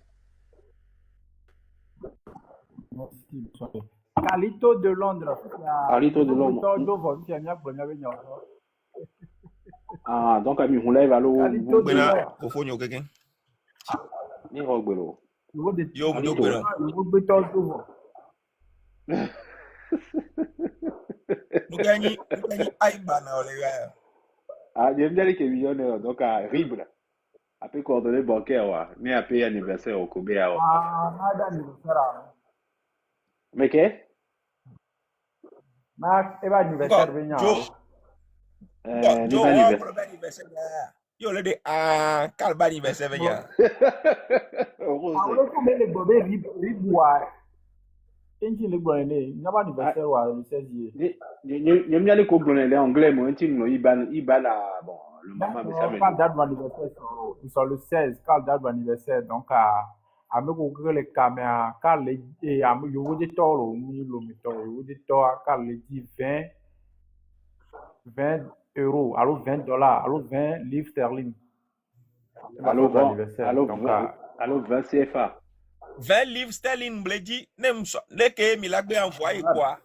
Merci, bonsoir. Carlito de Londres. Carlito de Londres. Ah, donc, ami, on lève à l'eau. Carlito de Londres. Kofonyo quelqu'un. Ni rogbelo. Yo, Carlito, Mdobelo. Nous gagnons Aïba dans les gars. Ah, j'aime bien les millionnaires, donc à Ribre. Après coordonnées bancaires, ouais. Mais à payer anniversaire au Kobe. Ah, nada anniversaire. Mais qu'est? Ma, eba anniversaire venha. Joe, Ni on anniversaire. va anniversaire. Yo, le de calme anniversaire venir. Ah, on est combien de bobé riboua. Enji le bonne, n'a pas anniversaire le 16e. J'aime bien les coordonnées les anglais, moi, Iba la, bon, le maman, mais ça me Quand date d'anniversaire sur le 16, quand date d'anniversaire, donc à me couper les caméras, quand les et à me yo de toro, ni le métaux, yo de toro, quand les dit 20 euros, alors $20, alors 20 livres sterling. Alors 20 CFA. 20 livres sterling, me dit, les que Milagbe envoyé quoi?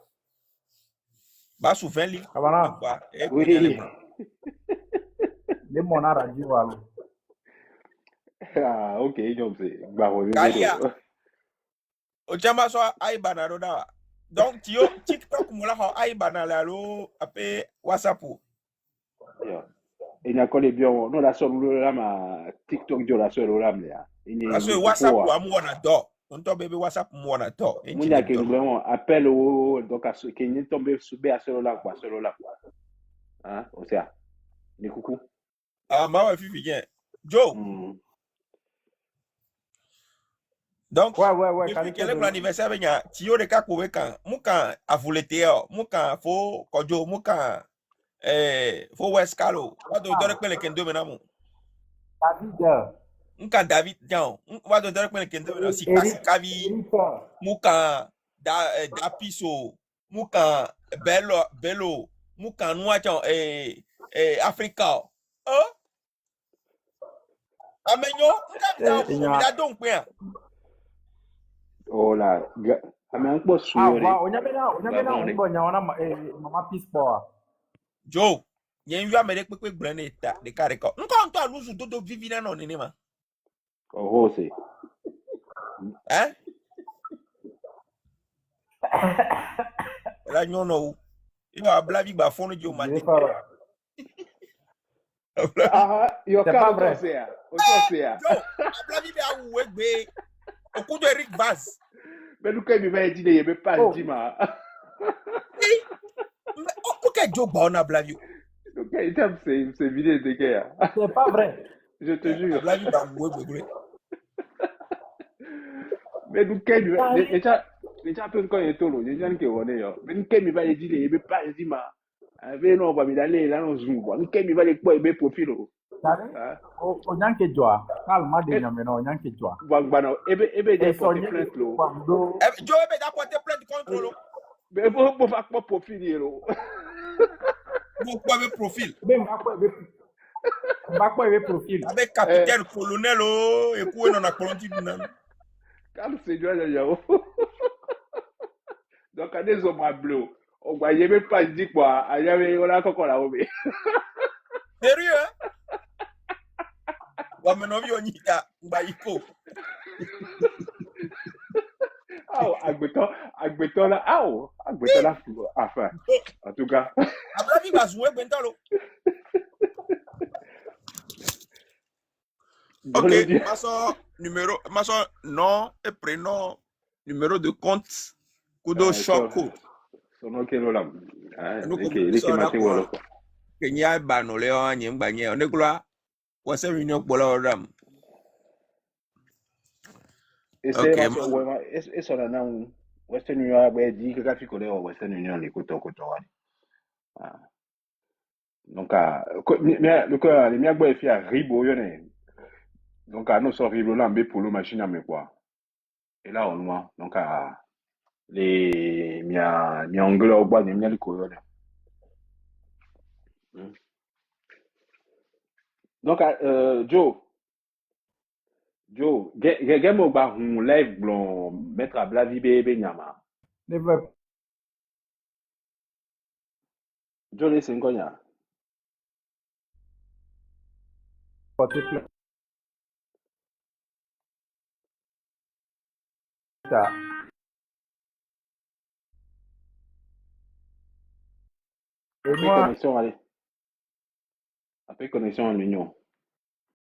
Bah, sous 20 livres. Kabana. Oui. Les mona radio alors. Ah, ok, donc c'est. Kalia. Ojamba so Aïba na roda. Donc, TikTok moula ha Aïba na lalo après WhatsApp. Et il y a les bien, non, la seule ma TikTok de la seule là. La seule WhatsApp ou amour na do. On tombe bébé WhatsApp moi na do. Il y a que vraiment appel au donc à ceux qui n'y tombent sous à seul là quoi, seul là. Hein, on sait. Les coucou. Ah, ma ouais, Fifi bien. Joe. Donc, ouais, depuis quel est l'anniversaire avec un tio de kakoué quand moukan a voulu théo, moukan fo kojo, moukan fo weskalo. Wa do dore pele kendo menamu. David. Moukan David Jean. Wa do dore pele kendo menamu. Si kasi kavi. Moukan da piso. Moukan bello. Moukan noa Jean Africa. Oh? Amenyo, moukan da donc bien. Oh là, mais un peu sûr. Ah, on y a bien maman Pispoa. Joe, il y a une vie à me dire que Brené de Carico. On compte à l'ousu de vivre dans le nez. Oh, c'est. Hein? La nyono. Il va blabi ba fond du Je matin. n'ai pas. Ah, yo C'est ka pas o to vrai. se ya. O to se ya. Yo, blabi ba wegbe. Au coup de Eric Vaz. Mais nous quand il va dire il veut pas Oh, dire ma. Ok, Joe ba on a blabi. Donc il t'aime c'est vidéo de gars. c'est pas vrai. Je te jure. Blabi ba wegbe. Mais nous quand il va Ah, déjà peu quand il est tolo, les gens qui vont yo. Mais nous quand il va dire il veut pas dire ma. Avec non va me d'aller là dans zoom. Nous quand il va les quoi il veut profil. t'as vu? Hein? O nyanke joa. Calme de nyameno, o nyanke joa. Bano ebe Et de porter sonye plainte lo. kwando. Joe be da porter plainte contre lo. Mais faut faire pas profil lo. Vous pouvez profil. Ben mbakwe profil. Avec capitaine colonel et pour on a colonti nan. Quand c'est Dieu là yo. Donc à des hommes à bleu. On va y même pas dire quoi. Ayave on a encore la obe. Sérieux hein? Wa menovi onita mbaiko. Ah, agbeton là. Ah, agbeton là. Enfin, en tout cas. Ablabi ba jouer bentalo. Ok, maçon nom et prénom, numéro de compte, kudo shoko. Son nom est là. Nous Il matin wala. Kenya banole o anyem gbanye. On ekula wase réunion bola oram. Et c'est ça là non. Western Union a dit que quand tu connais Western Union les coton. Donc le mien boy fait ribo yone. Donc nous sommes ribo là pour le machine à me quoi. Et là on voit donc les mia anglais au bois les mia le coyon. Donc Joe, get mo ba hun live blon mettre à blavi bébé nyama. Ne veut Joe les 5 ans. porter plainte. Ça. Et Après moi, connexion allez. Après connexion en union.